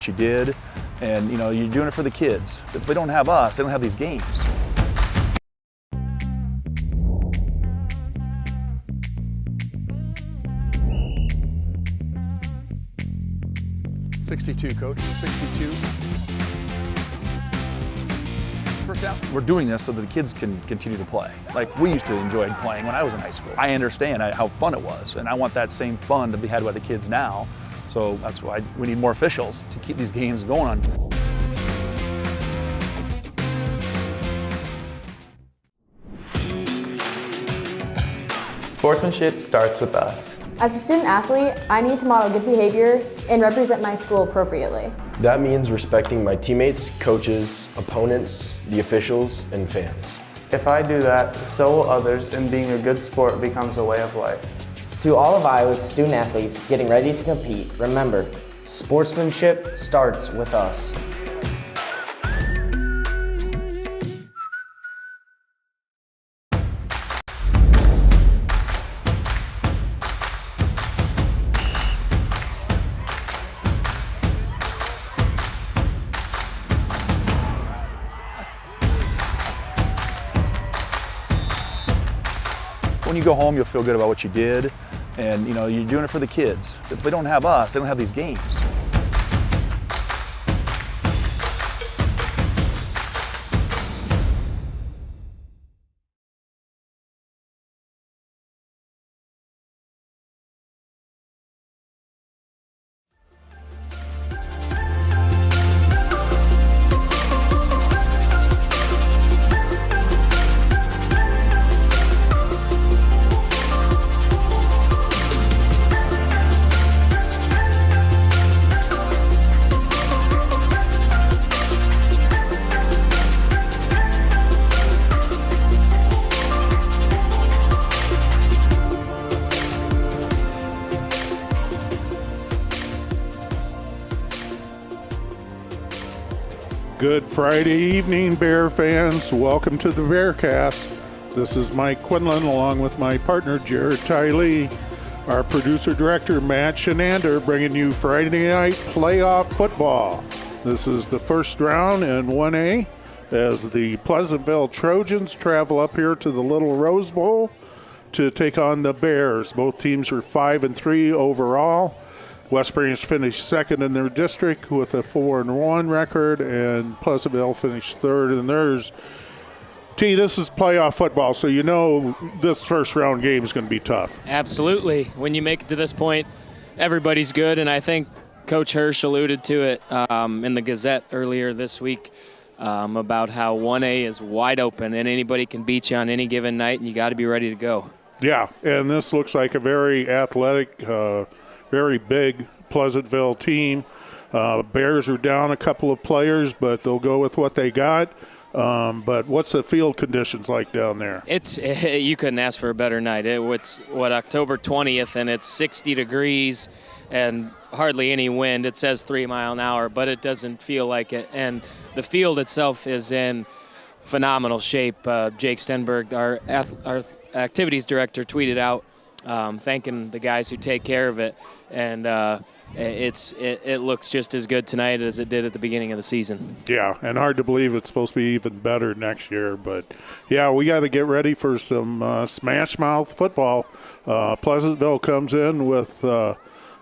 what you did, and you're doing it for the kids. If they don't have us, they don't have these games. .62, Coach, 62. First down. We're doing this so that the kids can continue to play. Like we used to enjoy playing when I was in high school. I understand how fun it was, and I want that same fun to be had by the kids now. So that's why we need more officials to keep these games going on. Sportsmanship starts with us. As a student athlete, I need to model good behavior and represent my school appropriately. That means respecting my teammates, coaches, opponents, the officials, and fans. If I do that, so will others, and being a good sport becomes a way of life. To all of Iowa's student athletes getting ready to compete, remember, sportsmanship starts with us. When you go home, you'll feel good about what you did, and you're doing it for the kids. If they don't have us, they don't have these games. Good Friday evening, Bear fans. Welcome to the Bearcast. This is Mike Quinlan along with my partner, Jared Tylee. Our producer-director, Matt Shenander, bringing you Friday night playoff football. This is the first round in 1A as the Pleasantville Trojans travel up here to the Little Rose Bowl to take on the Bears. Both teams are 5-3 overall. West Branch finished second in their district with a 4-1 record, and Pleasantville finished third in theirs. T, this is playoff football, so this first round game is going to be tough. Absolutely. When you make it to this point, everybody's good, and I think Coach Hirsch alluded to it in the Gazette earlier this week about how 1A is wide open, and anybody can beat you on any given night, and you got to be ready to go. Yeah, and this looks like a very athletic, very big Pleasantville team. Bears are down a couple of players, but they'll go with what they got. But what's the field conditions like down there? You couldn't ask for a better night. It's October 20th, and it's 60 degrees and hardly any wind. It says 3 miles an hour, but it doesn't feel like it. And the field itself is in phenomenal shape. Jake Stenberg, our activities director, tweeted out thanking the guys who take care of it, and it looks just as good tonight as it did at the beginning of the season. Yeah, and hard to believe it's supposed to be even better next year, but yeah, we got to get ready for some smash mouth football. Pleasantville comes in with a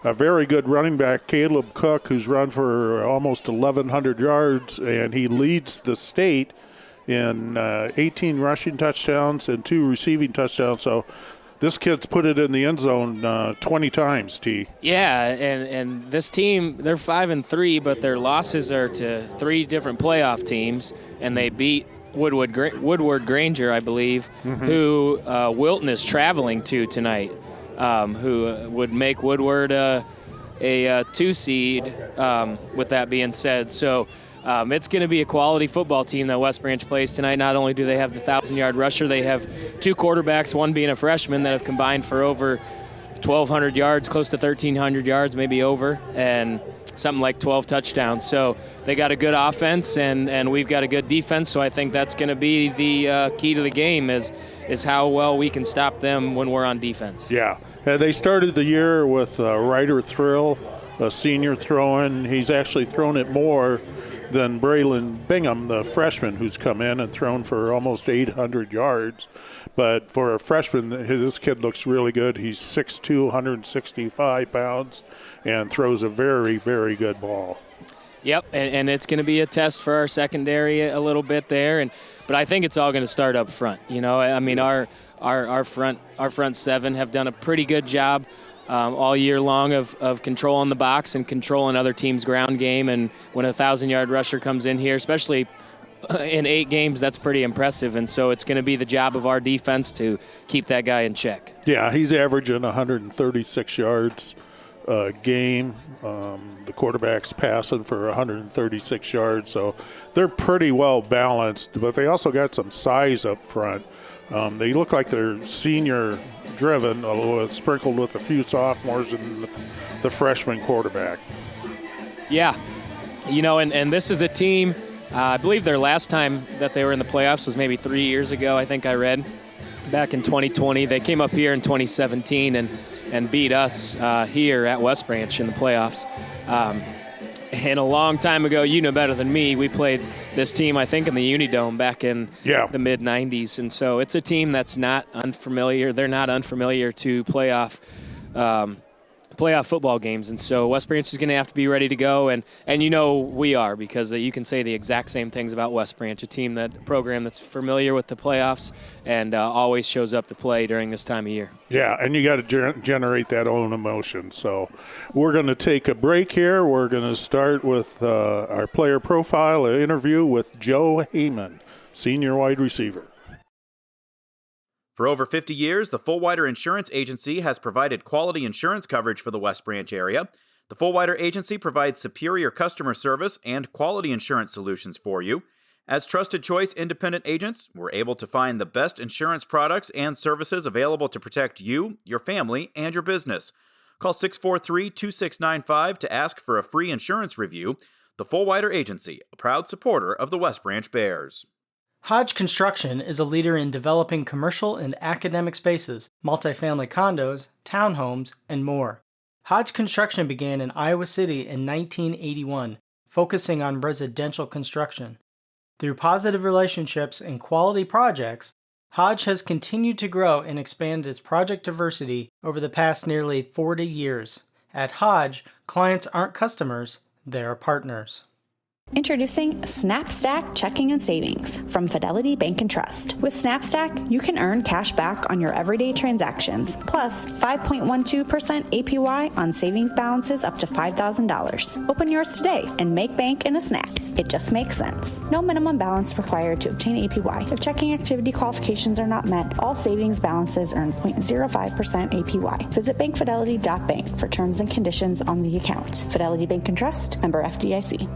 very good running back, Caleb Cook, who's run for almost 1,100 yards, and he leads the state in 18 rushing touchdowns and 2 receiving touchdowns. So this kid's put it in the end zone 20 times, T. Yeah, and this team, they're 5-3, but their losses are to 3 different playoff teams, and they beat Woodward Granger, I believe, who Wilton is traveling to tonight, who would make Woodward a 2 seed, with that being said. So it's going to be a quality football team that West Branch plays tonight. Not only do they have the 1,000-yard rusher, they have 2 quarterbacks, one being a freshman, that have combined for over 1,200 yards, close to 1,300 yards, maybe over, and something like 12 touchdowns. So they got a good offense, and we've got a good defense, so I think that's going to be the key to the game is how well we can stop them when we're on defense. Yeah, they started the year with Ryder Thrill a senior throwing. He's actually thrown it more than Braylon Bingham, the freshman, who's come in and thrown for almost 800 yards. But for a freshman, this kid looks really good. He's 6'2", 165 pounds, and throws a very, very good ball. Yep, and it's going to be a test for our secondary a little bit there, but I think it's all going to start up front. You know, I mean, our front seven have done a pretty good job all year long of controlling the box and controlling other teams' ground game. And when a 1,000-yard rusher comes in here, especially in 8 games, that's pretty impressive. And so it's going to be the job of our defense to keep that guy in check. Yeah, he's averaging 136 yards a game. The quarterback's passing for 136 yards, so they're pretty well balanced, but they also got some size up front. They look like they're senior driven, although sprinkled with a few sophomores and the freshman quarterback. Yeah, you know, and this is a team, I believe their last time that they were in the playoffs was maybe 3 years ago, I think I read, back in 2020. They came up here in 2017 and beat us here at West Branch in the playoffs. And a long time ago, you know better than me, we played this team, I think, in the Unidome back in the mid-'90s. And so it's a team that's not unfamiliar. They're not unfamiliar to playoff football games. And so West Branch is going to have to be ready to go. And you know we are, because you can say the exact same things about West Branch, a program that's familiar with the playoffs and always shows up to play during this time of year. Yeah, and you got to generate that own emotion. So we're going to take a break here. We're going to start with our player profile, an interview with Joe Heyman, senior wide receiver. For over 50 years, the Fullwider Insurance Agency has provided quality insurance coverage for the West Branch area. The Fullwider Agency provides superior customer service and quality insurance solutions for you. As trusted choice independent agents, we're able to find the best insurance products and services available to protect you, your family, and your business. Call 643-2695 to ask for a free insurance review. The Fullwider Agency, a proud supporter of the West Branch Bears. Hodge Construction is a leader in developing commercial and academic spaces, multifamily condos, townhomes, and more. Hodge Construction began in Iowa City in 1981, focusing on residential construction. Through positive relationships and quality projects, Hodge has continued to grow and expand its project diversity over the past nearly 40 years. At Hodge, clients aren't customers, they're partners. Introducing SnapStack Checking and Savings from Fidelity Bank and Trust. With SnapStack, you can earn cash back on your everyday transactions, plus 5.12% APY on savings balances up to $5,000. Open yours today and make bank in a snack. It just makes sense. No minimum balance required to obtain APY. If checking activity qualifications are not met, all savings balances earn 0.05% APY. Visit bankfidelity.bank for terms and conditions on the account. Fidelity Bank and Trust, member FDIC.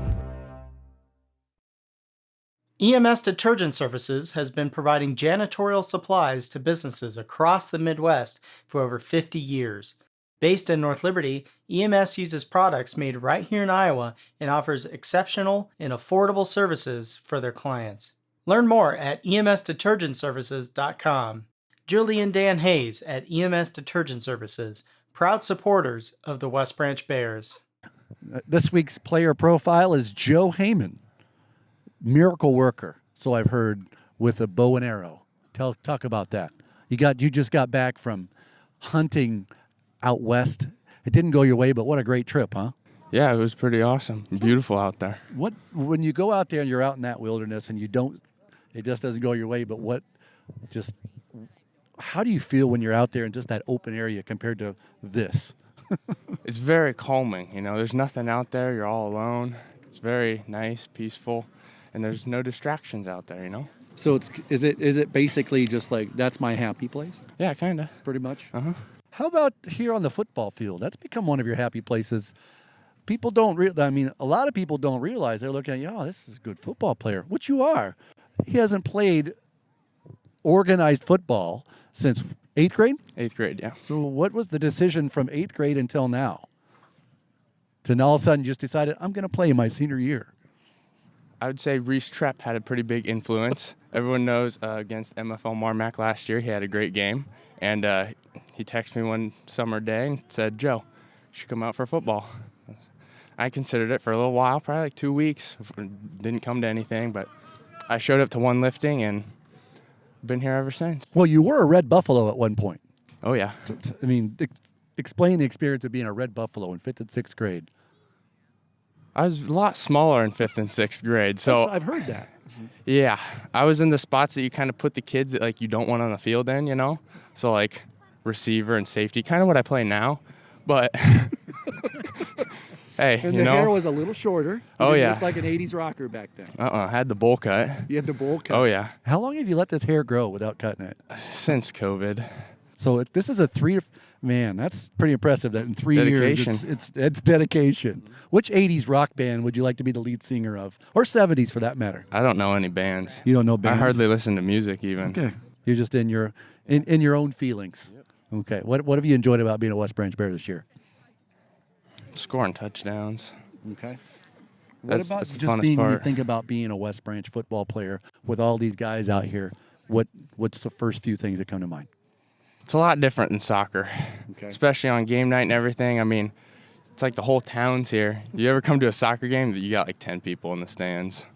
EMS Detergent Services has been providing janitorial supplies to businesses across the Midwest for over 50 years. Based in North Liberty, EMS uses products made right here in Iowa and offers exceptional and affordable services for their clients. Learn more at emsdetergentservices.com. Julie and Dan Hayes at EMS Detergent Services, proud supporters of the West Branch Bears. This week's player profile is Joe Heyman. Miracle worker, so I've heard, with a bow and arrow. Talk about that. You just got back from hunting out west. It didn't go your way, but what a great trip, huh? Yeah, it was pretty awesome. Beautiful out there. When you go out there and you're out in that wilderness and it just doesn't go your way, but how do you feel when you're out there in just that open area compared to this? It's very calming. You know, there's nothing out there. You're all alone. It's very nice, peaceful. And there's no distractions out there, you know? So is it basically just like, that's my happy place? Yeah, kind of. Pretty much? Uh-huh. How about here on the football field? That's become one of your happy places. People don't a lot of people don't realize. They're looking at you, oh, this is a good football player, which you are. He hasn't played organized football since 8th grade? 8th grade, yeah. So what was the decision from 8th grade until now? To all of a sudden just decided, I'm going to play my senior year. I would say Reese Trepp had a pretty big influence. Everyone knows against MFL Marmac last year, he had a great game. And he texted me one summer day and said, Joe, you should come out for football. I considered it for a little while, probably like 2 weeks. Didn't come to anything, but I showed up to one lifting and been here ever since. Well, you were a Red Buffalo at one point. Oh, yeah. I mean, explain the experience of being a Red Buffalo in 5th and 6th grade. I was a lot smaller in 5th and 6th grade, so I've heard that. yeah, I was in the spots that you kind of put the kids that like you don't want on the field in, you know? So like receiver and safety, kind of what I play now, but hey, And you the know. hair was a little shorter. Oh, You yeah. looked like an 80s rocker back then. I had the bowl cut. You had the bowl cut. Oh, yeah. How long have you let this hair grow without cutting it? Since COVID. So this is man, that's pretty impressive that in 3 Dedication. years it's dedication. Which 80s rock band would you like to be the lead singer of? Or 70s for that matter? I don't know any bands. You don't know bands? I hardly listen to music even. Okay. You're just in your own feelings. Yep. Okay. What have you enjoyed about being a West Branch Bear this year? Scoring touchdowns. Okay. What That's about the just funnest when you part. think about being a West Branch football player with all these guys out here? What's the first few things that come to mind? It's a lot different than soccer, Okay. especially on game night and everything. I mean, it's like the whole town's here. You ever come to a soccer game that you got like 10 people in the stands?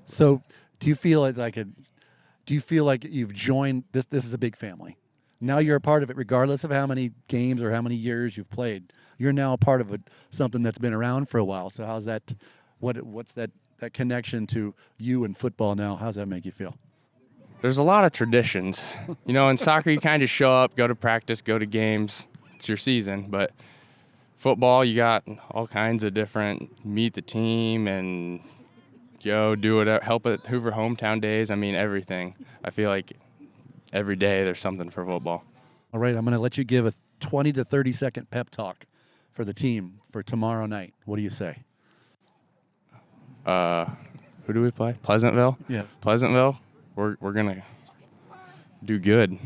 So, do you feel like you've joined this? This is a big family. Now you're a part of it, regardless of how many games or how many years you've played. You're now a part of something that's been around for a while. So, how's that? What's that connection to you and football now? How's that make you feel? There's a lot of traditions. You know, in soccer, you kind of show up, go to practice, go to games. It's your season. But football, you got all kinds of different, meet the team and do it, help at Hoover Hometown Days. I mean, everything. I feel like every day there's something for football. All right, I'm going to let you give a 20 to 30 second pep talk for the team for tomorrow night. What do you say? Who do we play? Pleasantville? Yeah. Pleasantville. We're gonna do good.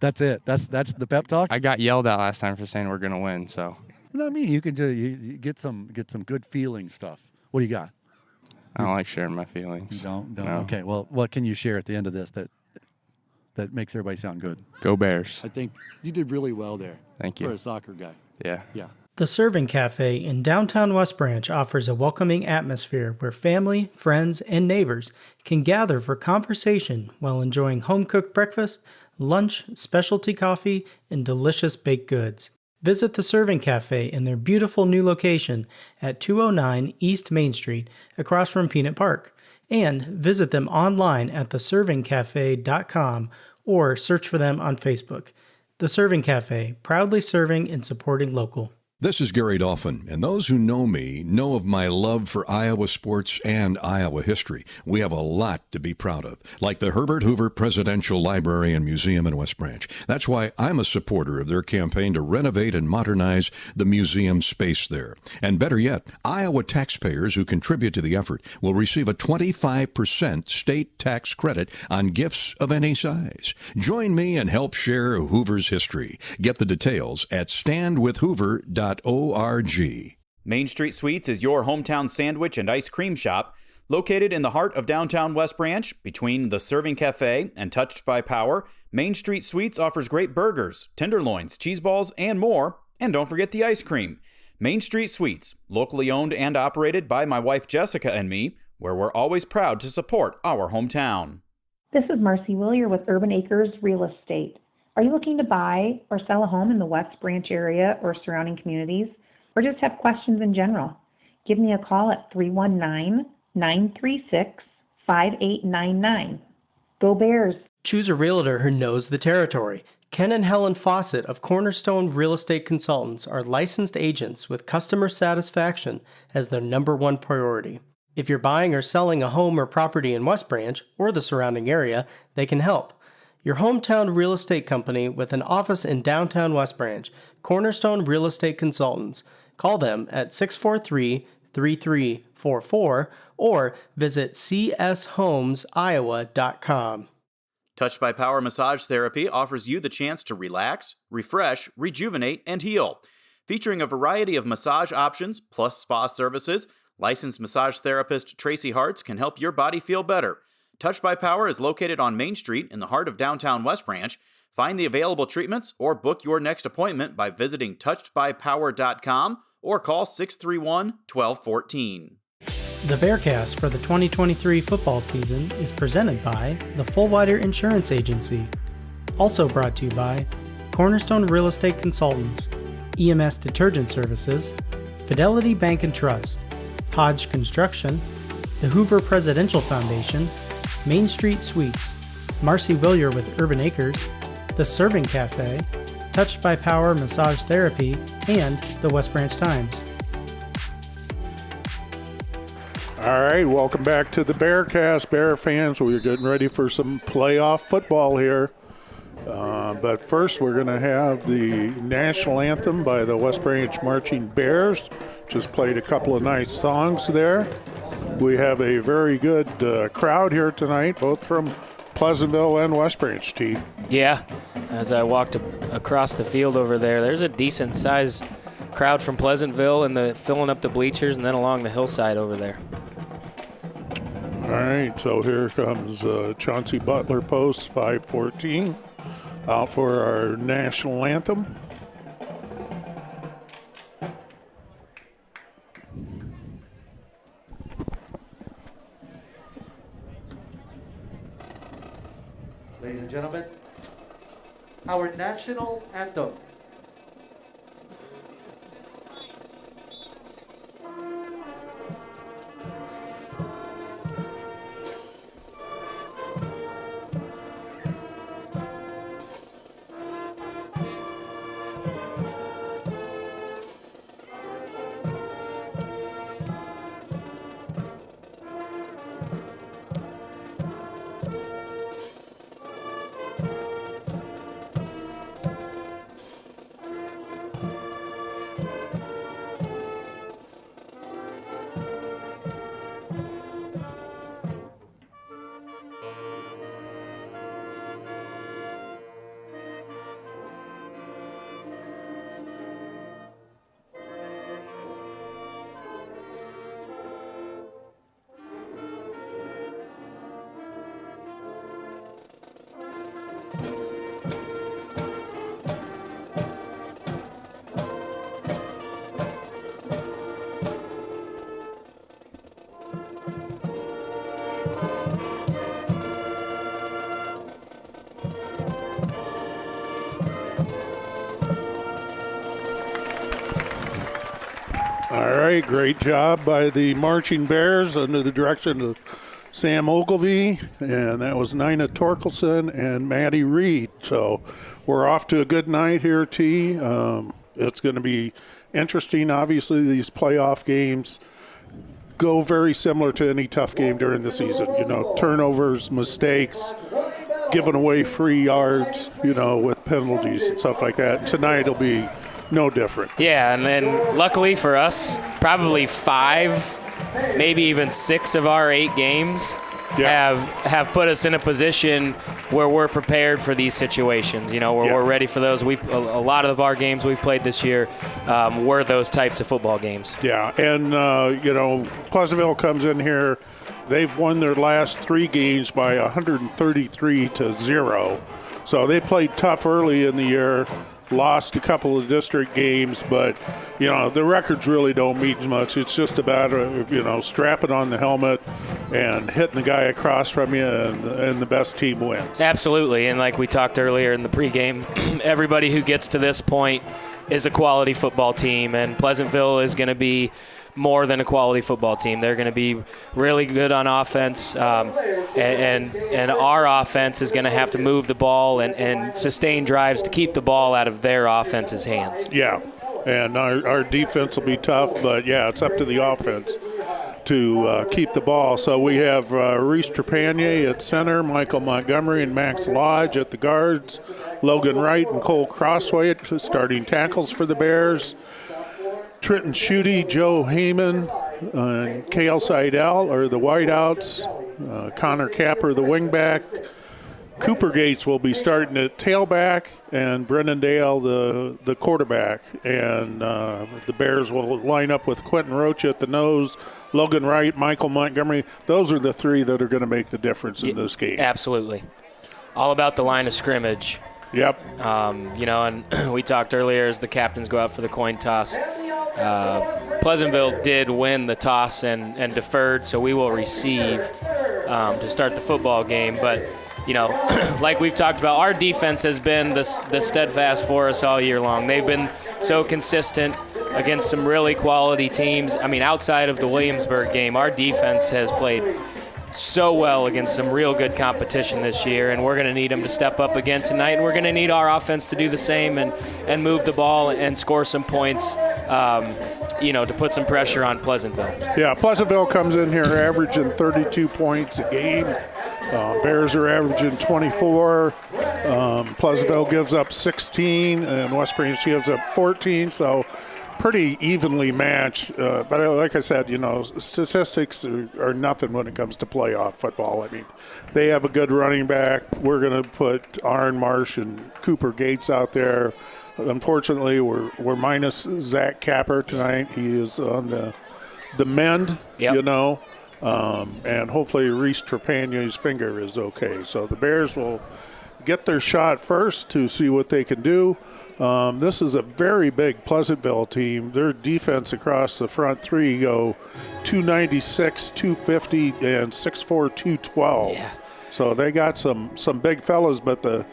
That's it. That's the pep talk. I got yelled at last time for saying we're gonna win. So. No, I mean you can you get some good feeling stuff. What do you got? I don't like sharing my feelings. You don't. No. Okay. Well, what can you share at the end of this that makes everybody sound good? Go Bears. I think you did really well there. Thank you. For a soccer guy. Yeah. Yeah. The Serving Cafe in downtown West Branch offers a welcoming atmosphere where family, friends, and neighbors can gather for conversation while enjoying home-cooked breakfast, lunch, specialty coffee, and delicious baked goods. Visit the Serving Cafe in their beautiful new location at 209 East Main Street across from Peanut Park, and visit them online at theservingcafe.com or search for them on Facebook. The Serving Cafe, proudly serving and supporting local. This is Gary Dolphin, and those who know me know of my love for Iowa sports and Iowa history. We have a lot to be proud of, like the Herbert Hoover Presidential Library and Museum in West Branch. That's why I'm a supporter of their campaign to renovate and modernize the museum space there. And better yet, Iowa taxpayers who contribute to the effort will receive a 25% state tax credit on gifts of any size. Join me and help share Hoover's history. Get the details at standwithhoover.org. Main Street Sweets is your hometown sandwich and ice cream shop, located in the heart of downtown West Branch, between the Serving Cafe and Touched by Power. Main Street Sweets offers great burgers, tenderloins, cheese balls, and more. And don't forget the ice cream. Main Street Sweets, locally owned and operated by my wife Jessica and me, where we're always proud to support our hometown. This is Marcy Willier with Urban Acres Real Estate. Are you looking to buy or sell a home in the West Branch area or surrounding communities, or just have questions in general? Give me a call at 319-936-5899. Go Bears! Choose a realtor who knows the territory. Ken and Helen Fawcett of Cornerstone Real Estate Consultants are licensed agents with customer satisfaction as their #1 priority. If you're buying or selling a home or property in West Branch or the surrounding area, they can help. Your hometown real estate company with an office in downtown West Branch, Cornerstone Real Estate Consultants. Call them at 643-3344 or visit cshomesiowa.com. Touched by Power Massage Therapy offers you the chance to relax, refresh, rejuvenate, and heal. Featuring a variety of massage options plus spa services, licensed massage therapist Tracy Hartz can help your body feel better. Touched by Power is located on Main Street in the heart of downtown West Branch. Find the available treatments or book your next appointment by visiting touchedbypower.com or call 631-1214. The Bearcast for the 2023 football season is presented by the Fullwider Insurance Agency. Also brought to you by Cornerstone Real Estate Consultants, EMS Detergent Services, Fidelity Bank and Trust, Hodge Construction, the Hoover Presidential Foundation, Main Street Suites, Marcy Willier with Urban Acres, The Serving Cafe, Touched by Power Massage Therapy, and the West Branch Times. All right, welcome back to the Bearcast, Bear fans. We're getting ready for some playoff football here. But first, we're going to have the national anthem by the West Branch Marching Bears. Just played a couple of nice songs there. We have a very good crowd here tonight, both from Pleasantville and West Branch, T. Yeah, as I walked across the field over there, there's a decent-sized crowd from Pleasantville and filling up the bleachers and then along the hillside over there. All right, so here comes Chauncey Butler Post 514 out for our national anthem. Ladies and gentlemen, our national anthem. All right, great job by the Marching Bears under the direction of Sam Ogilvie, and that was Nina Torkelson and Maddie Reed. So we're off to a good night here, T. It's going to be interesting. Obviously, these playoff games go very similar to any tough game during the season. You know, turnovers, mistakes, giving away free yards, you know, with penalties and stuff like that. Tonight will be no different. Yeah, and then luckily for us, probably 5, maybe even 6 of our 8 games have put us in a position where we're prepared for these situations, you know, where we're ready for those. A lot of our games we've played this year were those types of football games. Yeah, and, you know, Pleasantville comes in here. They've won their last 3 games by 133-0. So they played tough early in the year, lost a couple of district games, but, you know, the records really don't mean much. It's just about, you know, strapping on the helmet and hitting the guy across from you, and the best team wins. Absolutely, and like we talked earlier in the pregame, everybody who gets to this point is a quality football team, and Pleasantville is going to be more than a quality football team. They're going to be really good on offense, and our offense is going to have to move the ball and sustain drives to keep the ball out of their offense's hands. Yeah, and our defense will be tough, but, yeah, it's up to the offense to keep the ball. So we have Reese Trepanier at center, Michael Montgomery and Max Lodge at the guards, Logan Wright and Cole Crossway starting tackles for the Bears, Trenton Schutte, Joe Heyman, and Cale Seidel are the wideouts. Connor Capper, the wingback. Cooper Gates will be starting at tailback, and Brendan Dale, the quarterback. And the Bears will line up with Quentin Roach at the nose, Logan Wright, Michael Montgomery. Those are the 3 that are going to make the difference in this game. Absolutely. All about the line of scrimmage. Yep. And we talked earlier as the captains go out for the coin toss. Pleasantville did win the toss and deferred, so we will receive to start the football game. But, like we've talked about, our defense has been the steadfast for us all year long. They've been so consistent against some really quality teams. I mean, outside of the Williamsburg game, our defense has played so well against some real good competition this year, and we're going to need them to step up again tonight, and we're going to need our offense to do the same and move the ball and score some points, to put some pressure on Pleasantville. Yeah, Pleasantville comes in here averaging 32 points a game. Bears are averaging 24. Pleasantville gives up 16, and West Branch gives up 14, so pretty evenly matched. But like I said, statistics are nothing when it comes to playoff football. I mean, they have a good running back. We're going to put Aaron Marsh and Cooper Gates out there. Unfortunately, we're minus Zach Capper tonight. He is on the mend, and hopefully Reese Trepagno's finger is okay. So the Bears will get their shot first to see what they can do. This is a very big Pleasantville team. Their defense across the front three go 296, 250, and 6'4", 212. Yeah. So they got some big fellas, but the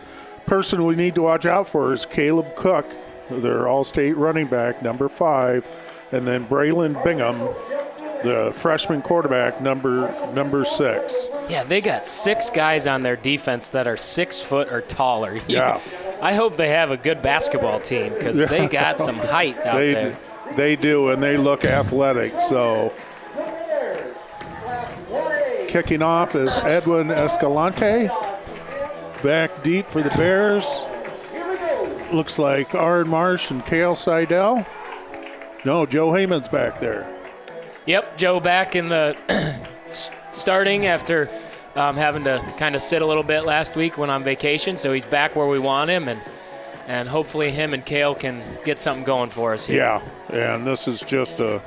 person we need to watch out for is Caleb Cook, their all-state running back, number 5, and then Braylon Bingham, the freshman quarterback, number 6. Yeah, they got 6 guys on their defense that are 6 foot or taller. Yeah. I hope they have a good basketball team because they got some height out there. They do, and they look athletic. So kicking off is Edwin Escalante. Back deep for the Bears. Looks like Aaron Marsh and Cale Seidel. No, Joe Heyman's back there. Yep, Joe back in the starting after having to kind of sit a little bit last week when on vacation, so he's back where we want him, and hopefully him and Cale can get something going for us here. Yeah, and this is just a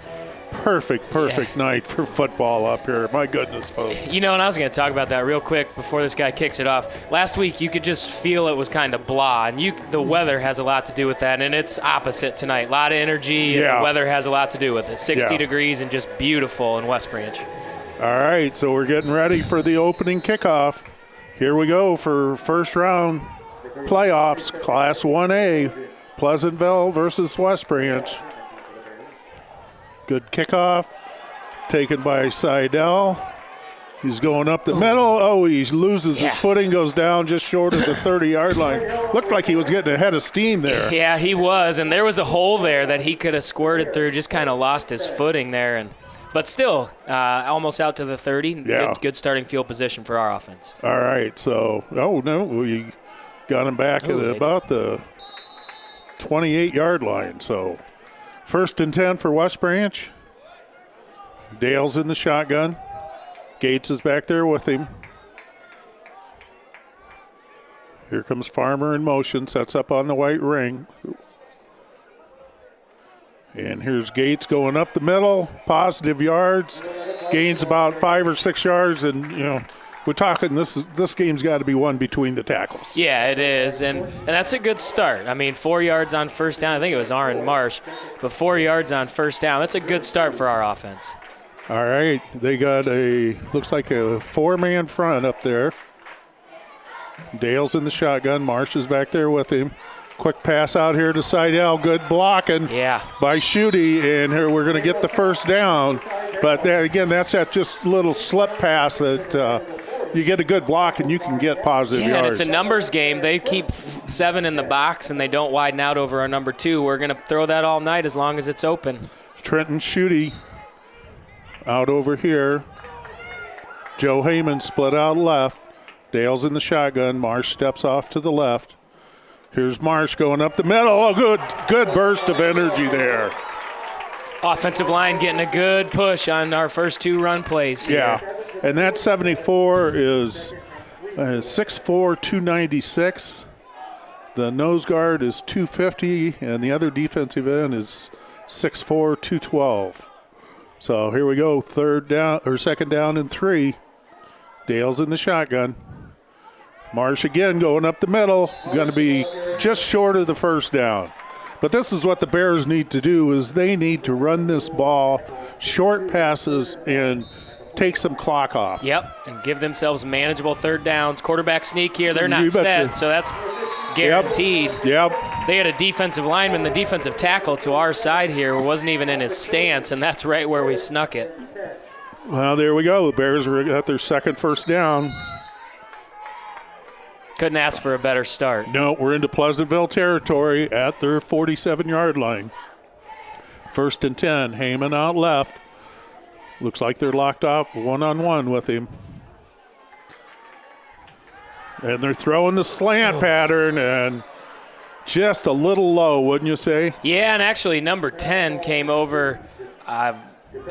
perfect night for football up here. My goodness, folks. And I was going to talk about that real quick before this guy kicks it off. Last week, you could just feel it was kind of blah, and the weather has a lot to do with that, and it's opposite tonight. A lot of energy, and the weather has a lot to do with it. 60 degrees and just beautiful in West Branch. All right, so we're getting ready for the opening kickoff. Here we go for first round playoffs, Class 1A, Pleasantville versus West Branch. Good kickoff, taken by Seidel. He's going up the middle. Oh, he loses his footing, goes down just short of the 30-yard line. Looked like he was getting ahead of steam there. Yeah, he was, and there was a hole there that he could have squirted through, just kind of lost his footing there. But still, almost out to the 30. Yeah. Good starting field position for our offense. All right, so, we got him back at about the 28-yard line. So, 1st and 10 for West Branch. Dale's in the shotgun. Gates is back there with him. Here comes Farmer in motion, sets up on the white ring. And here's Gates going up the middle, positive yards, gains about 5 or 6 yards, and we're talking this game's got to be won between the tackles. Yeah, it is, and that's a good start. I mean, 4 yards on first down. I think it was Aaron Marsh, but 4 yards on first down. That's a good start for our offense. All right, they got looks like a 4-man front up there. Dale's in the shotgun. Marsh is back there with him. Quick pass out here to Seidel. Good blocking by Schutte, and here we're going to get the first down. But again, that's that just little slip pass that you get a good block and you can get positive yards. And it's a numbers game. They keep 7 in the box and they don't widen out over our number 2. We're going to throw that all night as long as it's open. Trenton Schutte out over here. Joe Heyman split out left. Dale's in the shotgun. Marsh steps off to the left. Here's Marsh going up the middle. Oh, good burst of energy there. Offensive line getting a good push on our first 2 run plays here. Yeah, and that 74 is 6'4", 296. The nose guard is 250, and the other defensive end is 6'4", 212. So here we go, 2nd down and 3. Dale's in the shotgun. Marsh again going up the middle, going to be just short of the first down. But this is what the Bears need to do, is they need to run this ball, short passes, and take some clock off. Yep, and give themselves manageable third downs. Quarterback sneak here, they're not set, so that's guaranteed. Yep. They had a defensive lineman, the defensive tackle to our side here, wasn't even in his stance, and that's right where we snuck it. Well, there we go. The Bears are at their second first down. Couldn't ask for a better start. No, we're into Pleasantville territory at their 47-yard line. 1st and 10. Heyman out left. Looks like they're locked up one-on-one with him. And they're throwing the slant pattern, and just a little low, wouldn't you say? Yeah, and actually number 10 came over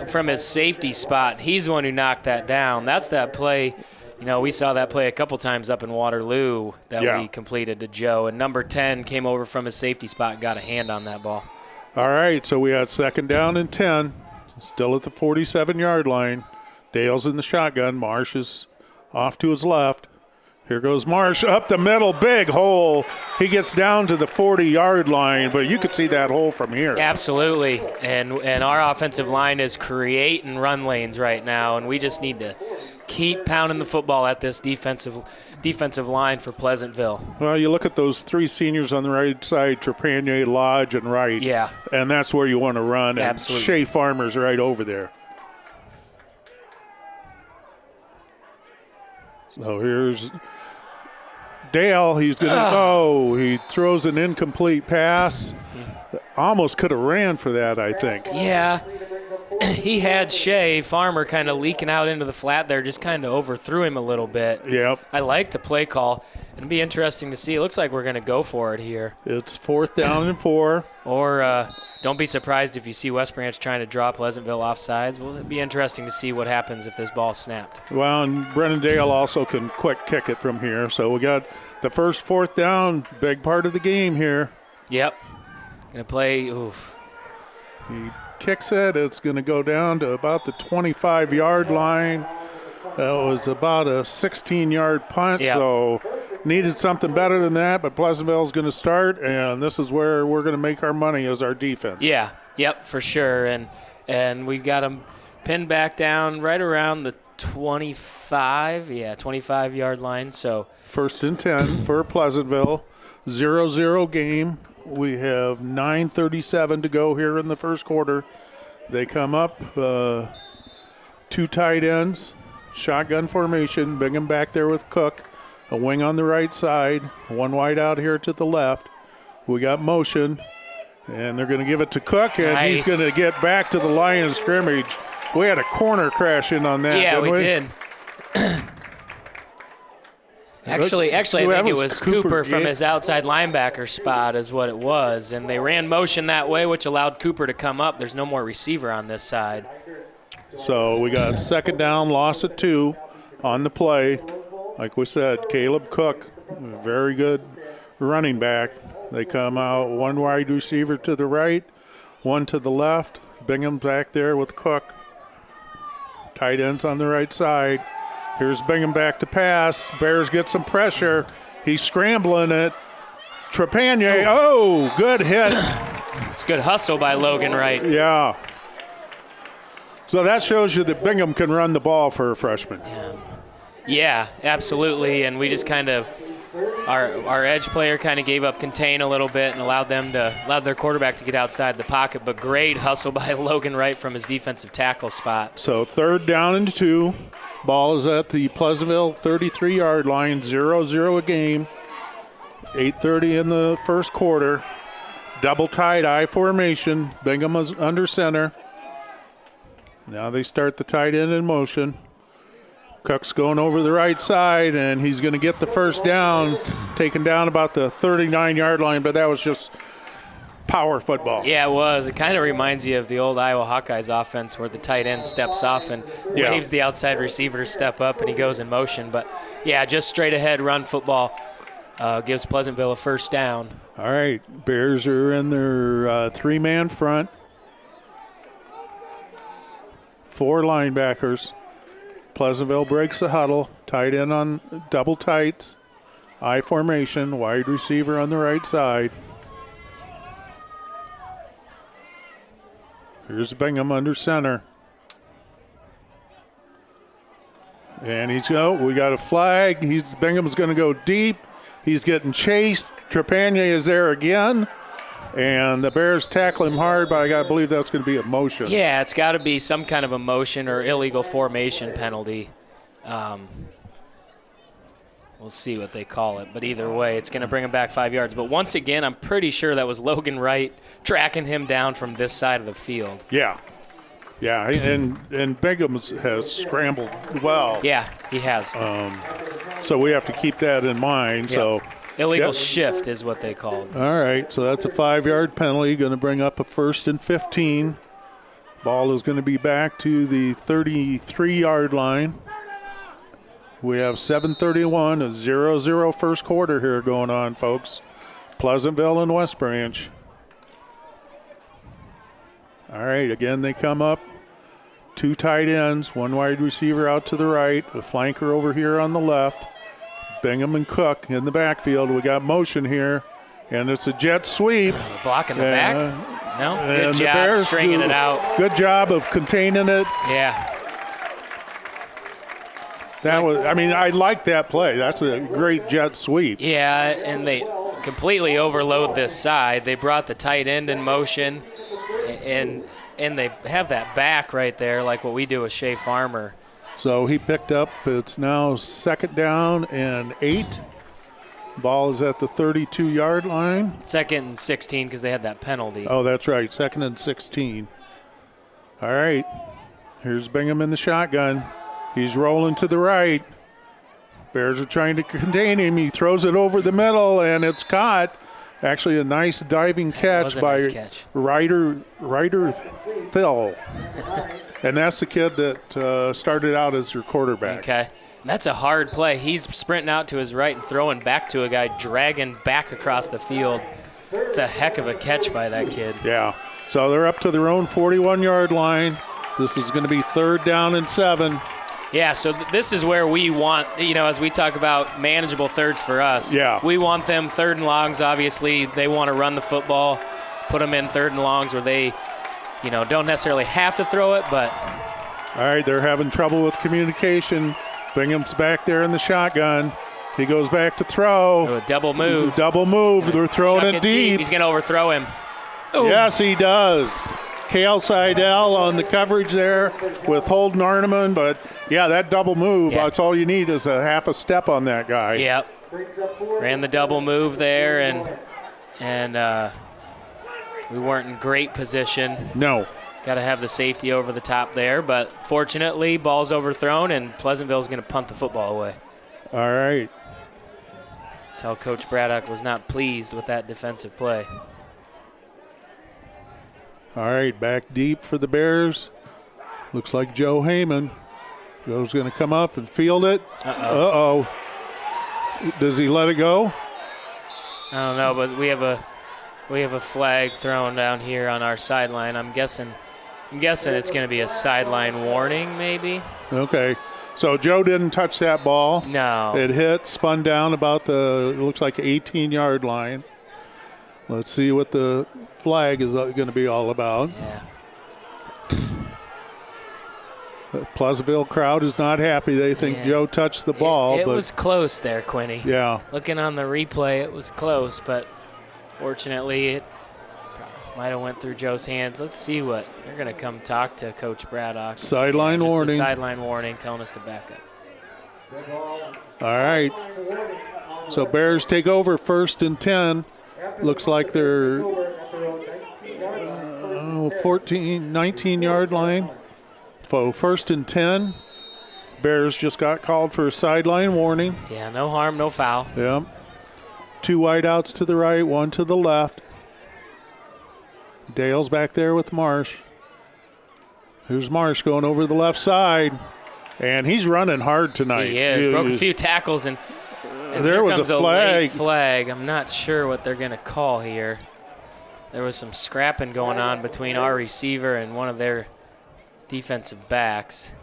from his safety spot. He's the one who knocked that down. That's that play. You know, we saw that play a couple times up in Waterloo that we completed to Joe. And number 10 came over from his safety spot and got a hand on that ball. All right, so we had 2nd down and 10. Still at the 47-yard line. Dale's in the shotgun. Marsh is off to his left. Here goes Marsh up the middle, big hole. He gets down to the 40-yard line, but you could see that hole from here. Absolutely, and our offensive line is creating run lanes right now, and we just need to keep pounding the football at this defensive line for Pleasantville. Well, you look at those 3 seniors on the right side, Trepanier, Lodge, and Wright. Yeah. And that's where you want to run. And absolutely. Shea Farmer's right over there. So here's Dale. He's going to he throws an incomplete pass. Almost could have ran for that, I think. Yeah. He had Shea Farmer kind of leaking out into the flat there, just kind of overthrew him a little bit. Yep. I like the play call. It'll be interesting to see. It looks like we're going to go for it here. It's 4th down and 4. Or don't be surprised if you see West Branch trying to draw Pleasantville offsides. Well, it'll be interesting to see what happens if this ball's snapped. Well, and Brennan Dale also can quick kick it from here. So we got the first 4th down, big part of the game here. Yep. Going to play, oof. He kicks it. It's going to go down to about the 25-yard line. That was about a 16-yard punt, so needed something better than that, but Pleasantville's going to start, and this is where we're going to make our money as our defense. Yeah, yep, for sure, and we got them pinned back down right around the 25-yard line. So 1st and 10 for Pleasantville, 0-0 game. We have 9:37 to go here in the first quarter. They come up, 2 tight ends, shotgun formation, Bingham back there with Cook, a wing on the right side, 1 wide out here to the left. We got motion, and they're going to give it to Cook, and he's going to get back to the line of scrimmage. We had a corner crash in on that, didn't we? Did. Actually, I think it was Cooper from his outside linebacker spot is what it was, and they ran motion that way, which allowed Cooper to come up. There's no more receiver on this side. So we got 2nd down, loss of 2 on the play. Like we said, Caleb Cook, very good running back. They come out, 1 wide receiver to the right, 1 to the left. Bingham back there with Cook. Tight ends on the right side. Here's Bingham back to pass. Bears get some pressure. He's scrambling it. Trepanier, good hit. It's good hustle by Logan Wright. Yeah. So that shows you that Bingham can run the ball for a freshman. Yeah, absolutely. And we just kind of, our edge player kind of gave up contain a little bit and allowed their quarterback to get outside the pocket. But great hustle by Logan Wright from his defensive tackle spot. So 3rd down and 2. Ball is at the Pleasantville 33-yard line, 0-0 a game. 8:30 in the first quarter. Double tight eye formation. Bingham is under center. Now they start the tight end in motion. Cook's going over the right side, and he's going to get the first down, taken down about the 39-yard line, but that was just power football. Yeah, it was. It kind of reminds you of the old Iowa Hawkeyes offense where the tight end steps off and waves the outside receiver to step up, and he goes in motion. But, yeah, just straight ahead run football gives Pleasantville a first down. All right, Bears are in their 3-man front. 4 linebackers. Pleasantville breaks the huddle. Tight end on double tights. I formation, wide receiver on the right side. Here's Bingham under center. And we got a flag. Bingham's going to go deep. He's getting chased. Trepanier is there again. And the Bears tackle him hard, but I believe that's going to be a motion. Yeah, it's got to be some kind of a motion or illegal formation penalty. We'll see what they call it. But either way, it's going to bring him back 5 yards. But once again, I'm pretty sure that was Logan Wright tracking him down from this side of the field. Yeah. Yeah, and Bingham has scrambled well. Yeah, he has. So we have to keep that in mind. Yep. So illegal shift is what they called. All right, so that's a 5-yard penalty, going to bring up a 1st and 15. Ball is going to be back to the 33-yard line. We have 7:31, a 0-0 first quarter here going on, folks. Pleasantville and West Branch. All right, again, they come up. 2 tight ends, 1 wide receiver out to the right, a flanker over here on the left. Bingham and Cook in the backfield. We got motion here, and it's a jet sweep. Blocking the back? No, good job Bears stringing it out. Good job of containing it. Yeah. I like that play. That's a great jet sweep. Yeah, and they completely overload this side. They brought the tight end in motion, and they have that back right there like what we do with Shea Farmer. So he picked up, it's now 2nd down and 8. Ball is at the 32-yard line. 2nd and 16 because they had that penalty. Oh, that's right, 2nd and 16. All right, here's Bingham in the shotgun. He's rolling to the right. Bears are trying to contain him. He throws it over the middle, and it's caught. Actually, a nice diving catch by Ryder Thill. And that's the kid that started out as your quarterback. Okay. That's a hard play. He's sprinting out to his right and throwing back to a guy, dragging back across the field. It's a heck of a catch by that kid. Yeah. So they're up to their own 41-yard line. This is going to be 3rd down and 7. Yeah, so this is where we want, as we talk about manageable thirds for us. Yeah. We want them 3rd and longs, obviously. They want to run the football, put them in 3rd and longs where they, don't necessarily have to throw it, but. All right, they're having trouble with communication. Bingham's back there in the shotgun. He goes back to throw. A double move. They're throwing it deep. He's going to overthrow him. Ooh. Yes, he does. Kale Seidel on the coverage there with Holden Arneman, but yeah, that double move, that's all you need is a half a step on that guy. Yep. Ran the double move there, and we weren't in great position. No. Got to have the safety over the top there, but fortunately, ball's overthrown, and Pleasantville's going to punt the football away. All right. Tell Coach Braddock was not pleased with that defensive play. All right, back deep for the Bears. Looks like Joe Heyman. Joe's going to come up and field it. Uh-oh. Does he let it go? I don't know, but we have a flag thrown down here on our sideline. I'm guessing it's going to be a sideline warning, maybe. Okay. So Joe didn't touch that ball. No. It hit, spun down about it looks like 18-yard line. Let's see what the flag is going to be all about. Yeah. The Pleasantville crowd is not happy. They think Joe touched the ball. It was close there, Quinny. Yeah. Looking on the replay, it was close, but fortunately it might have went through Joe's hands. Let's see what they're going to come talk to Coach Braddock. Sideline warning. Sideline warning telling us to back up. All right. So Bears take over 1st and 10. Looks like they're 19-yard line. So 1st and 10. Bears just got called for a sideline warning. Yeah, no harm, no foul. Yeah. 2 wideouts to the right, 1 to the left. Dale's back there with Marsh. Here's Marsh going over the left side. And he's running hard tonight. He is. Broke a few tackles and there was a flag. Late flag. I'm not sure what they're going to call here. There was some scrapping going on between our receiver and one of their defensive backs.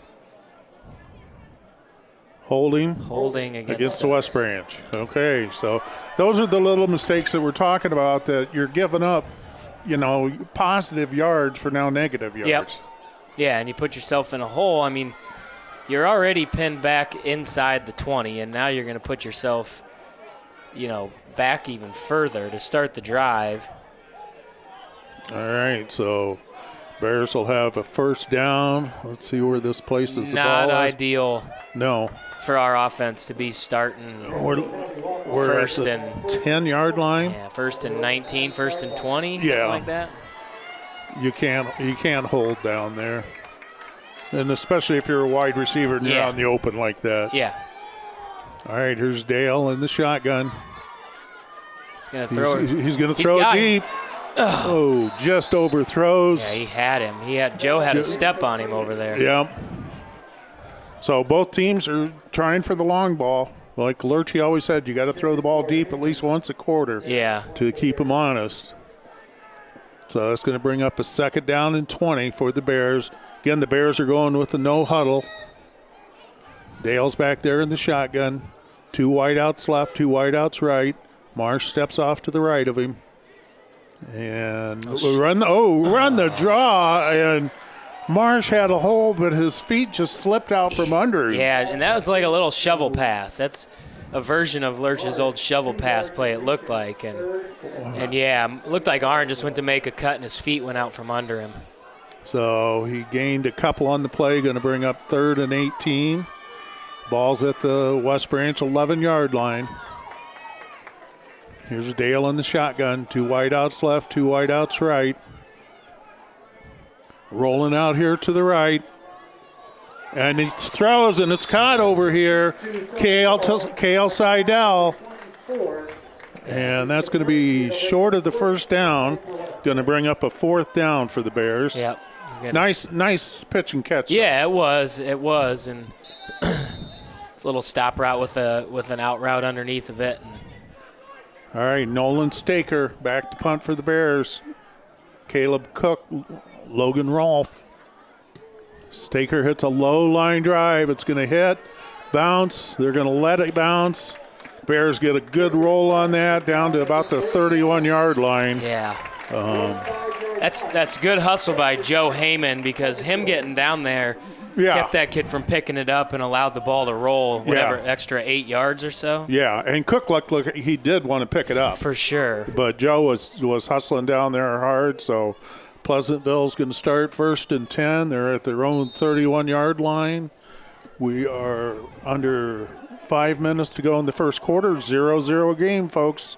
Holding against the West Branch. Okay, so those are the little mistakes that we're talking about, that you're giving up, positive yards for now negative yards. Yep. Yeah, and you put yourself in a hole. I mean, you're already pinned back inside the 20, and now you're going to put yourself, back even further to start the drive. All right, so Bears will have a first down. Let's see where this places the ball. Not ideal. No. For our offense to be starting we're first at the and 10-yard line. Yeah, first and 19, first and 20, something like that. You can't hold down there, and especially if you're a wide receiver and you're out in the open like that. Yeah. All right, here's Dale in the shotgun. He's going to throw it deep. Oh, just overthrows. Yeah, he had him. Joe had a step on him over there. Yeah. So both teams are trying for the long ball. Like Lurchie always said, you got to throw the ball deep at least once a quarter. Yeah. To keep them honest. So that's going to bring up a second down and 20 for the Bears. Again, the Bears are going with the no huddle. Dale's back there in the shotgun. 2 wideouts left, 2 wideouts right. Marsh steps off to the right of him. And run the draw, and Marsh had a hole, but his feet just slipped out from under him. Yeah, and that was like a little shovel pass. That's a version of Lurch's old shovel pass play, it looked like. And yeah, it looked like Arn just went to make a cut, and his feet went out from under him. So he gained a couple on the play, going to bring up 3rd and 18. Ball's at the West Branch 11-yard line. Here's Dale in the shotgun. 2 wideouts left, 2 wideouts right. Rolling out here to the right. And he throws, and it's caught over here. Kale Seidel. And that's going to be short of the first down. Going to bring up a 4th down for the Bears. Yep. Nice pitch and catch. Yeah, it was. And it's a little stop route with an out route underneath of it. All right, Nolan Staker back to punt for the Bears. Caleb Cook, Logan Rolfe. Staker hits a low line drive. It's going to hit, bounce. They're going to let it bounce. Bears get a good roll on that down to about the 31-yard line. Yeah. That's good hustle by Joe Heyman, because him getting down there kept that kid from picking it up and allowed the ball to roll extra 8 yards or so. Yeah, and Cook looked like he did want to pick it up. For sure. But Joe was hustling down there hard, so Pleasantville's going to start 1st and 10. They're at their own 31-yard line. We are under 5 minutes to go in the first quarter. 0-0 game, folks.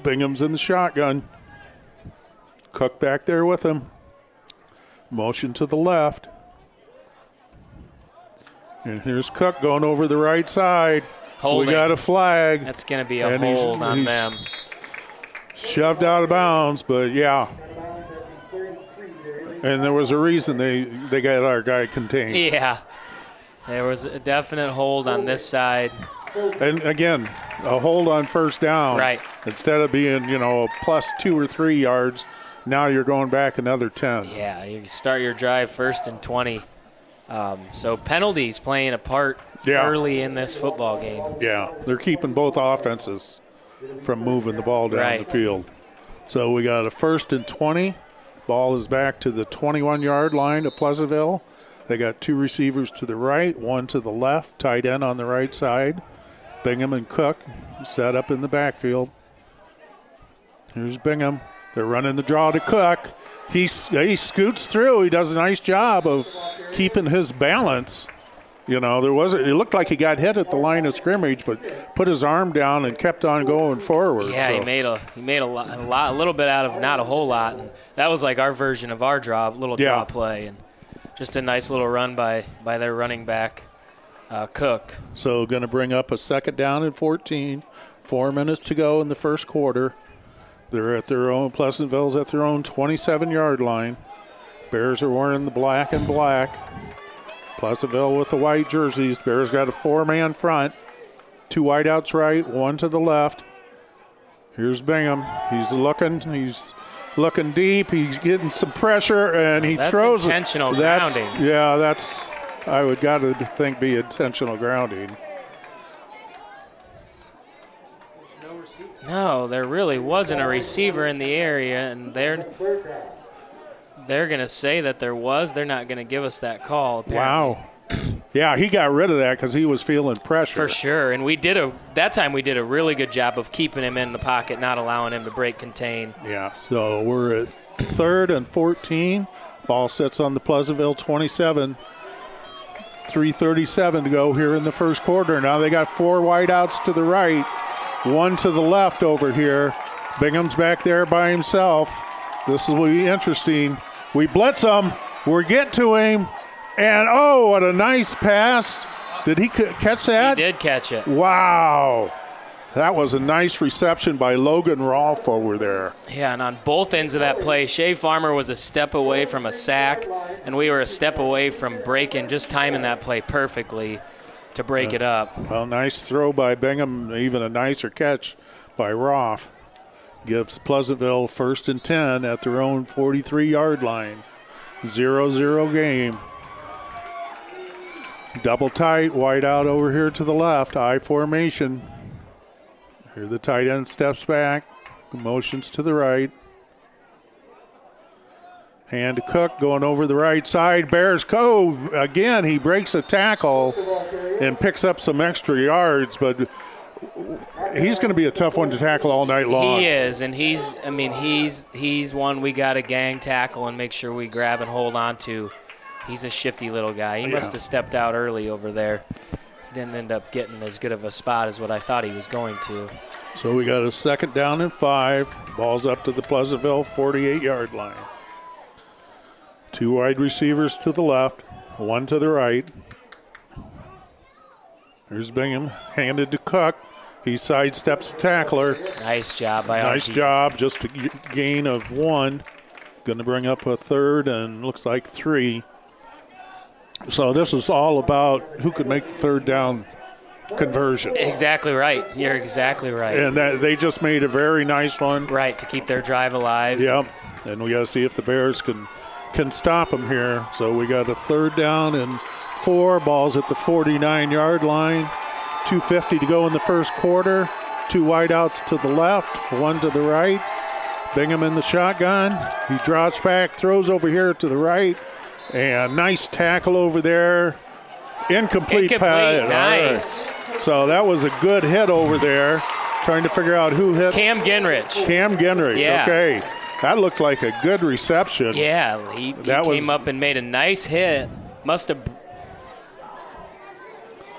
Bingham's in the shotgun. Cook back there with him. Motion to the left. And here's Cook going over the right side. Holding. We got a flag. That's going to be a hold on them. Shoved out of bounds, but yeah. And there was a reason they got our guy contained. Yeah. There was a definite hold on this side. And again, a hold on first down. Right. Instead of being, plus 2 or 3 yards, now you're going back another 10. Yeah, you start your drive 1st and 20. So penalties playing a part early in this football game. Yeah, they're keeping both offenses from moving the ball down the field. So we got a 1st and 20. Ball is back to the 21-yard line of Pleasantville. They got 2 receivers to the right, 1 to the left, tight end on the right side. Bingham and Cook set up in the backfield. Here's Bingham. They're running the draw to Cook. He scoots through. He does a nice job of keeping his balance. It looked like he got hit at the line of scrimmage, but put his arm down and kept on going forward. Yeah, so. he made a little bit out of not a whole lot, and that was like our version of our draw play, and just a nice little run by their running back, Cook. So going to bring up a 2nd down and 14. 4 minutes to go in the first quarter. They're at their own, Pleasantville's at their own 27-yard line. Bears are wearing the black and black. Pleasantville with the white jerseys. Bears got a 4-man front. 2 wideouts right, 1 to the left. Here's Bingham. He's looking deep. He's getting some pressure, and he throws it. That's intentional grounding. Yeah, that's I would got to think be intentional grounding. No, there really wasn't a receiver in the area, and they're going to say that there was. They're not going to give us that call, apparently. Wow. Yeah, he got rid of that because he was feeling pressure. For sure, and that time we did a really good job of keeping him in the pocket, not allowing him to break contain. Yeah, so we're at 3rd and 14. Ball sits on the Pleasantville 27. 3:37 to go here in the first quarter. Now they got 4 wideouts to the right, 1 to the left over here. Bingham's back there by himself. This will be interesting. We blitz him. We get to him. And, oh, what a nice pass. Did he catch that? He did catch it. Wow. That was a nice reception by Logan Rolfe over there. Yeah, and on both ends of that play, Shea Farmer was a step away from a sack, and we were a step away from breaking, just timing that play perfectly to break it up. Well, nice throw by Bingham, even a nicer catch by Rolfe. Gives Pleasantville 1st and 10 at their own 43-yard line. 0-0 game. Double tight, wide out over here to the left, I formation. Here the tight end steps back, motions to the right. Hand to Cook going over the right side. Bears Cove, again, he breaks a tackle and picks up some extra yards, but he's going to be a tough one to tackle all night long. He is, and he's one we got to gang tackle and make sure we grab and hold on to. He's a shifty little guy. He must have stepped out early over there. He didn't end up getting as good of a spot as what I thought he was going to. So we got a 2nd down and 5. Ball's up to the Pleasantville 48-yard line. 2 wide receivers to the left, 1 to the right. Here's Bingham, handed to Cook. He sidesteps the tackler. Nice job by our Nice defense. job, just a gain of 1. Going to bring up a 3rd and looks like 3. So this is all about who could make the 3rd down conversions. Exactly right. You're exactly right. And they just made a very nice one. Right, to keep their drive alive. Yep. And we got to see if the Bears can stop them here. So we got a 3rd down and 4. Ball's at the 49-yard line. 2:50 to go in the first quarter. 2 wideouts to the left, 1 to the right. Bingham in the shotgun. He drops back, throws over here to the right. And nice tackle over there. Incomplete pass. Nice. Right. So that was a good hit over there. Trying to figure out who hit. Cam Genrich. Cam Genrich, yeah. Okay. That looked like a good reception. Yeah, he came up and made a nice hit. Must have.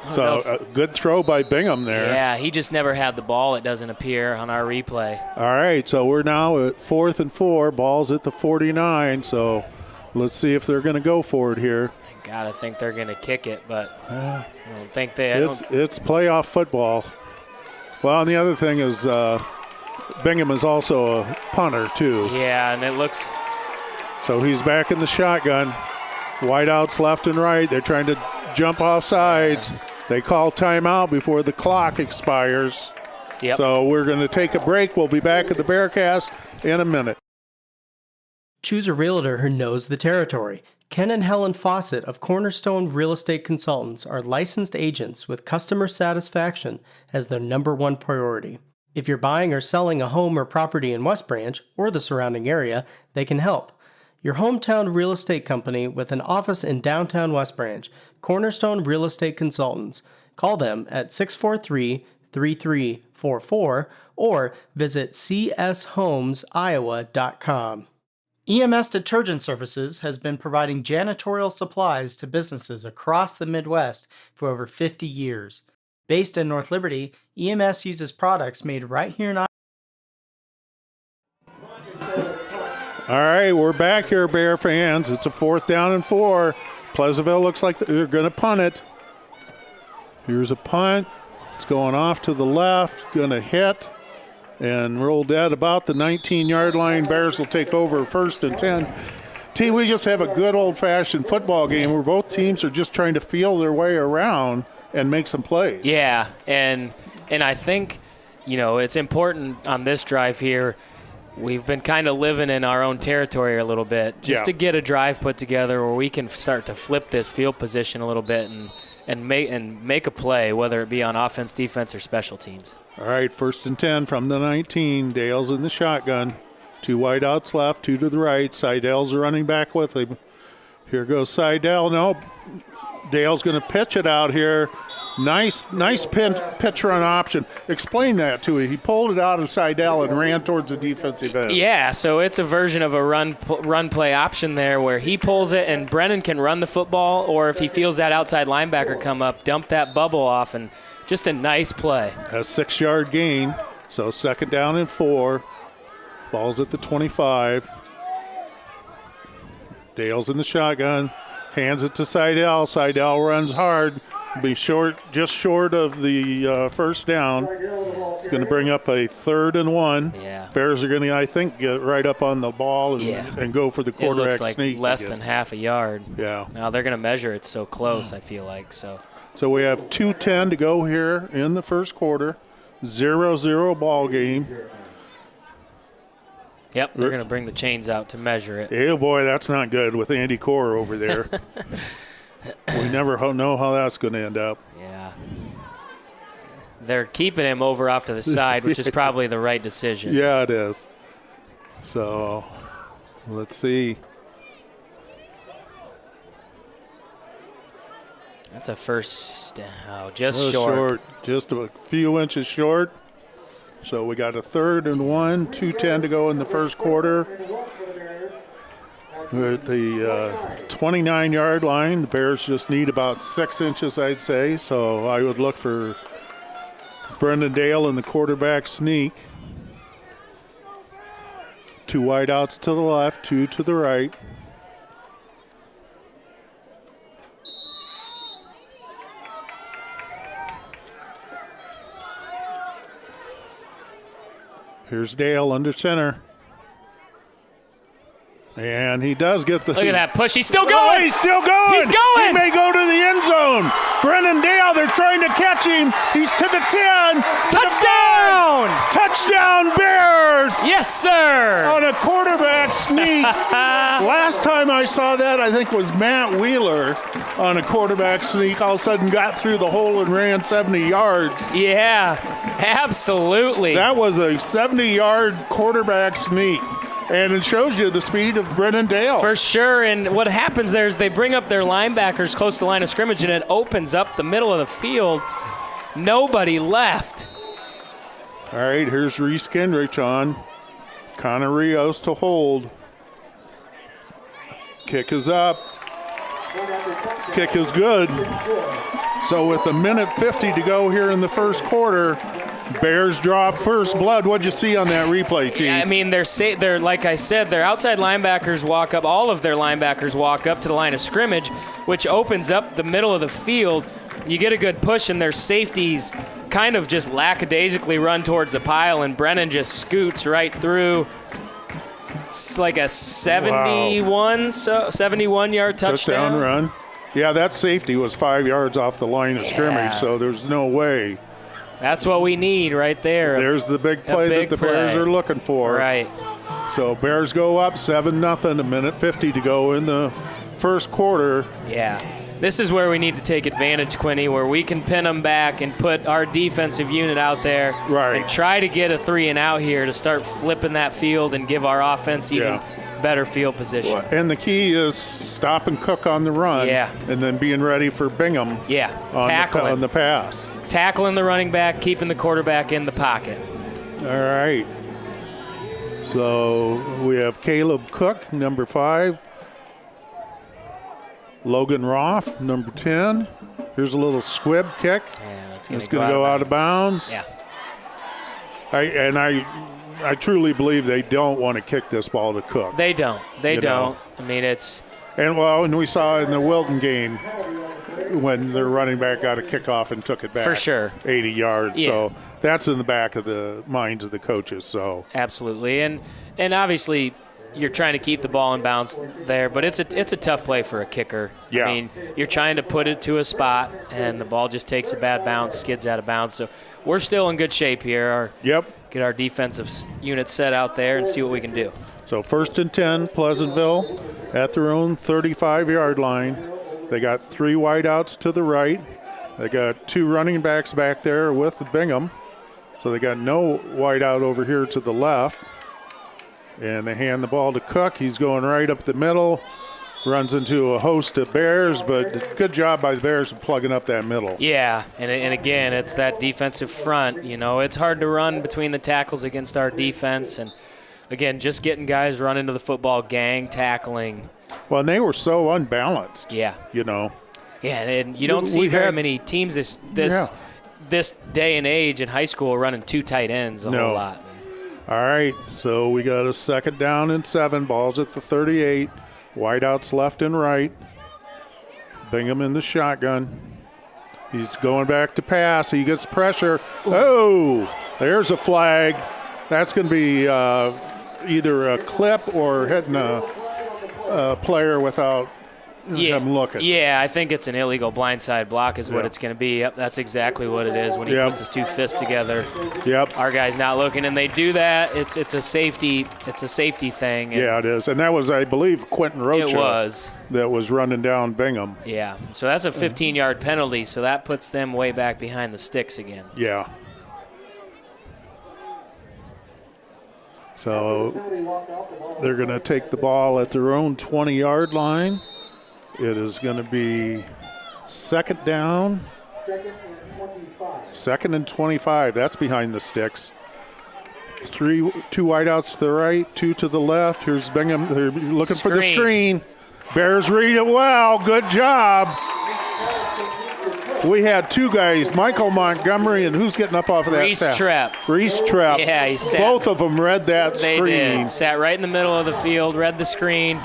So a good throw by Bingham there. Yeah, he just never had the ball, it doesn't appear, on our replay. All right, so we're now at 4th and 4. Ball's at the 49, so let's see if they're going to go for it here. I gotta think they're going to kick it, but I don't think they. It's playoff football. Well, and the other thing is Bingham is also a punter, too. Yeah, and it looks. So he's back in the shotgun. Wideouts left and right. They're trying to jump off sides. They call timeout before the clock expires. Yep. So we're going to take a break. We'll be back at the Bearcast in a minute. Choose a realtor who knows the territory. Ken and Helen Fawcett of Cornerstone Real Estate Consultants are licensed agents with customer satisfaction as their #1 priority. If you're buying or selling a home or property in West Branch or the surrounding area, they can help. Your hometown real estate company with an office in downtown West Branch, Cornerstone Real Estate Consultants. Call them at 643-3344 or visit cshomesiowa.com. EMS Detergent Services has been providing janitorial supplies to businesses across the Midwest for over 50 years. Based in North Liberty, EMS uses products made right here in Iowa. All right, we're back here, Bear fans. It's a 4th down and 4. Pleasantville looks like they're going to punt it. Here's a punt. It's going off to the left, going to hit, and roll dead about the 19-yard line. Bears will take over 1st and 10. We just have a good old-fashioned football game where both teams are just trying to feel their way around and make some plays. Yeah, and I think, it's important on this drive here. we've been kind of living in our own territory a little bit just to get a drive put together where we can start to flip this field position a little bit and make a play, whether it be on offense, defense, or special teams. All right, 1st and 10 from the 19. Dale's in the shotgun. 2 wideouts left, 2 to the right. Seidel's running back with him. Here goes Seidel. No, Dale's going to pitch it out here. Nice pitch run option. Explain that to me. He pulled it out of Seidel and ran towards the defensive end. Yeah, so it's a version of a run play option there where he pulls it and Brennan can run the football, or if he feels that outside linebacker come up, dump that bubble off, and just a nice play. A 6-yard gain, so 2nd down and 4. Ball's at the 25. Dale's in the shotgun. Hands it to Seidel. Seidel runs hard. Be just short of the first down. It's going to bring up a 3rd and 1. Yeah. Bears are going to, I think, get right up on the ball and go for the quarterback it looks like sneak. less than half a yard. Yeah. Now they're going to measure it so close, I feel like. So we have 2:10 to go here in the first quarter. 0-0 ball game. Yep, they're going to bring the chains out to measure it. Oh, boy, that's not good with Andy Core over there. We never know how that's going to end up. Yeah. They're keeping him over off to the side, which is probably the right decision. Yeah, it is. So, let's see. That's a first down. Just short. Just a few inches short. So we got a 3rd and 1, 2:10 to go in the first quarter. We're at the 29-yard line. The Bears just need about 6 inches, I'd say. So I would look for Brendan Dale in the quarterback sneak. 2 wideouts to the left, 2 to the right. Here's Dale under center. And he does get the... Look at that push. He's still going. Oh, he's still going. He's going. He may go to the end zone. Brennan Dale, they're trying to catch him. He's to the 10. Touchdown. Touchdown, Bears. Yes, sir. On a quarterback sneak. Last time I saw that, I think, was Matt Wheeler on a quarterback sneak. All of a sudden got through the hole and ran 70 yards. Yeah, absolutely. That was a 70-yard quarterback sneak. And it shows you the speed of Brennan Dale. For sure. And what happens there is they bring up their linebackers close to the line of scrimmage, and it opens up the middle of the field. Nobody left. All right, here's Reese Gendrich on. Connor Rios to hold. Kick is up. Kick is good. So with 1:50 to go here in the first quarter, Bears draw first blood. What'd you see on that replay, T? Yeah, I mean, they're like I said, their outside linebackers walk up. All of their linebackers walk up to the line of scrimmage, which opens up the middle of the field. You get a good push, and their safeties kind of just lackadaisically run towards the pile, and Brennan just scoots right through. It's like a 71-yard touchdown run. Yeah, that safety was 5 yards off the line of scrimmage, so there's no way. That's what we need right there. There's the big play that the Bears are looking for. Right. So Bears go up 7-0, 1:50 to go in the first quarter. Yeah. This is where we need to take advantage, Quinny, where we can pin them back and put our defensive unit out there and try to get a 3-and-out here to start flipping that field and give our offense even better field position. And the key is stop and cook on the run and then being ready for Bingham on the pass. Tackling the running back, keeping the quarterback in the pocket. All right. So we have Caleb Cook, number 5. Logan Roth, number 10. Here's a little squib kick. Yeah, it's going to go out of bounds. Yeah. I truly believe they don't want to kick this ball to Cook. They don't. They don't. I mean, it's... And we saw in the Wilton game when their running back got a kickoff and took it back. For sure. 80 yards. Yeah. So that's in the back of the minds of the coaches. So absolutely. And obviously you're trying to keep the ball in bounds there, but it's a tough play for a kicker. Yeah. I mean, you're trying to put it to a spot, and the ball just takes a bad bounce, skids out of bounds. So we're still in good shape here. Our get our defensive unit set out there and see what we can do. So 1st and 10, Pleasantville at their own 35-yard line. They got 3 wideouts to the right. They got 2 running backs back there with Bingham. So they got no wideout over here to the left. And they hand the ball to Cook. He's going right up the middle. Runs into a host of Bears, but good job by the Bears of plugging up that middle. Yeah, and again, it's that defensive front. You know, it's hard to run between the tackles against our defense. And, again, just getting guys run into the football, gang tackling. Well, and they were so unbalanced. Yeah. You know. Yeah, and you don't see very many teams this day and age in high school running 2 tight ends a whole lot. All right, so we got a 2nd down and 7. Ball's at the 38. Wideouts left and right. Bingham in the shotgun. He's going back to pass. He gets pressure. Oh, there's a flag. That's going to be either a clip or hitting a player without him looking. Yeah, I think it's an illegal blindside block is what it's going to be. Yep, that's exactly what it is when he puts his 2 fists together. Yep. Our guy's not looking, and they do that. It's a safety thing. Yeah, it is. And that was, I believe, Quentin Rocha. It was. That was running down Bingham. Yeah. So that's a 15-yard penalty, so that puts them way back behind the sticks again. Yeah. So they're going to take the ball at their own 20-yard line. It is going to be 2nd down. 2nd and 25. That's behind the sticks. 2 wideouts to the right, 2 to the left. Here's Bingham. They're looking for the screen. Bears read it well. Good job. We had 2 guys, Michael Montgomery, and who's getting up off of that? Reese Trepp. Reese Trepp. Yeah, he sat. Both of them read that screen. They did. Sat right in the middle of the field, read the screen.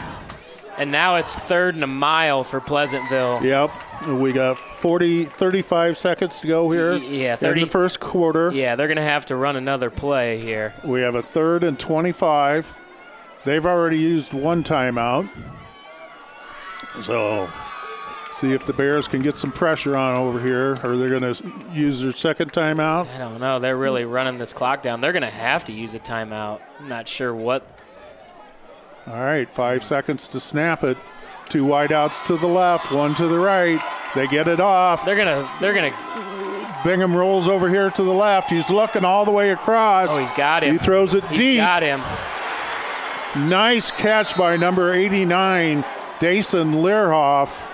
And now it's 3rd and a mile for Pleasantville. Yep. We got 35 seconds to go here in the first quarter. Yeah, they're going to have to run another play here. We have a 3rd and 25. They've already used 1 timeout. So see if the Bears can get some pressure on over here. Or they're going to use their 2nd timeout. I don't know. They're really running this clock down. They're going to have to use a timeout. I'm not sure what. All right, 5 seconds to snap it. 2 wideouts to the left, 1 to the right. They get it off. They're gonna. Bingham rolls over here to the left. He's looking all the way across. Oh, he's got him. He throws it deep. He's got him. Nice catch by number 89, Dason Learhoff.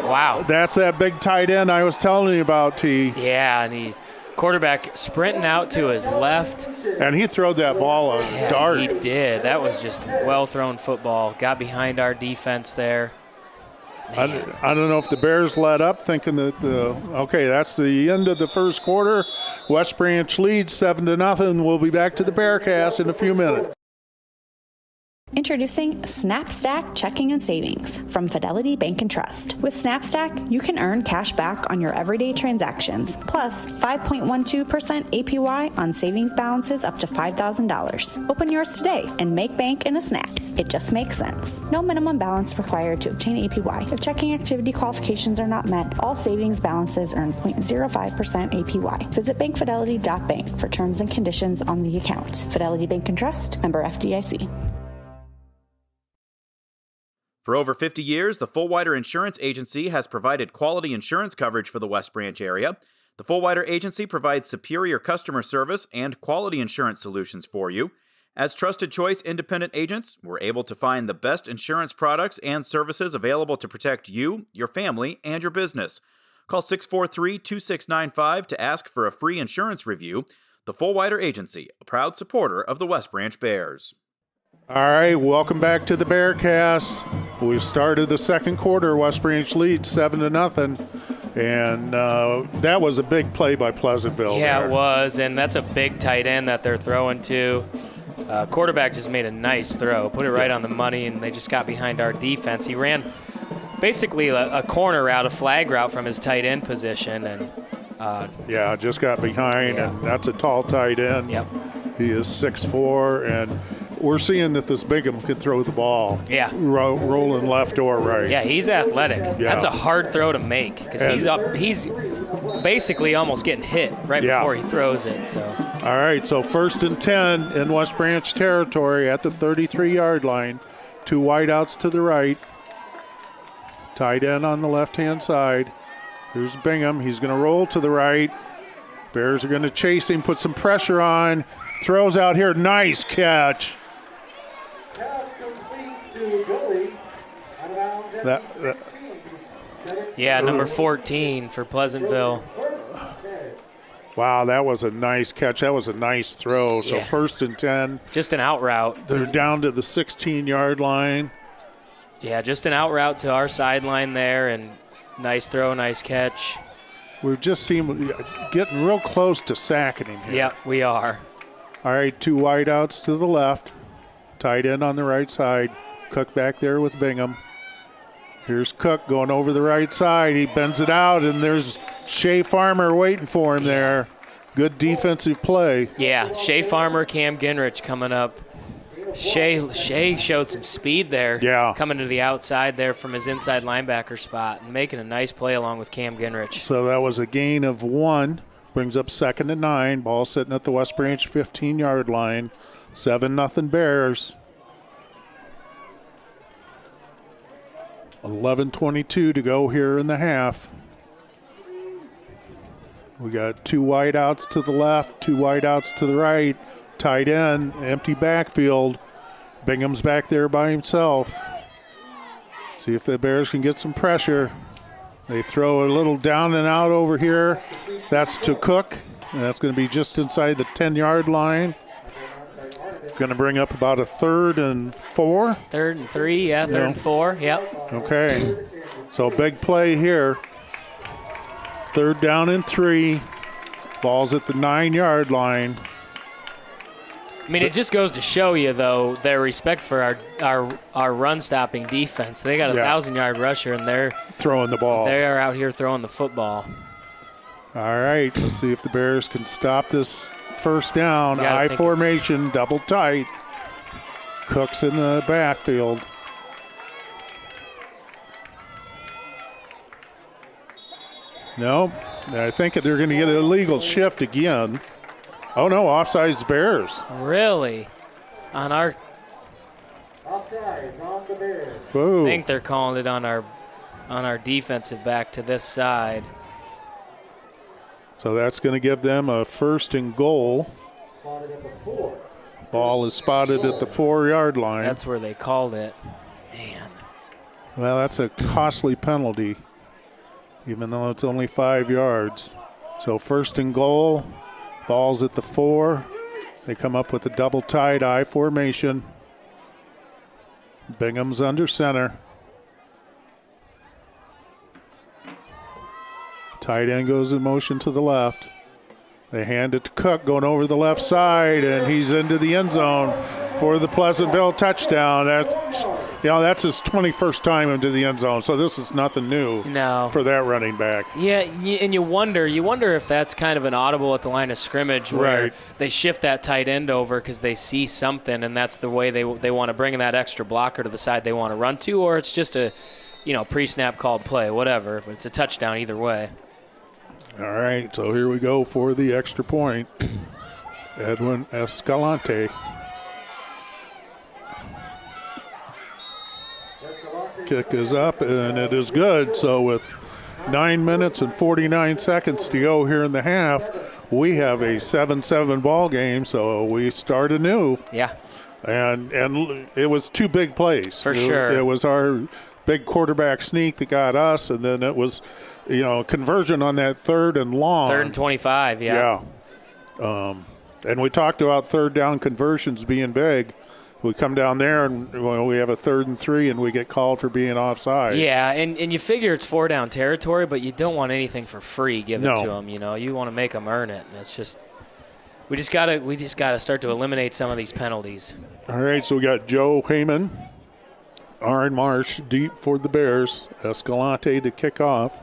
Wow. That's that big tight end I was telling you about, T. Yeah, and he's quarterback sprinting out to his left. And he threw that ball a dart. He did. That was just well-thrown football. Got behind our defense there. I don't know if the Bears let up thinking that that's the end of the first quarter. West Branch leads 7-0. We'll be back to the Bearcast in a few minutes. Introducing SnapStack Checking and Savings from Fidelity Bank and Trust. With SnapStack, you can earn cash back on your everyday transactions, plus 5.12% APY on savings balances up to $5,000. Open yours today and make bank in a snap. It just makes sense. No minimum balance required to obtain APY. If checking activity qualifications are not met, all savings balances earn 0.05% APY. Visit bankfidelity.bank for terms and conditions on the account. Fidelity Bank and Trust, member FDIC. For over 50 years, the Fullwider Insurance Agency has provided quality insurance coverage for the West Branch area. The Fullwider Agency provides superior customer service and quality insurance solutions for you. As trusted choice independent agents, we're able to find the best insurance products and services available to protect you, your family, and your business. Call 643-2695 to ask for a free insurance review. The Fullwider Agency, a proud supporter of the West Branch Bears. All right, welcome back to the Bearcast. We started the second quarter. West Branch leads 7-0, and that was a big play by Pleasantville. Yeah, there. It was, and that's a big tight end that they're throwing to. Quarterback just made a nice throw, put it right on the money, and they just got behind our defense. He ran basically a corner route, a flag route from his tight end position, and just got behind, and that's a tall tight end. Yep. He is 6'4", and we're seeing that this Bingham could throw the ball. Yeah. Rolling left or right. Yeah, he's athletic. Yeah. That's a hard throw to make because he's basically almost getting hit right before he throws it. So. All right, so 1st and 10 in West Branch territory at the 33-yard line. 2 wideouts to the right. Tight end on the left-hand side. Here's Bingham. He's going to roll to the right. Bears are going to chase him, put some pressure on. Throws out here. Nice catch. Yeah, number 14 for Pleasantville. Wow, that was a nice catch. That was a nice throw. So 1st and 10. Just an out route. They're down to the 16-yard line. Yeah, just an out route to our sideline there, and nice throw, nice catch. We're just getting real close to sacking him here. Yep, we are. All right, 2 wideouts to the left. Tight end on the right side. Cook back there with Bingham. Here's Cook going over the right side. He bends it out, and there's Shea Farmer waiting for him there. Good defensive play. Yeah, Shea Farmer, Cam Ginrich coming up. Shea showed some speed there. Yeah. Coming to the outside there from his inside linebacker spot and making a nice play along with Cam Ginrich. So that was a gain of 1. Brings up 2nd and 9. Ball sitting at the West Branch 15-yard line. 7-0 Bears. 11:22 to go here in the half. We got 2 wideouts to the left, 2 wideouts to the right. Tight end, empty backfield. Bingham's back there by himself. See if the Bears can get some pressure. They throw a little down and out over here. That's to Cook. And that's going to be just inside the 10-yard line. Going to bring up about a 3rd and 4. 3rd and 3, yeah, 3rd and 4, yep. Okay. So big play here. 3rd down and 3. Ball's at the 9-yard line. I mean, it just goes to show you, though, their respect for our run-stopping defense. They got a 1,000-yard rusher, and they're throwing the ball. They are out here throwing the football. All right, let's see if the Bears can stop this first down. I formation, double tight. Cook's in the backfield. No, I think they're going to get an illegal shift again. Oh, no, offsides Bears. Really? On our Offside, on the Bears. Whoa. I think they're calling it on our defensive back to this side. So that's going to give them a 1st and goal. Ball is spotted at the 4-yard line. That's where they called it. Man. Well, that's a costly penalty, even though it's only 5 yards. So 1st and goal. Ball's at the 4. They come up with a double tight I formation. Bingham's under center. Tight end goes in motion to the left. They hand it to Cook going over the left side, and he's into the end zone for the Pleasantville touchdown. That's his 21st time into the end zone, so this is nothing new for that running back. Yeah, and you wonder if that's kind of an audible at the line of scrimmage where they shift that tight end over because they see something, and that's the way they want to bring that extra blocker to the side they want to run to, or it's just a pre-snap called play, whatever, but it's a touchdown either way. All right, so here we go for the extra point. Edwin Escalante. Kick is up, and it is good. So with 9 minutes and 49 seconds to go here in the half, we have a 7-7 ball game, so we start anew. Yeah. And it was 2 big plays. For sure. It was our big quarterback sneak that got us, and then it was conversion on that 3rd and long. 3rd and 25, yeah. Yeah. And we talked about 3rd down conversions being big. We come down there and we have a 3rd and 3 and we get called for being offside. Yeah, and you figure it's 4 down territory, but you don't want anything for free given to them. You want to make them earn it. And it's just we just gotta start to eliminate some of these penalties. All right, so we got Joe Heyman, Aaron Marsh deep for the Bears. Escalante to kick off.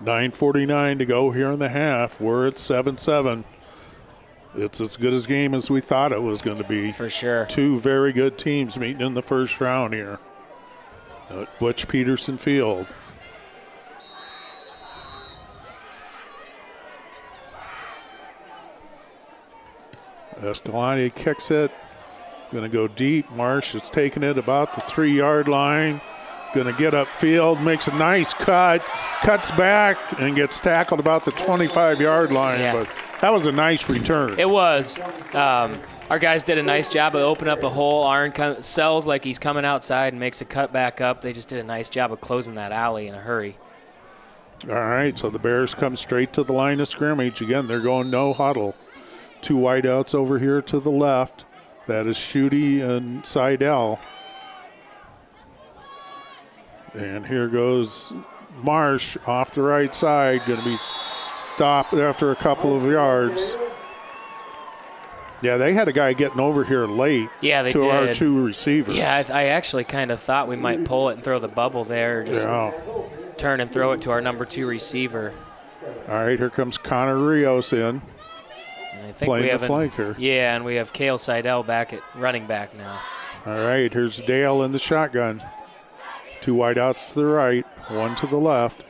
9:49 to go here in the half. We're at 7-7. It's as good a game as we thought it was going to be. For sure. 2 very good teams meeting in the first round here at Butch Peterson Field. Escalante kicks it. Going to go deep. Marsh is taking it about the 3-yard line. Going to get upfield, makes a nice cut, cuts back, and gets tackled about the 25-yard line. Yeah. But that was a nice return. It was. Our guys did a nice job of opening up the hole. Arn sells like he's coming outside and makes a cut back up. They just did a nice job of closing that alley in a hurry. All right, so the Bears come straight to the line of scrimmage. Again, they're going no huddle. 2 wideouts over here to the left. That is Schutte and Seidel. And here goes Marsh off the right side. Going to be stopped after a couple of yards. Yeah, they had a guy getting over here late to our 2 receivers. Yeah, I actually kind of thought we might pull it and throw the bubble there. Just turn and throw it to our number 2 receiver. All right, here comes Connor Rios in. And I think playing we have the flanker. Yeah, and we have Cale Seidel back at running back now. All right, here's Dale in the shotgun. 2 wideouts to the right, 1 to the left.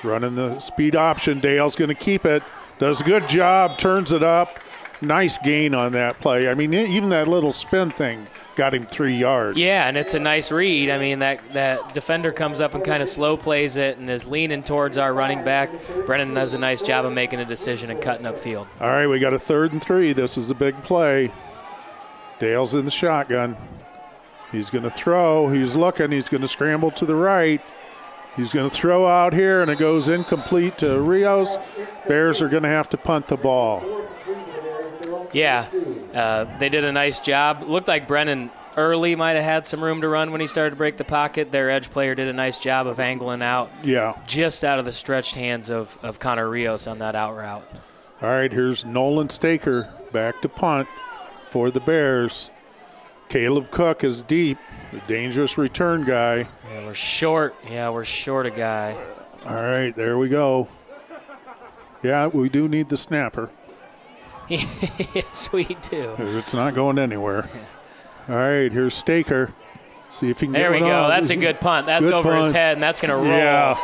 Running the speed option. Dale's going to keep it. Does a good job, turns it up. Nice gain on that play. I mean, even that little spin thing got him 3 yards. Yeah, and it's a nice read. I mean, that defender comes up and kind of slow plays it and is leaning towards our running back. Brennan does a nice job of making a decision and cutting upfield. All right, we got a 3rd and 3. This is a big play. Dale's in the shotgun. He's going to throw. He's looking. He's going to scramble to the right. He's going to throw out here, and it goes incomplete to Rios. Bears are going to have to punt the ball. Yeah, they did a nice job. Looked like Brennan early might have had some room to run when he started to break the pocket. Their edge player did a nice job of angling out. Yeah. Just out of the stretched hands of Connor Rios on that out route. All right, here's Nolan Staker back to punt for the Bears. Caleb Cook is deep, a dangerous return guy. Yeah, we're short. We're short a guy. All right, there we go. Yeah, we do need the snapper. Yes, we do. It's not going anywhere. All right, here's Staker. See if he can there get we one go. on. That's a good punt. That's Good over punt. his head, and that's going to roll. Yeah.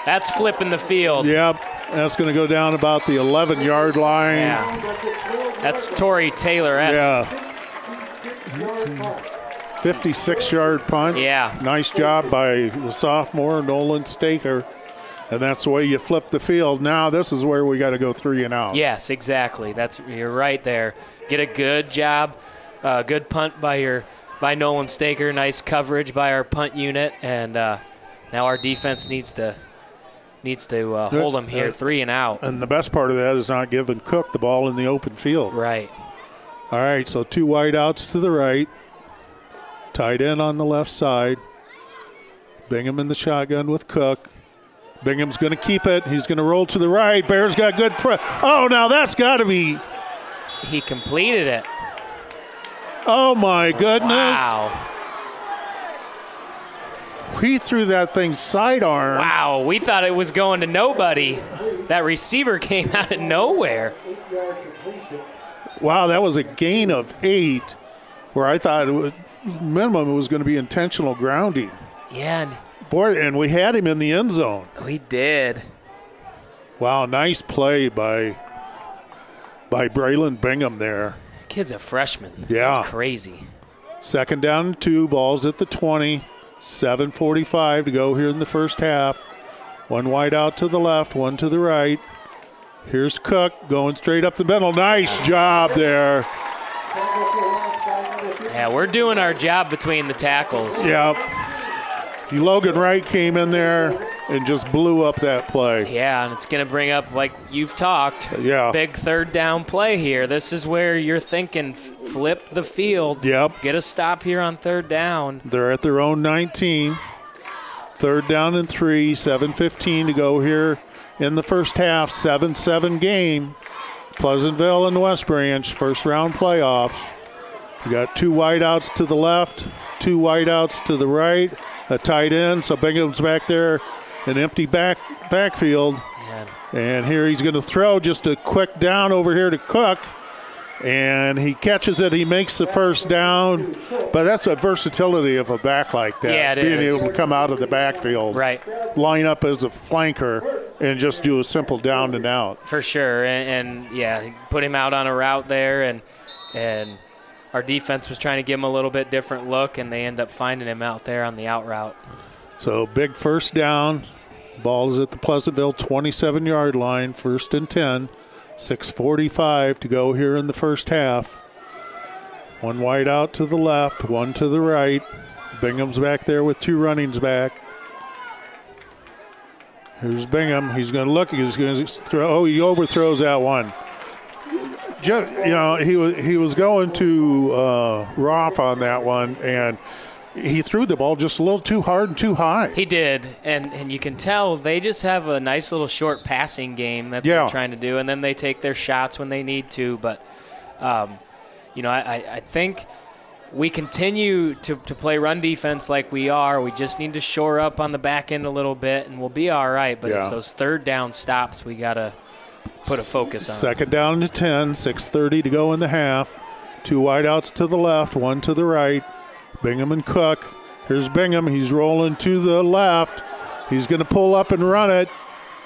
That's flipping the field. Yep, that's going to go down about the 11-yard line. Yeah. That's Torrey Taylor-esque. Yeah. 56-yard punt. Yeah. Nice job by the sophomore, Nolan Staker. And that's the way you flip the field. Now this is where we got to go 3 and out. Yes, exactly. You're right there. Get a good job, good punt by Nolan Staker. Nice coverage by our punt unit, and now our defense needs to hold them here 3 and out. And the best part of that is not giving Cook the ball in the open field. Right. All right, so 2 wideouts to the right, tight end on the left side. Bingham in the shotgun with Cook. Bingham's going to keep it. He's going to roll to the right. Bears got good Oh, now that's got to be. He completed it. Oh, my goodness. Wow. He threw that thing sidearm. Wow, we thought it was going to nobody. That receiver came out of nowhere. Wow, that was a gain of 8, where I thought minimum it was going to be intentional grounding. Yeah. Boy, and we had him in the end zone. We did. Wow, nice play by Braylon Bingham there. The kid's a freshman. Yeah. That's crazy. 2nd down and 2, balls at the 20. 7:45 to go here in the first half. 1 wide out to the left, 1 to the right. Here's Cook going straight up the middle. Nice job there. Yeah, we're doing our job between the tackles. Yeah. Logan Wright came in there and just blew up that play. Yeah, and it's going to bring up, like you've talked, big 3rd down play here. This is where you're thinking flip the field. Yep. Get a stop here on 3rd down. They're at their own 19. 3rd down and 3, 7:15 to go here in the first half. 7-7 game. Pleasantville and West Branch, first round playoffs. We got 2 wideouts to the left, 2 wideouts to the right, a tight end. So Bingham's back there, an empty backfield. Man. And here he's going to throw just a quick down over here to Cook. And he catches it. He makes the first down. But that's a versatility of a back like that. Yeah, it being is. able to come out of the backfield. Right. Line up as a flanker and just do a simple down and out. For sure, and yeah, put him out on a route there, and our defense was trying to give him a little bit different look, and they end up finding him out there on the out route. So big first down. Ball's at the Pleasantville 27-yard line, 1st and 10. 6:45 to go here in the first half. One wide out to the left, one to the right. Bingham's back there with 2 runnings back. Here's Bingham. He's going to look. He's going to throw. Oh, he overthrows that one. Just, you know, he was going to Roth on that one, and he threw the ball just a little too hard and too high. He did, and you can tell they just have a nice little short passing game that they're trying to do, and then they take their shots when they need to. But, you know, I think we continue to play run defense like we are. We just need to shore up on the back end a little bit, and we'll be all right. But it's those third down stops we got to put a focus on. 2nd down to 10, 6:30 to go in the half. 2 wideouts to the left, 1 to the right. Bingham and Cook. Here's Bingham. He's rolling to the left. He's going to pull up and run it.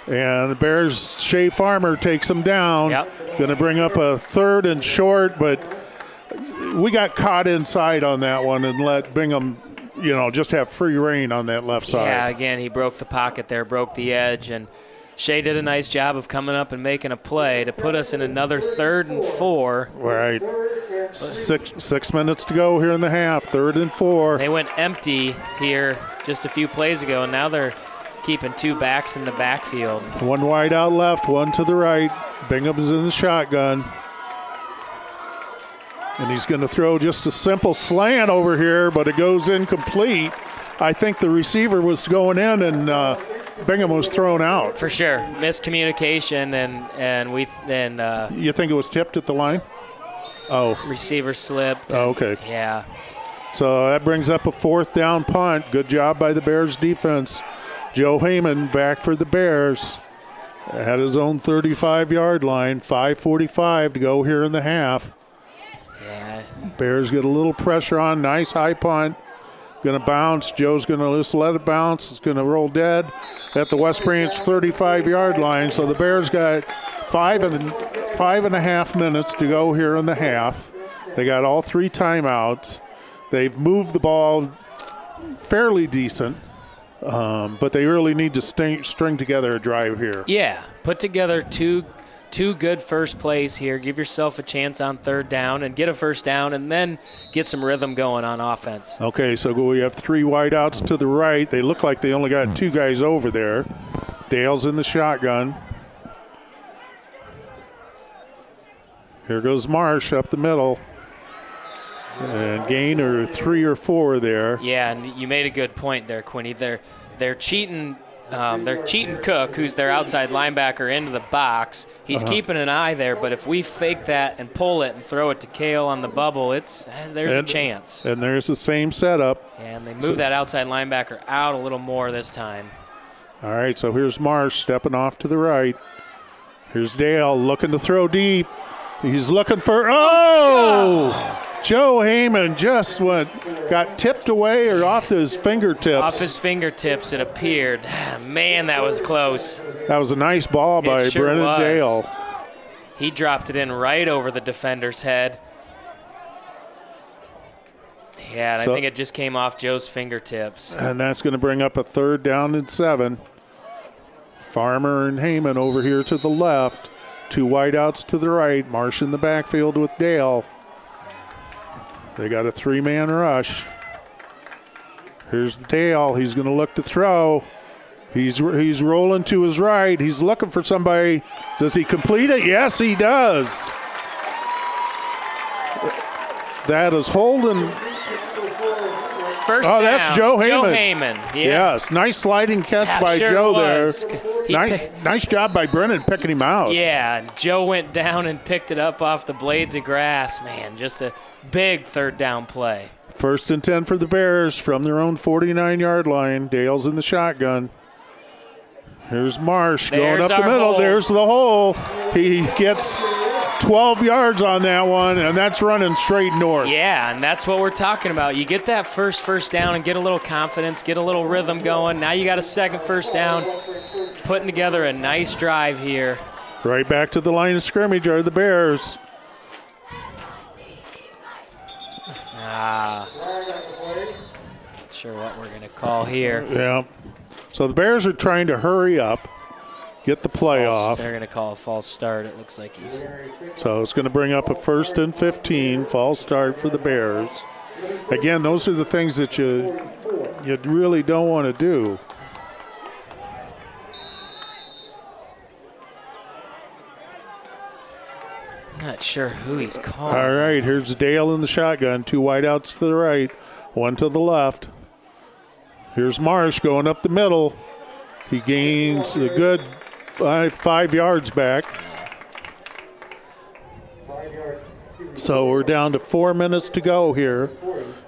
And the Bears' Shea Farmer takes him down. Going to bring up a 3rd and short, but we got caught inside on that one and let Bingham, you know, just have free reign on that left side. Yeah, again, he broke the pocket there, broke the edge, and Shea did a nice job of coming up and making a play to put us in another 3rd and 4. Right. 6 minutes to go here in the half, 3rd and 4. They went empty here just a few plays ago, and now they're keeping 2 backs in the backfield. 1 wide out left, 1 to the right. Bingham's in the shotgun. And he's going to throw just a simple slant over here, but it goes incomplete. I think the receiver was going in, and Bingham was thrown out. For sure. Miscommunication, and you think it was tipped at the line? Oh. Receiver slipped. Oh, okay. Yeah. So that brings up a 4th down punt. Good job by the Bears defense. Joe Heyman back for the Bears at his own 35-yard line. 5:45 to go here in the half. Yeah. Bears get a little pressure on. Nice high punt. Going to bounce. Joe's going to just let it bounce. It's going to roll dead at the West Branch 35-yard line. So the Bears got 5.5 minutes to go here in the half. They got all 3 timeouts. They've moved the ball fairly decent, but they really need to string together a drive here. Yeah, put together two good first plays here. Give yourself a chance on 3rd down and get a first down, and then get some rhythm going on offense. Okay, so we have 3 wideouts to the right. They look like they only got 2 guys over there. Dale's in the shotgun. Here goes Marsh up the middle. And gain or 3 or 4 there. Yeah, and you made a good point there, Quinny. They're cheating. They're cheating Cook, who's their outside linebacker, into the box. He's keeping an eye there, but if we fake that and pull it and throw it to Kale on the bubble, there's a chance. And there's the same setup. And they move that outside linebacker out a little more this time. All right, so here's Marsh stepping off to the right. Here's Dale looking to throw deep. He's looking for, Joe Heyman just got tipped away or off to his fingertips. Off his fingertips, it appeared. Man, that was close. That was a nice ball by Brennan Dale. He dropped it in right over the defender's head. Yeah, and I think it just came off Joe's fingertips. And that's going to bring up a 3rd down and 7. Farmer and Heyman over here to the left. 2 wideouts to the right. Marsh in the backfield with Dale. They got a 3-man rush. Here's Dale. He's going to look to throw. He's rolling to his right. He's looking for somebody. Does he complete it? Yes, he does. That is Holden. First down. That's Joe Heyman. Joe Heyman. Yes, nice sliding catch by Joe there. Nice job by Brennan picking him out. Yeah, Joe went down and picked it up off the blades of grass. Man, just a big 3rd down play. 1st and 10 for the Bears from their own 49-yard line. Dale's in the shotgun. Here's Marsh going up the middle. Hole. There's the hole. He gets 12 yards on that one, and that's running straight north. Yeah, and that's what we're talking about. You get that first down and get a little confidence, get a little rhythm going. Now you got a second first down. putting together a nice drive here. Right back to the line of scrimmage are the Bears. Not sure what we're going to call here. Yeah. So the Bears are trying to hurry up, get the play off. They're going to call a false start. It looks like he's. So it's going to bring up a 1st and 15, false start for the Bears. Again, those are the things that you really don't want to do. Not sure who he's calling. All right, here's Dale in the shotgun. 2 wideouts to the right, 1 to the left. Here's Marsh going up the middle. He gains a good 5 yards back. So we're down to 4 minutes to go here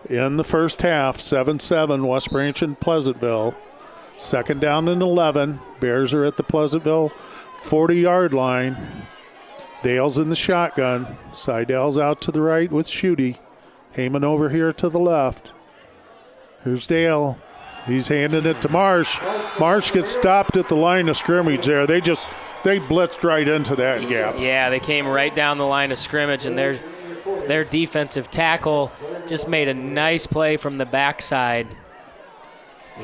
in the first half. 7-7, West Branch and Pleasantville. 2nd down and 11. Bears are at the Pleasantville 40-yard line. Dale's in the shotgun. Seidel's out to the right with Schutte. Heyman over here to the left. Here's Dale. He's handing it to Marsh. Marsh gets stopped at the line of scrimmage there. They blitzed right into that gap. Yeah, they came right down the line of scrimmage, and their defensive tackle just made a nice play from the backside.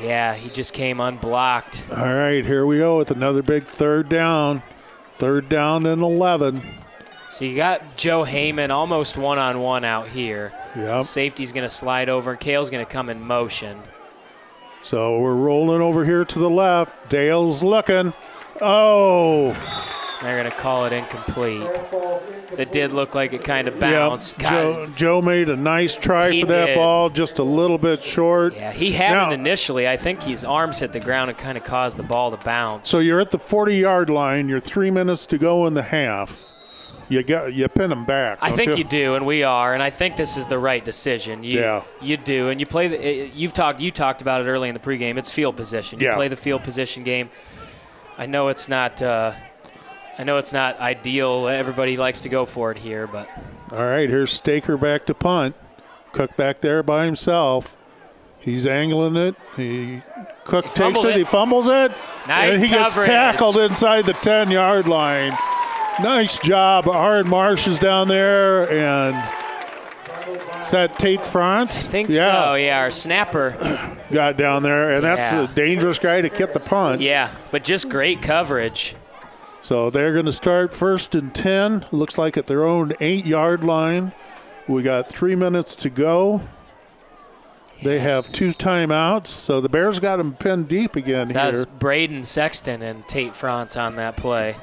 Yeah, he just came unblocked. All right, here we go with another big 3rd down. 3rd down and 11. So you got Joe Heyman almost one-on-one out here. Yep. Safety's going to slide over, and Kale's going to come in motion. So we're rolling over here to the left. Dale's looking. Oh. They're going to call it incomplete. It did look like it kind of bounced. Yep. Joe made a nice try for that ball, just a little bit short. Yeah, he had it initially. I think his arms hit the ground and kind of caused the ball to bounce. So you're at the 40-yard line. You're 3 minutes to go in the half. You pin them back. I think you do, and we are, and I think this is the right decision. You do, and you play. You talked about it early in the pregame. It's field position. You play the field position game. I know it's not. I know it's not ideal. Everybody likes to go for it here, but. All right, here's Staker back to punt. Cook back there by himself. He's angling it. Cook takes it. He fumbles it. Nice and he coverage. gets tackled inside the 10-yard line. Nice job. Aaron Marsh is down there, and is that Tate France? I think so, yeah. Our snapper got down there, and that's a dangerous guy to get the punt. Yeah, but just great coverage. So they're going to start 1st and 10. Looks like at their own 8-yard line. We got 3 minutes to go. They have 2 timeouts, so the Bears got them pinned deep again here. That's Braden Sexton and Tate France on that play.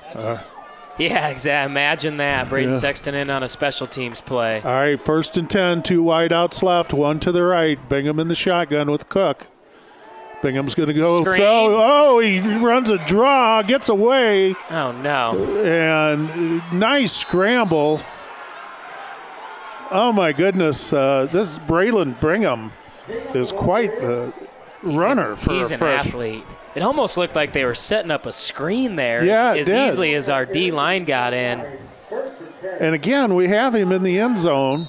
Yeah, exactly. Imagine that. Braden Sexton in on a special teams play. All right, 1st and 10, 2 wideouts left, 1 to the right. Bingham in the shotgun with Cook. Bingham's going to go Screen. throw. Oh, he runs a draw, gets away. Oh, no. And nice scramble. Oh, my goodness. This Braylon Bingham is quite the runner for he's a an fresh. athlete. It almost looked like they were setting up a screen there it as did. easily as our D-line got in. And again, we have him in the end zone.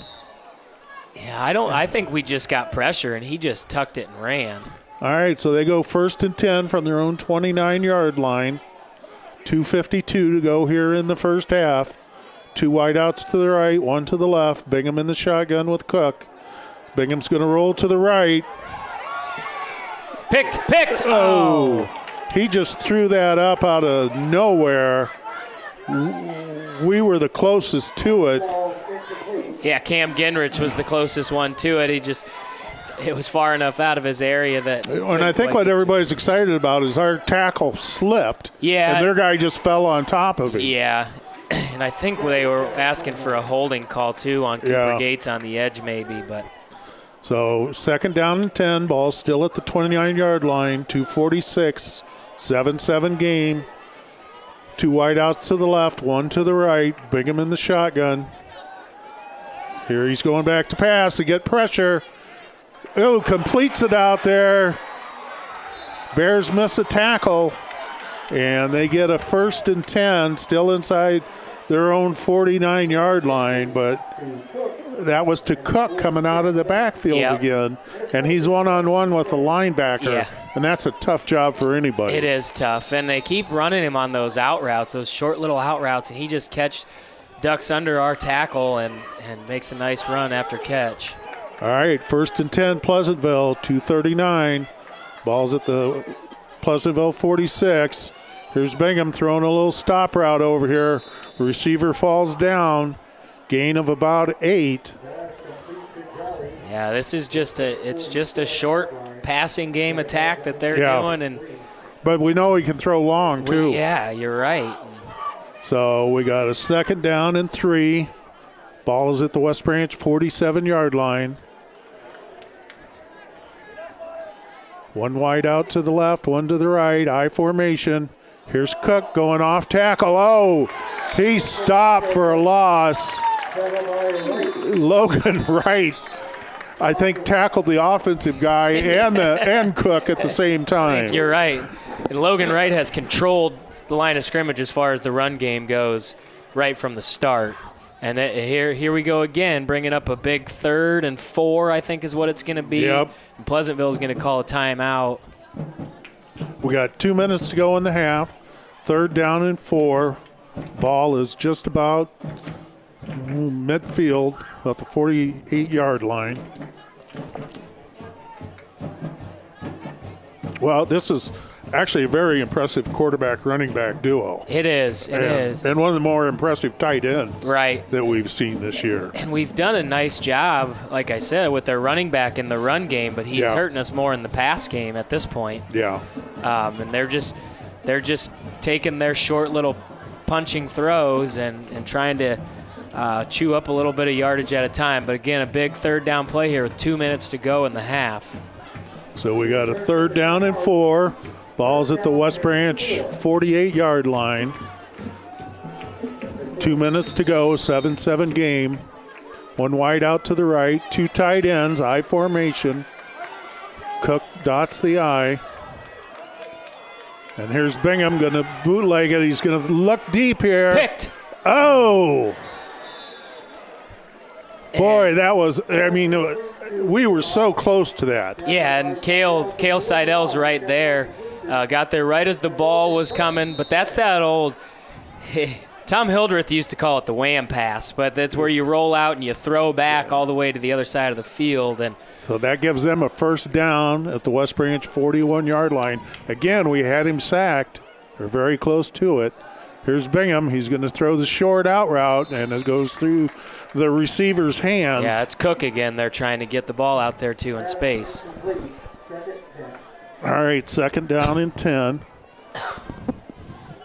Yeah, I think we just got pressure, and he just tucked it and ran. All right, so they go 1st and 10 from their own 29-yard line. 2:52 to go here in the first half. 2 wideouts to the right, 1 to the left. Bingham in the shotgun with Cook. Bingham's going to roll to the right. Picked. Oh. He just threw that up out of nowhere. We were the closest to it. Yeah, Cam Ginrich was the closest one to it. It was far enough out of his area that. And I think what everybody's excited about is our tackle slipped. Yeah. And their guy just fell on top of it. Yeah. And I think they were asking for a holding call, too, on Cooper Gates on the edge maybe, but. So 2nd down and 10, ball still at the 29-yard line, 2:46, 7-7 game. 2 wideouts to the left, 1 to the right. Bingham in the shotgun. Here he's going back to pass to get pressure. Oh, completes it out there. Bears miss a tackle, and they get a 1st and 10, still inside their own 49-yard line, but that was to Cook coming out of the backfield again, and he's one-on-one with the linebacker, and that's a tough job for anybody. It is tough, and they keep running him on those out routes, those short little out routes, and he just ducks under our tackle and makes a nice run after catch. All right, 1st and 10, Pleasantville, 2:39. Ball's at the Pleasantville 46. Here's Bingham throwing a little stop route over here. Receiver falls down. Gain of about 8. Yeah, this is just a short passing game attack that they're doing, but we know he can throw long too. Yeah, you're right. So we got a 2nd down and 3. Ball is at the West Branch 47-yard line. One wide out to the left, one to the right. I formation. Here's Cook going off tackle. Oh, he stopped for a loss. Logan Wright, I think, tackled the offensive guy and Cook at the same time. I think you're right. And Logan Wright has controlled the line of scrimmage as far as the run game goes right from the start. And here we go again, bringing up a big 3rd and 4, I think is what it's going to be. Yep. And Pleasantville is going to call a timeout. We got 2 minutes to go in the half. 3rd down and 4. Ball is just about midfield, about the 48-yard line. Well, this is actually a very impressive quarterback-running back duo. It is. It is. And one of the more impressive tight ends that we've seen this year. And we've done a nice job, like I said, with their running back in the run game, but he's hurting us more in the pass game at this point. Yeah. And they're just taking their short little punching throws and trying to chew up a little bit of yardage at a time. But again, a big 3rd down play here with 2 minutes to go in the half. So we got a 3rd down and 4. Ball's at the West Branch 48-yard line. 2 minutes to go, 7-7 game. One wide out to the right, 2 tight ends, I formation. Cook dots the I. And here's Bingham going to bootleg it. He's going to look deep here. Picked. Oh! Boy, that was, we were so close to that. Yeah, and Cale Seidel's right there. Got there right as the ball was coming, but that's that old Tom Hildreth used to call it the wham pass, but that's where you roll out and you throw back all the way to the other side of the field. And so that gives them a 1st down at the West Branch 41-yard line. Again, we had him sacked. We're very close to it. Here's Bingham. He's going to throw the short out route, and it goes through the receiver's hands. Yeah, it's Cook again. They're trying to get the ball out there, too, in space. All right, 2nd down and 10.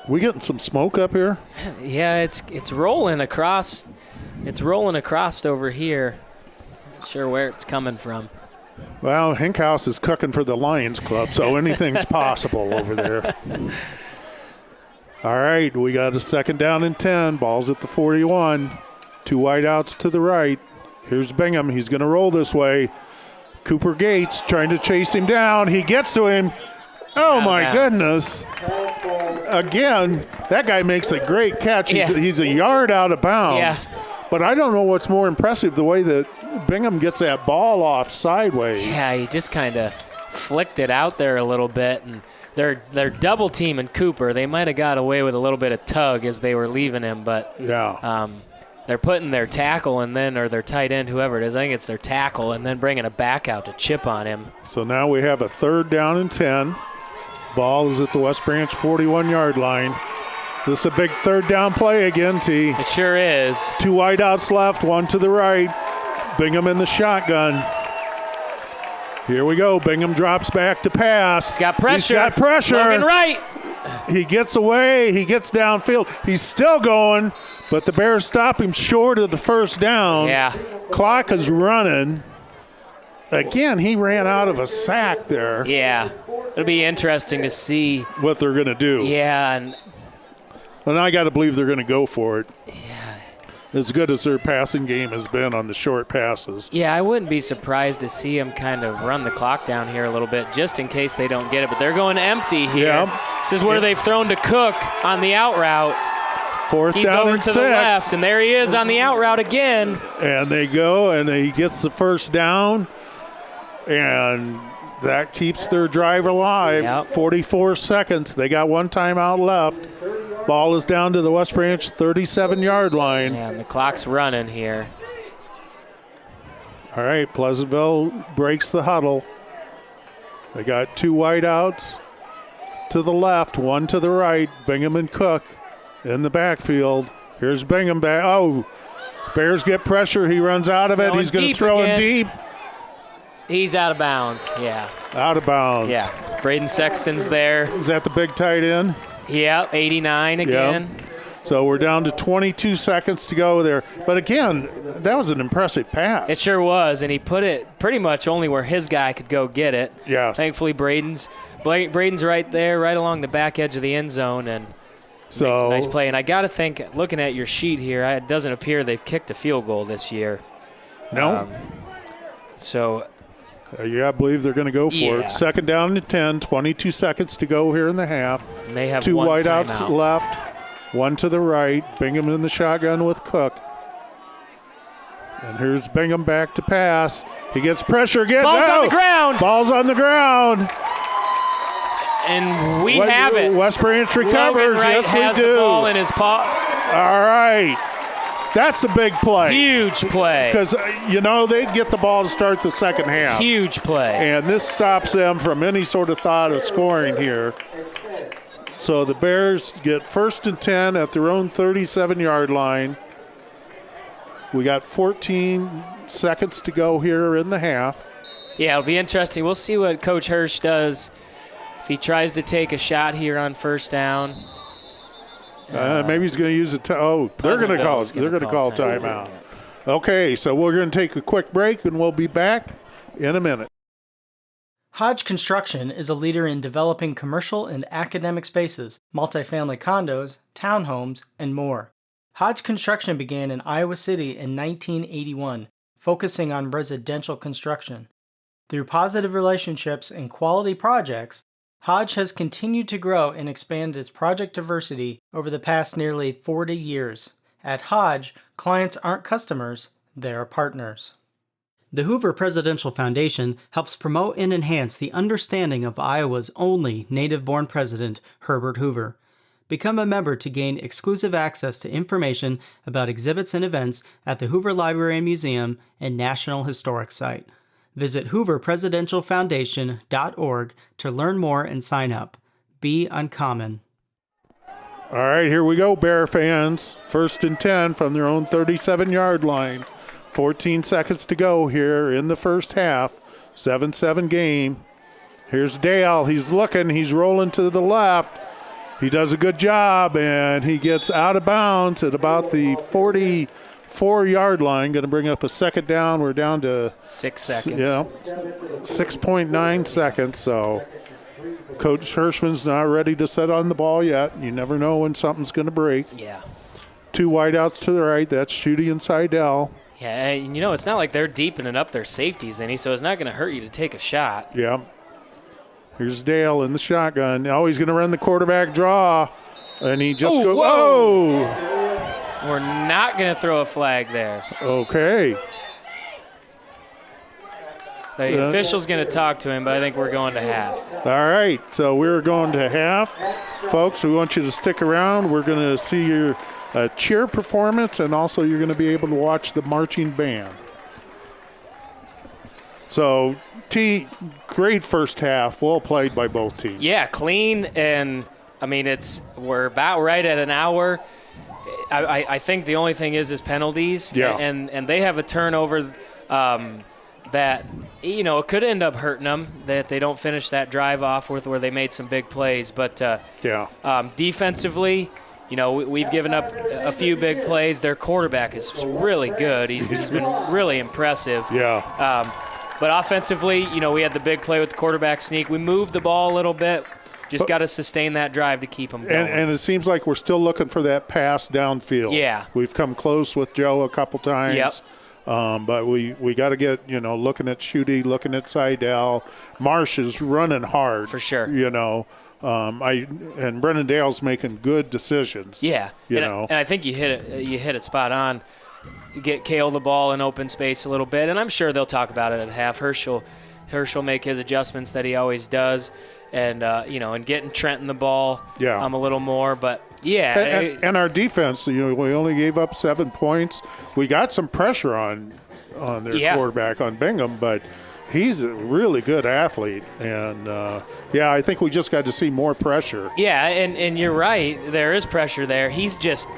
We getting some smoke up here? Yeah, it's rolling across. It's rolling across over here. Not sure where it's coming from. Well, Hinkhouse is cooking for the Lions Club, so anything's possible over there. All right, we got a 2nd down and 10. Ball's at the 41. 2 wide outs to the right. Here's Bingham. He's going to roll this way. Cooper Gates trying to chase him down. He gets to him. Oh, my goodness. Again, that guy makes a great catch. He's a yard out of bounds. Yeah. But I don't know what's more impressive, the way that Bingham gets that ball off sideways. Yeah, he just kind of flicked it out there a little bit. And they're double teaming Cooper. They might have got away with a little bit of tug as they were leaving him, but they're putting their tackle and then, or their tight end, whoever it is, I think it's their tackle, and then bringing a back out to chip on him. So now we have a 3rd down and 10. Ball is at the West Branch 41-yard line. This is a big 3rd down play again, T. It sure is. 2 wide outs left, 1 to the right. Bingham in the shotgun. Here we go. Bingham drops back to pass. He's got pressure. He's got pressure. Logan Wright. He gets away. He gets downfield. He's still going, but the Bears stop him short of the 1st down. Yeah. Clock is running. Again, he ran out of a sack there. Yeah. It'll be interesting to see what they're going to do. Yeah. And I got to believe they're going to go for it. Yeah. As good as their passing game has been on the short passes. Yeah, I wouldn't be surprised to see them kind of run the clock down here a little bit just in case they don't get it. But they're going empty here. Yeah. This is where they've thrown to Cook on the out route. Fourth He's down over and to 6. the left, and there he is on the out route again. And they go, and he gets the first down, and that keeps their drive alive. Yep. 44 seconds. They got one timeout left. Ball is down to the West Branch 37-yard line. Yeah, and the clock's running here. All right, Pleasantville breaks the huddle. They got 2 wideouts to the left, 1 to the right. Bingham and Cook in the backfield. Here's Bingham back. Oh, Bears get pressure. He runs out of it. Going He's going to deep throw again. him deep. He's out of bounds, yeah. Out of bounds. Yeah, Braden Sexton's there. Is that the big tight end? Yeah, 89 again. Yep. So we're down to 22 seconds to go there. But again, that was an impressive pass. It sure was, and he put it pretty much only where his guy could go get it. Yes. Thankfully, Braden's right there, right along the back edge of the end zone, and makes a nice play. And I got to think, looking at your sheet here, it doesn't appear they've kicked a field goal this year. No. So yeah, I believe they're going to go for it. Second down and 10, 22 seconds to go here in the half. And they have 2 one wideouts timeout. left, 1 to the right. Bingham in the shotgun with Cook. And here's Bingham back to pass. He gets pressure again. Ball's on the ground. Ball's on the ground. And we have it. West Branch recovers. Logan Wright yes, we has do. the ball in his paw. All right. That's a big play. Huge play. Because, they'd get the ball to start the second half. Huge play. And this stops them from any sort of thought of scoring here. So the Bears get 1st and 10 at their own 37-yard line. We got 14 seconds to go here in the half. Yeah, it'll be interesting. We'll see what Coach Hirsch does if he tries to take a shot here on first down. Maybe he's going to use a they're going to call it. They're going to call timeout. Okay, so we're going to take a quick break, and we'll be back in a minute. Hodge Construction is a leader in developing commercial and academic spaces, multifamily condos, townhomes, and more. Hodge Construction began in Iowa City in 1981, focusing on residential construction. Through positive relationships and quality projects, Hodge has continued to grow and expand its project diversity over the past nearly 40 years. At Hodge, clients aren't customers, they're partners. The Hoover Presidential Foundation helps promote and enhance the understanding of Iowa's only native-born president, Herbert Hoover. Become a member to gain exclusive access to information about exhibits and events at the Hoover Library and Museum and National Historic Site. Visit hooverpresidentialfoundation.org to learn more and sign up. Be uncommon. All right, here we go, Bear fans. 1st and 10 from their own 37-yard line. 14 seconds to go here in the first half. 7-7 game. Here's Dale. He's looking. He's rolling to the left. He does a good job, and he gets out of bounds at about the 44-yard line. Going to bring up a second down. We're down to 6 seconds. 6.9 seconds. So Coach Hirschman's not ready to set on the ball yet. You never know when something's going to break. Yeah. 2 wideouts to the right. That's Schutte and Seidel. Yeah, and it's not like they're deepening up their safeties any, so it's not going to hurt you to take a shot. Yeah. Here's Dale in the shotgun. Now he's going to run the quarterback draw, and he just goes, whoa! We're not going to throw a flag there. Okay. The official's going to talk to him, but I think we're going to half. All right, so we're going to half. Folks, we want you to stick around. We're going to see your cheer performance, and also you're going to be able to watch the marching band. So, great first half, well played by both teams. Yeah, clean, and we're about right at an hour. I think the only thing is penalties. Yeah. And they have a turnover that it could end up hurting them, that they don't finish that drive off with where they made some big plays. But defensively, we've given up a few big plays. Their quarterback is really good. He's been really impressive. Yeah. But offensively, we had the big play with the quarterback sneak. We moved the ball a little bit. Just got to sustain that drive to keep them going. And it seems like we're still looking for that pass downfield. Yeah. We've come close with Joe a couple times. Yep. But we got to get, looking at Schutte, looking at Seidel. Marsh is running hard. For sure. And Brennan Dale's making good decisions. Yeah, you and know. And I think you hit it spot on. You get Kale the ball in open space a little bit, and I'm sure they'll talk about it at half. Herschel make his adjustments that he always does, and and getting Trenton the ball a little more. But yeah, and our defense, we only gave up 7 points. We got some pressure on their quarterback, on Bingham, but he's a really good athlete, and I think we just got to see more pressure. Yeah, and you're right. There is pressure there. He's just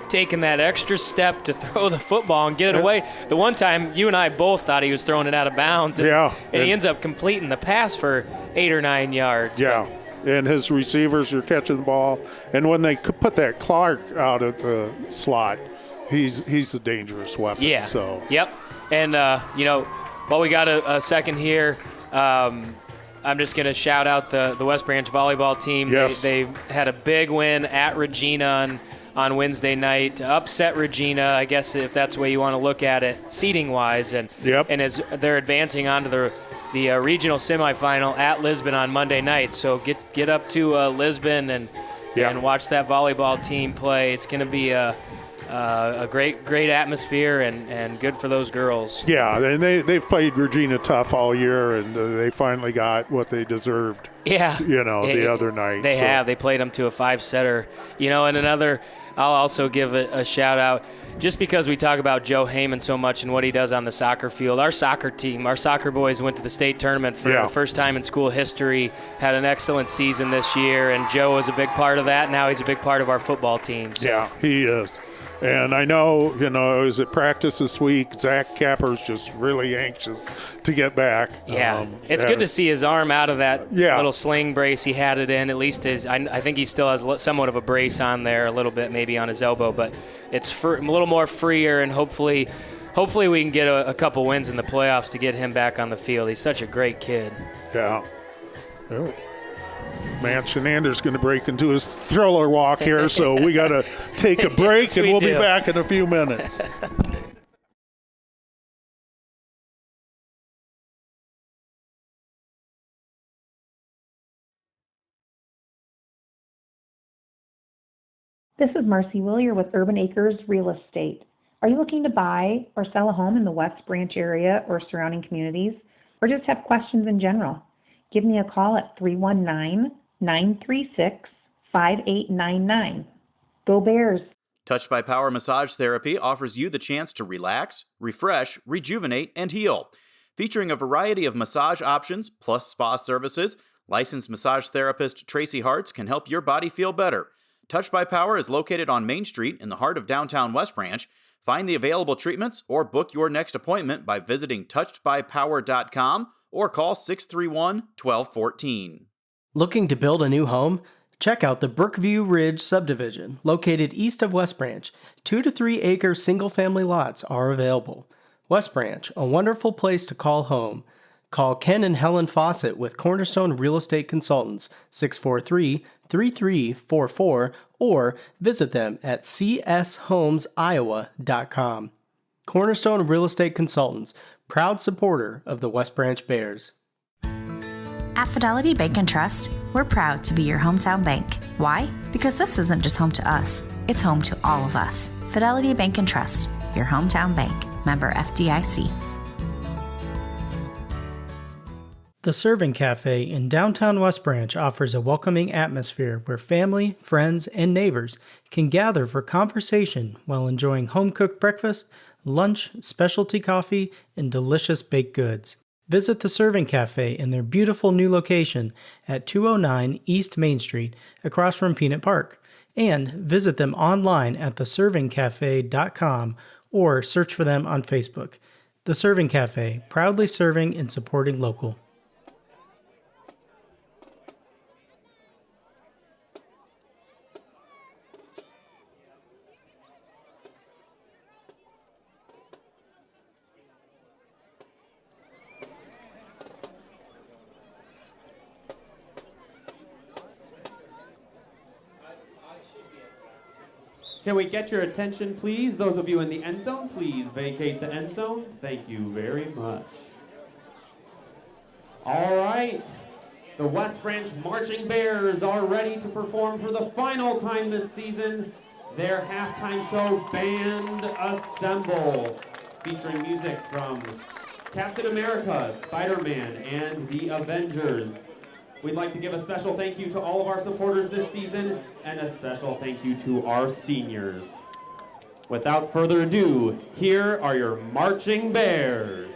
taking that extra step to throw the football and get it away. The one time you and I both thought he was throwing it out of bounds, and he ends up completing the pass for 8 or 9 yards. Yeah, and his receivers are catching the ball, and when they could put that Clark out at the slot, he's a dangerous weapon. Yeah. So. Yep. And while we got a second here, I'm just going to shout out the West Branch volleyball team. Yes. They had a big win at Regina on Wednesday night to upset Regina, I guess, if that's the way you want to look at it, seeding-wise. And as they're advancing on to the regional semifinal at Lisbon on Monday night. So get up to Lisbon and watch that volleyball team play. It's going to be a great atmosphere and good for those girls. Yeah, and they've played Regina tough all year, and they finally got what they deserved. Yeah, the other night. They have. They played them to a 5-setter. And another, I'll also give a shout out, just because we talk about Joe Heyman so much and what he does on the soccer field. Our soccer team, our soccer boys went to the state tournament for the first time in school history, had an excellent season this year, and Joe was a big part of that. Now he's a big part of our football team. So. Yeah, he is. And I know, I was at practice this week. Zach Capper's just really anxious to get back. Yeah, it's good to see his arm out of that little sling brace he had it in. At least I think he still has somewhat of a brace on there, a little bit maybe on his elbow, but it's a little more freer, and hopefully we can get a couple wins in the playoffs to get him back on the field. He's such a great kid. Yeah. Well, Matt Shenander's going to break into his thriller walk here, so we got to take a break, yes, and we'll be back in a few minutes. This is Marcy Willier with Urban Acres Real Estate. Are you looking to buy or sell a home in the West Branch area or surrounding communities, or just have questions in general? Give me a call at 319-936-5899. Go Bears! Touched by Power Massage Therapy offers you the chance to relax, refresh, rejuvenate, and heal. Featuring a variety of massage options plus spa services, licensed massage therapist Tracy Hartz can help your body feel better. Touched by Power is located on Main Street in the heart of downtown West Branch. Find the available treatments or book your next appointment by visiting touchedbypower.com or call 631-1214. Looking to build a new home? Check out the Brookview Ridge subdivision, located east of West Branch. 2 to 3 acre single-family lots are available. West Branch, a wonderful place to call home. Call Ken and Helen Fawcett with Cornerstone Real Estate Consultants, 643-3344, or visit them at cshomesiowa.com. Cornerstone Real Estate Consultants, proud supporter of the West Branch Bears. At Fidelity Bank & Trust, we're proud to be your hometown bank. Why? Because this isn't just home to us, it's home to all of us. Fidelity Bank & Trust, your hometown bank. Member FDIC. The Serving Cafe in downtown West Branch offers a welcoming atmosphere where family, friends, and neighbors can gather for conversation while enjoying home-cooked breakfast, lunch, specialty coffee, and delicious baked goods. Visit the Serving Cafe in their beautiful new location at 209 East Main Street across from Peanut Park, and visit them online at theservingcafe.com or search for them on Facebook. The Serving Cafe, proudly serving and supporting local. Can we get your attention, please? Those of you in the end zone, please vacate the end zone. Thank you very much. All right. The West Branch Marching Bears are ready to perform for the final time this season their halftime show, Band Assemble, featuring music from Captain America, Spider-Man, and the Avengers. We'd like to give a special thank you to all of our supporters this season, and a special thank you to our seniors. Without further ado, here are your Marching Bears.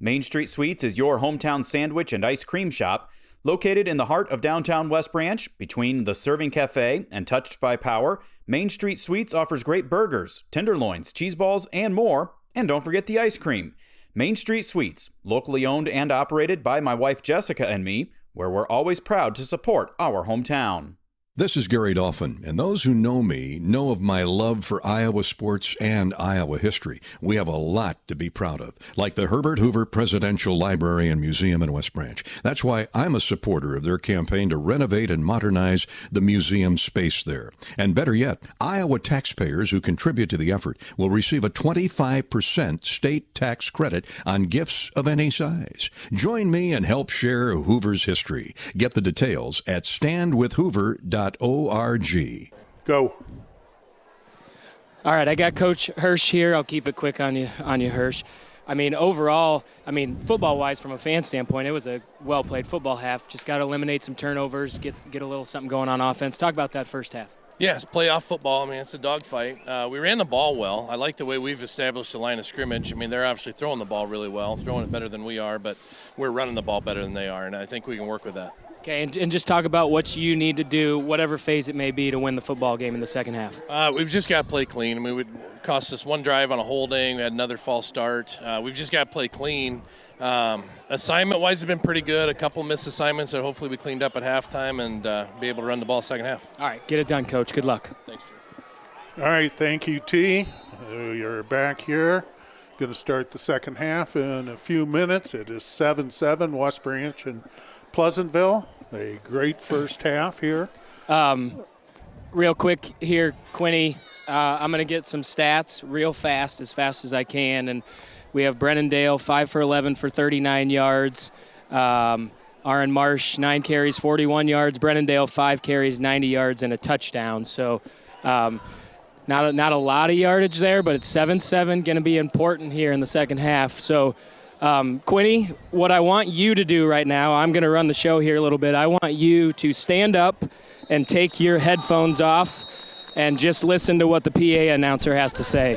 Main Street Sweets is your hometown sandwich and ice cream shop, located in the heart of downtown West Branch, between the Serving Cafe and Touched by Power. Main Street Sweets offers great burgers, tenderloins, cheese balls, and more. And don't forget the ice cream. Main Street Sweets, locally owned and operated by my wife Jessica and me, where we're always proud to support our hometown. This is Gary Dolphin, and those who know me know of my love for Iowa sports and Iowa history. We have a lot to be proud of, like the Herbert Hoover Presidential Library and Museum in West Branch. That's why I'm a supporter of their campaign to renovate and modernize the museum space there. And better yet, Iowa taxpayers who contribute to the effort will receive a 25% state tax credit on gifts of any size. Join me and help share Hoover's history. Get the details at standwithhoover.org. Go. All right, I got Coach Hirsch here. I'll keep it quick on you, Hirsch. I mean, overall, football-wise, from a fan standpoint, it was a well-played football half. Just got to eliminate some turnovers, get a little something going on offense. Talk about that first half. Yes, playoff football. It's a dogfight. We ran the ball well. I like the way we've established the line of scrimmage. They're obviously throwing the ball really well, throwing it better than we are, but we're running the ball better than they are, and I think we can work with that. Okay, and just talk about what you need to do, whatever phase it may be, to win the football game in the second half. We've just got to play clean. It cost us one drive on a holding. We had another false start. We've just got to play clean. Assignment-wise, it's been pretty good. A couple missed assignments that hopefully we cleaned up at halftime and be able to run the ball second half. All right, get it done, Coach. Good luck. Thanks, Drew. All right, thank you, T. You're back here. Going to start the second half in a few minutes. It is 7-7, West Branch and Pleasantville. A great first half here. Real quick here, Quinny, I'm going to get some stats real fast as I can. And we have Brennan Dale, 5 for 11 for 39 yards. Aaron Marsh, 9 carries, 41 yards. Brennan Dale, 5 carries, 90 yards, and a touchdown. So not a lot of yardage there, but it's 7-7, going to be important here in the second half. So, Quinny, what I want you to do right now, I'm going to run the show here a little bit. I want you to stand up and take your headphones off and just listen to what the PA announcer has to say.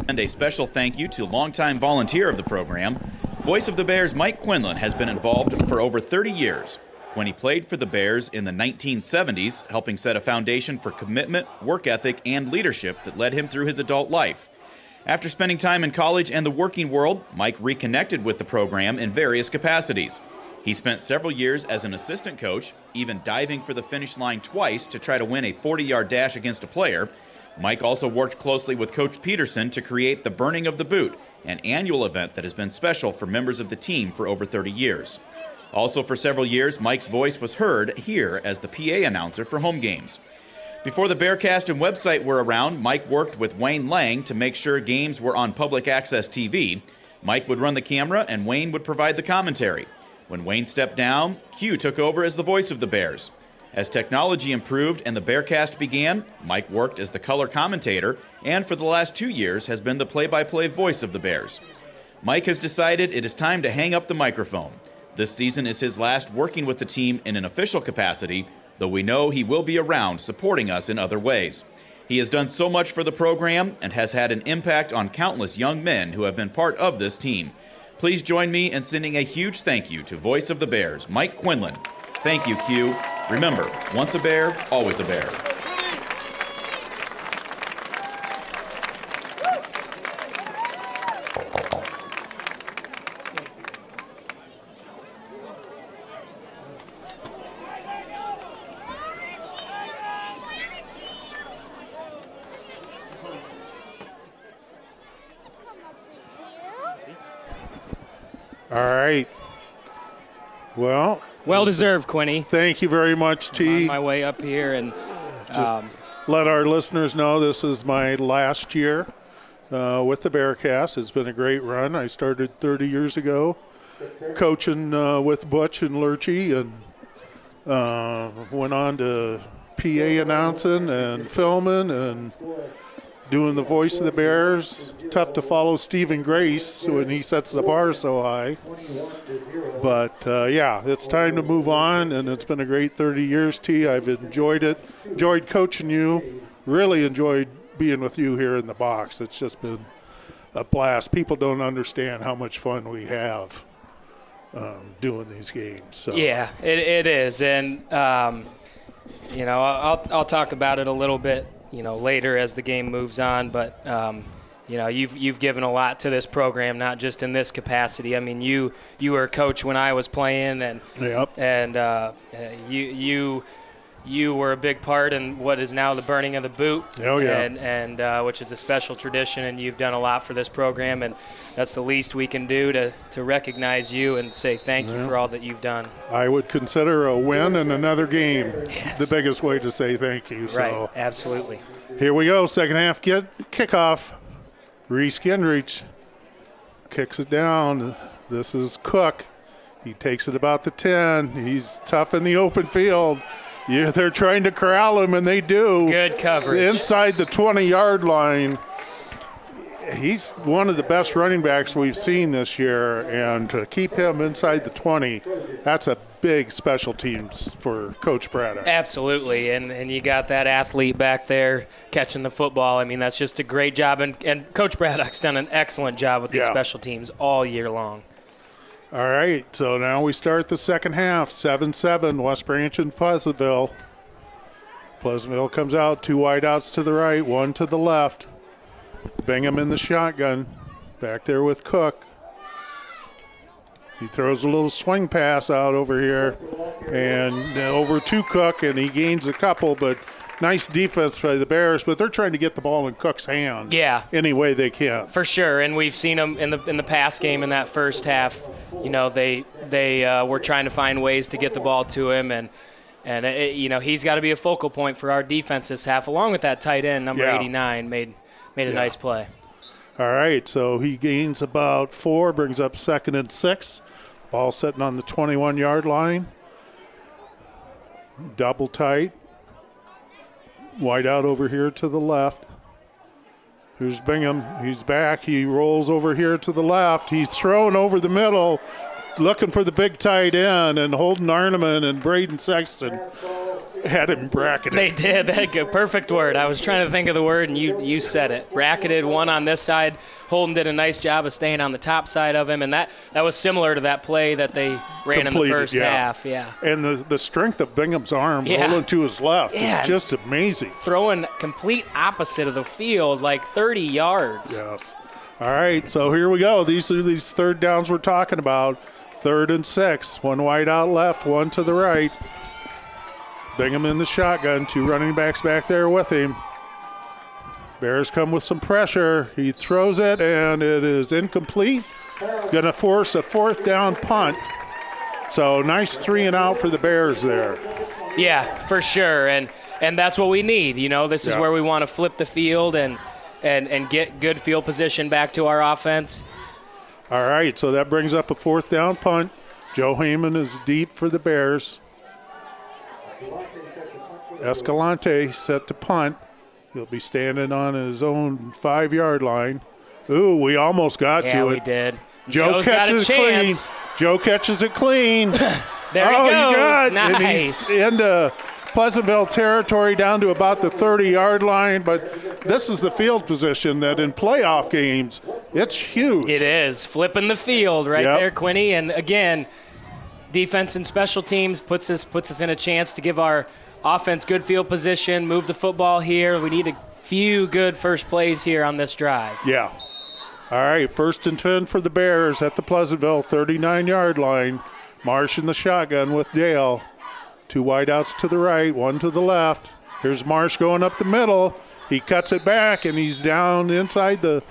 And a special thank you to longtime volunteer of the program. Voice of the Bears Mike Quinlan has been involved for over 30 years. When he played for the Bears in the 1970s, helping set a foundation for commitment, work ethic, and leadership that led him through his adult life. After spending time in college and the working world, Mike reconnected with the program in various capacities. He spent several years as an assistant coach, even diving for the finish line twice to try to win a 40-yard dash against a player. Mike also worked closely with Coach Peterson to create the Burning of the Boot, an annual event that has been special for members of the team for over 30 years. Also for several years, Mike's voice was heard here as the PA announcer for home games. Before the Bearcast and website were around, Mike worked with Wayne Lang to make sure games were on public access TV. Mike would run the camera and Wayne would provide the commentary. When Wayne stepped down, Q took over as the voice of the Bears. As technology improved and the Bearcast began, Mike worked as the color commentator and for the last 2 years has been the play-by-play voice of the Bears. Mike has decided it is time to hang up the microphone. This season is his last working with the team in an official capacity, though we know he will be around supporting us in other ways. He has done so much for the program and has had an impact on countless young men who have been part of this team. Please join me in sending a huge thank you to Voice of the Bears, Mike Quinlan. Thank you, Q. Remember, once a Bear, always a Bear. All right. Well deserved, Quinny. Thank you very much, T. I'm on my way up here, and just let our listeners know this is my last year with the Bearcast. It's been a great run. I started 30 years ago coaching with Butch and Lurchie, and went on to PA announcing and filming, and doing the voice of the Bears. Tough to follow Stephen Grace when he sets the bar so high. But, yeah, it's time to move on, and it's been a great 30 years, T. I've enjoyed it. Enjoyed coaching you. Really enjoyed being with you here in the box. It's just been a blast. People don't understand how much fun we have doing these games. So. Yeah, it is. And, you know, I'll talk about it a little bit, you know, later as the game moves on. But, you know, you've given a lot to this program, not just in this capacity. I mean, you were a coach when I was playing, and you were a big part in what is now the burning of the boot. Oh, yeah. And which is a special tradition, and you've done a lot for this program, and that's the least we can do to recognize you and say thank you for all that you've done. I would consider a win and another game the biggest way to say thank you. Right, So. absolutely. Here we go, second half kickoff. Reese Gingrich kicks it down. This is Cook. He takes it about the 10. He's tough in the open field. Yeah, they're trying to corral him, and they do. Good coverage. Inside the 20-yard line. He's one of the best running backs we've seen this year, and to keep him inside the 20, that's a big special teams for Coach Braddock. Absolutely, and you got that athlete back there catching the football. I mean, that's just a great job, and Coach Braddock's done an excellent job with the special teams all year long. All right, so now we start the second half, 7-7, West Branch and Pleasantville. Pleasantville comes out, 2 wideouts to the right, 1 to the left. Bingham in the shotgun, back there with Cook. He throws a little swing pass out over here and over to Cook, and he gains a couple, but nice defense by the Bears, but they're trying to get the ball in Cook's hand any way they can. For sure, and we've seen them in the pass game in that first half. You know, they were trying to find ways to get the ball to him, and you know, he's got to be a focal point for our defense this half, along with that tight end, number 89, made a nice play. All right, so he gains about 4, brings up 2nd and 6. Ball sitting on the 21-yard line. Double tight. Wide out over here to the left. Here's Bingham. He's back. He rolls over here to the left. He's thrown over the middle, looking for the big tight end, and Holden Arneman and Braden Sexton had him bracketed. They did. That's a perfect word. I was trying to think of the word, and you said it. Bracketed, one on this side. Holden did a nice job of staying on the top side of him, and that was similar to that play that they ran in the first half. Yeah. And the strength of Bingham's arm rolling to his left is just amazing. Throwing complete opposite of the field, like 30 yards. Yes. All right, so here we go. These are these third downs we're talking about. 3rd and 6. 1 wide out left, 1 to the right. Bingham in the shotgun, 2 running backs back there with him. Bears come with some pressure. He throws it, and it is incomplete. Going to force a 4th down punt. So nice 3 and out for the Bears there. Yeah, for sure, and that's what we need. You know, this is where we want to flip the field and get good field position back to our offense. All right, so that brings up a 4th down punt. Joe Heyman is deep for the Bears. Escalante set to punt. He'll be standing on his own 5-yard line. Ooh, we almost got to it. Yeah, we did. Joe catches it clean. Joe catches it clean. There he goes. You got it. Nice. And he's into Pleasantville territory down to about the 30-yard line. But this is the field position that in playoff games, it's huge. It is. Flipping the field right there, Quinny. And, again, defense and special teams puts us in a chance to give our offense good field position, move the football here. We need a few good first plays here on this drive. Yeah. All right, 1st and 10 for the Bears at the Pleasantville 39-yard line. Marsh in the shotgun with Dale. 2 wideouts to the right, 1 to the left. Here's Marsh going up the middle. He cuts it back, and he's down inside the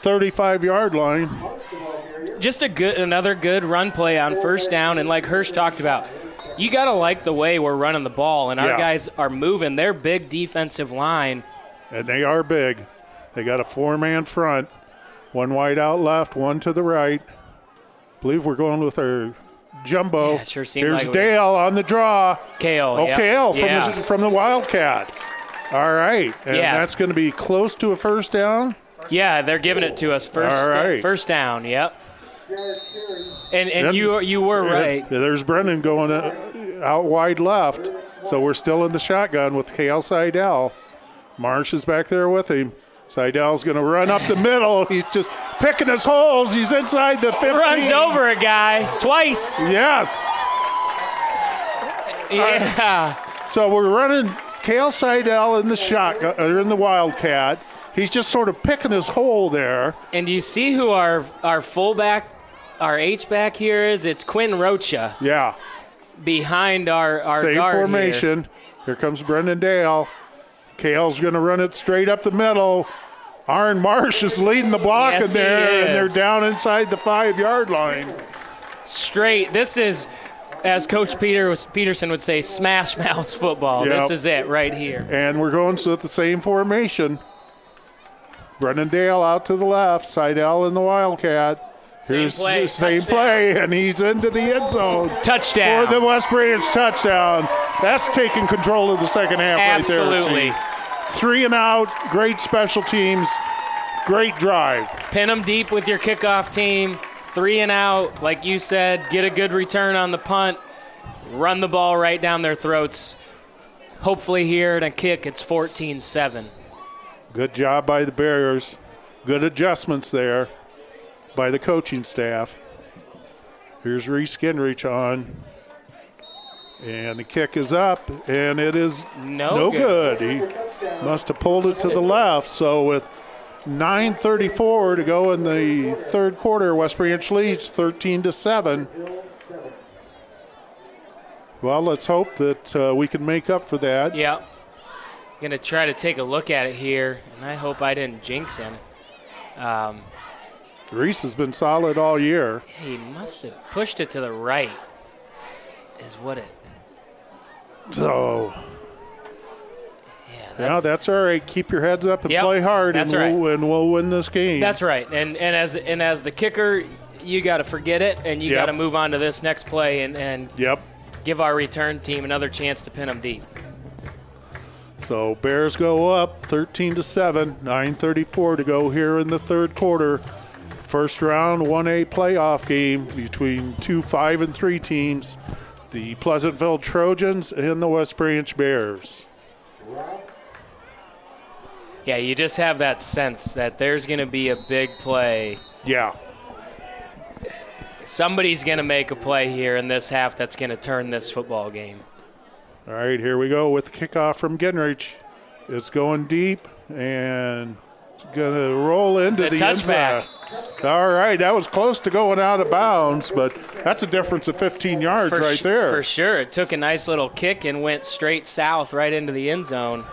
35-yard line. Just another good run play on 1st down, and like Hirsch talked about, you got to like the way we're running the ball, and our guys are moving their big defensive line. And they are big. They got a 4-man front. 1 wide out left, 1 to the right. I believe we're going with our jumbo. Yeah, it sure seemed Here's like Dale on the draw. Kale. Kale from the Wildcat. All right. And that's going to be close to a first down? Yeah, they're giving it to us first down, yep. And you were right. There's Brennan going out wide left. So we're still in the shotgun with Kale Seidel. Marsh is back there with him. Seidel's going to run up the middle. He's just picking his holes. He's inside the 15. Runs over a guy twice. Yes. Yeah. So we're running Kale Seidel in the shotgun, or in the Wildcat. He's just sort of picking his hole there. And you see who our fullback, our H-back here is? It's Quinn Rocha. Yeah. Behind our same guard formation. Here comes Brendan Dale. Kale's going to run it straight up the middle. Aaron Marsh is leading the block in there, and they're down inside the 5-yard line. Straight. This is, as Coach Peterson would say, smash mouth football. Yep. This is it right here. And we're going with the same formation. Brendan Dale out to the left, Seidel in the Wildcat. Here's the same play, and he's into the end zone. Touchdown. For the West Branch touchdown. That's taking control of the second half Absolutely. right there. 3 and out, great special teams, great drive. Pin them deep with your kickoff team. 3 and out, like you said, get a good return on the punt, run the ball right down their throats. Hopefully here in a kick, it's 14-7. Good job by the Bears. Good adjustments there by the coaching staff. Here's Reese Gingrich on. And the kick is up, and it is no good. He must have pulled it to the left. So with 9:34 to go in the third quarter, West Branch leads 13-7. Well, let's hope that we can make up for that. Yeah. Going to try to take a look at it here, and I hope I didn't jinx him. Reese has been solid all year. He must have pushed it to the right, is what it. So, yeah, that's all right. Keep your heads up and play hard, and we'll win this game. That's right. And as the kicker, you got to forget it, and you got to move on to this next play and give our return team another chance to pin them deep. So Bears go up 13-7, 9:34 to go here in the third quarter. First round 1A playoff game between 2 5-3 teams, the Pleasantville Trojans and the West Branch Bears. Yeah, you just have that sense that there's going to be a big play. Yeah. Somebody's going to make a play here in this half that's going to turn this football game. All right, here we go with the kickoff from Gingrich. It's going deep and going to roll into the touchback. All right, that was close to going out of bounds, but that's a difference of 15 yards there. For sure. It took a nice little kick and went straight south right into the end zone.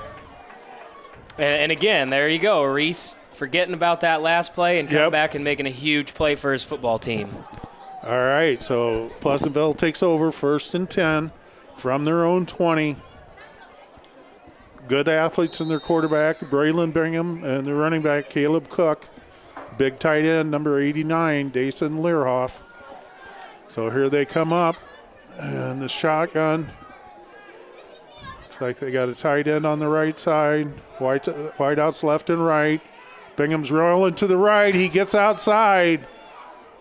And again, there you go, Reese forgetting about that last play and coming back and making a huge play for his football team. All right, so Pleasantville takes over 1st and 10 from their own 20. Good athletes in their quarterback, Braylon Bingham, and their running back, Caleb Cook. Big tight end, number 89, Dason Learhoff. So here they come up, and the shotgun. Looks like they got a tight end on the right side. Wideouts left and right. Bingham's rolling to the right. He gets outside,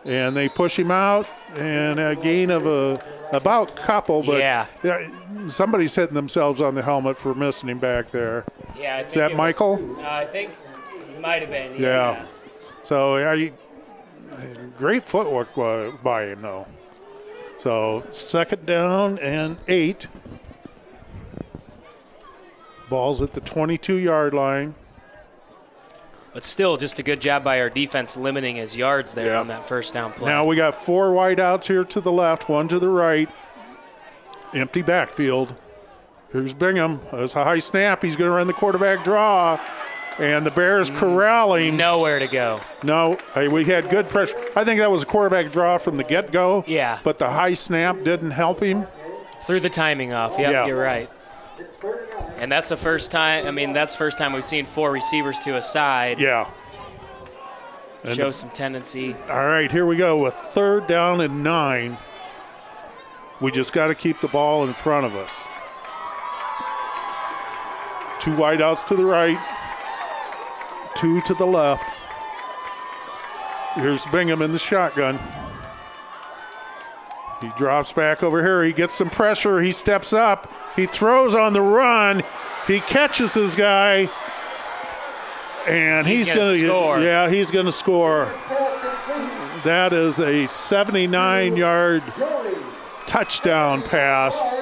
and they push him out, and a gain of about couple, but somebody's hitting themselves on the helmet for missing him back there. Yeah, I think is that Michael? I think it might have been. Yeah. So great footwork by him, though. So 2nd down and 8. Ball's at the 22-yard line. But still, just a good job by our defense limiting his yards there on that first down play. Now we got 4 wideouts here to the left, 1 to the right. Empty backfield. Here's Bingham. It's a high snap. He's going to run the quarterback draw. And the Bears corralling. Nowhere to go. No, we had good pressure. I think that was a quarterback draw from the get-go. Yeah. But the high snap didn't help him. Threw the timing off. Yep, you're right. And that's the first time, that's the first time we've seen 4 receivers to a side. Yeah. Show some tendency. All right, here we go with 3rd down and 9. We just got to keep the ball in front of us. 2 wideouts to the right, 2 to the left. Here's Bingham in the shotgun. He drops back over here. He gets some pressure. He steps up. He throws on the run. He catches his guy. And he's going to score. Yeah, he's going to score. That is a 79-yard touchdown pass.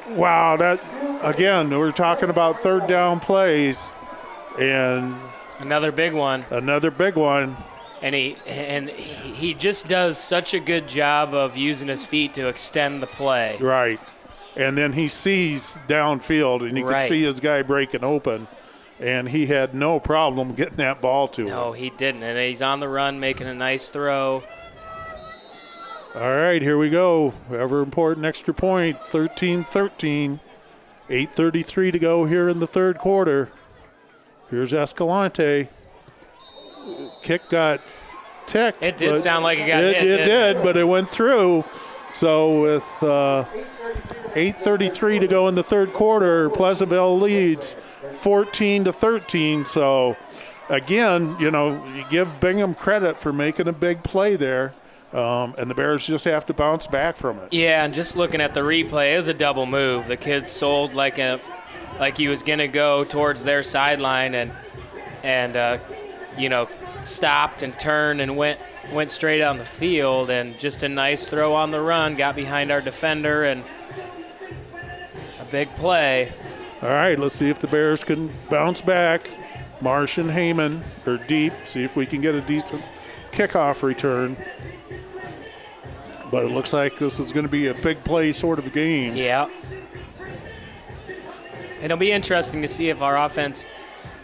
Wow, that, again, we're talking about third down plays. And another big one. Another big one. And he just does such a good job of using his feet to extend the play. Right. And then he sees downfield, and you can see his guy breaking open. And he had no problem getting that ball to him. No, he didn't. And he's on the run making a nice throw. All right, here we go. Ever important extra point, 13-13. 8:33 to go here in the third quarter. Here's Escalante. Kick got ticked. It did sound like it got hit. It did, but it went through. So with 8:33 to go in the third quarter, Pleasantville leads 14-13. So again, you give Bingham credit for making a big play there. And the Bears just have to bounce back from it. Yeah, and just looking at the replay, it was a double move. The kid sold like he was going to go towards their sideline and stopped and turned and went straight on the field, and just a nice throw on the run, got behind our defender, and a big play. All right, let's see if the Bears can bounce back. Marsh and Heyman are deep. See if we can get a decent kickoff return. But it looks like this is going to be a big play sort of a game. Yeah. It'll be interesting to see if our offense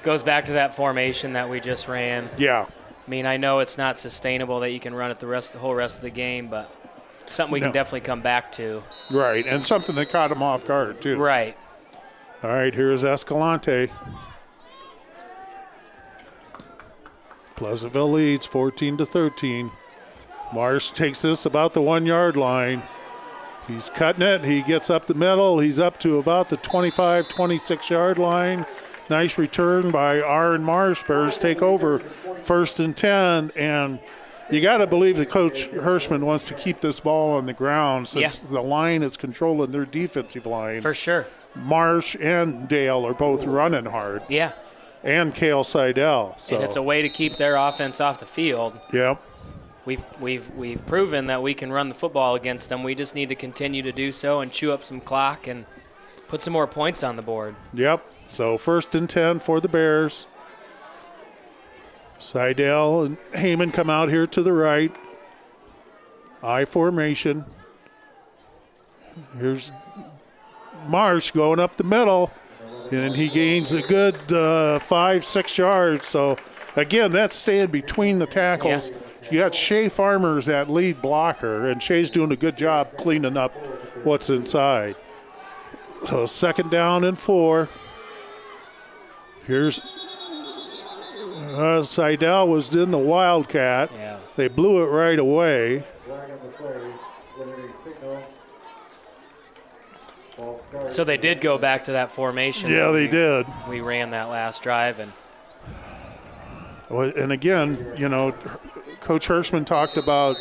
goes back to that formation that we just ran. Yeah. I mean, I know it's not sustainable that you can run it the whole rest of the game, but something we can definitely come back to. Right, and something that caught him off guard, too. Right. All right, here's Escalante. Pleasantville leads 14-13. Marsh takes this about the 1-yard line. He's cutting it. He gets up the middle. He's up to about the 25, 26-yard line. Nice return by Aaron Marsh. Bears take over 1st and 10. And you got to believe that Coach Hirschman wants to keep this ball on the ground since the line is controlling their defensive line. For sure. Marsh and Dale are both running hard. Yeah. And Cale Seidel. So. And it's a way to keep their offense off the field. Yep. We've proven that we can run the football against them. We just need to continue to do so and chew up some clock and put some more points on the board. Yep. So 1st and 10 for the Bears. Seidel and Heyman come out here to the right. I formation. Here's Marsh going up the middle, and he gains a good 5-6 yards. So, again, that's staying between the tackles. Yeah. You got Shea Farmers at lead blocker, and Shea's doing a good job cleaning up what's inside. So 2nd down and 4. Here's Seidel was in the Wildcat. Yeah. They blew it right away. So they did go back to that formation. Yeah, they did. We ran that last drive. And again, Coach Hirschman talked about,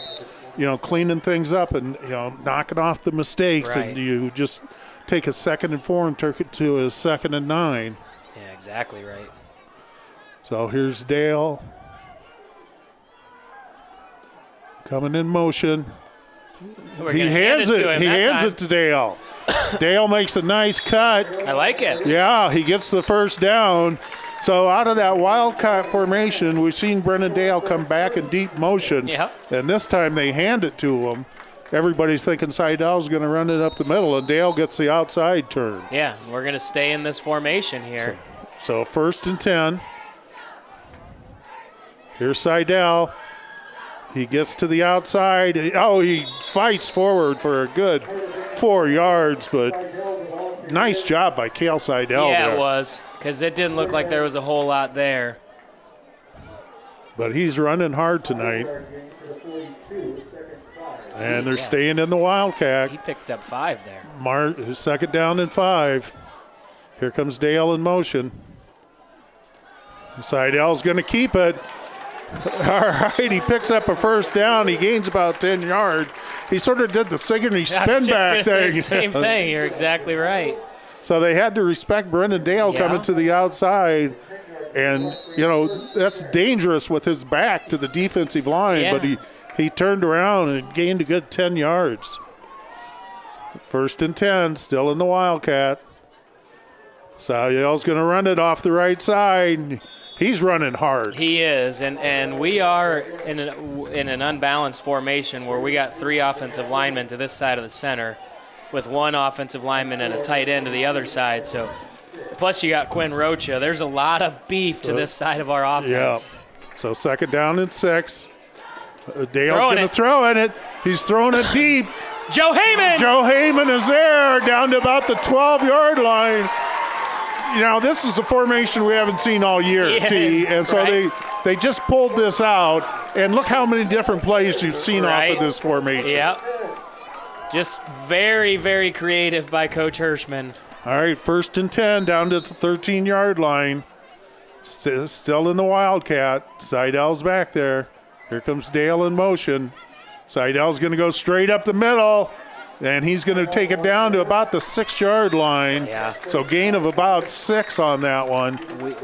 cleaning things up and, knocking off the mistakes. Right. And you just take a 2nd and 4 and took it to a 2nd and 9. Yeah, exactly right. So here's Dale. Coming in motion. He hands it to Dale. Dale makes a nice cut. I like it. Yeah, he gets the 1st down. So out of that Wildcat formation, we've seen Brennan Dale come back in deep motion. Yeah. And this time they hand it to him. Everybody's thinking Seidel's going to run it up the middle, and Dale gets the outside turn. Yeah, we're going to stay in this formation here. So 1st and 10. Here's Seidel. He gets to the outside. Oh, he fights forward for a good 4 yards, but nice job by Cale Seidel. Yeah, there. It was, because it didn't look like there was a whole lot there. But he's running hard tonight. And they're staying in the Wildcat. He picked up 5 there. 2nd down and 5. Here comes Dale in motion. Seidel's going to keep it. All right, he picks up a first down. He gains about 10 yards. He sort of did the Sigourney spin back thing. The same thing. You're exactly right. So they had to respect Brendan Dale coming to the outside. And, that's dangerous with his back to the defensive line. But he turned around and gained a good 10 yards. 1st and 10, still in the Wildcat. Seidel's going to run it off the right side. He's running hard. He is, and we are in an unbalanced formation where we got 3 offensive linemen to this side of the center with 1 offensive lineman and a tight end to the other side. So, plus you got Quinn Rocha. There's a lot of beef to this side of our offense. Yeah. So 2nd down and 6. Dale's going to throw in it. He's throwing it deep. Joe Heyman is there down to about the 12-yard line. This is a formation we haven't seen all year, T. And so they just pulled this out. And look how many different plays you've seen off of this formation. Yep. Just very, very creative by Coach Hirschman. All right, 1st and 10 down to the 13-yard line. Still in the Wildcat. Seidel's back there. Here comes Dale in motion. Seidel's going to go straight up the middle. And he's going to take it down to about the 6-yard line. Yeah. So gain of about 6 on that one,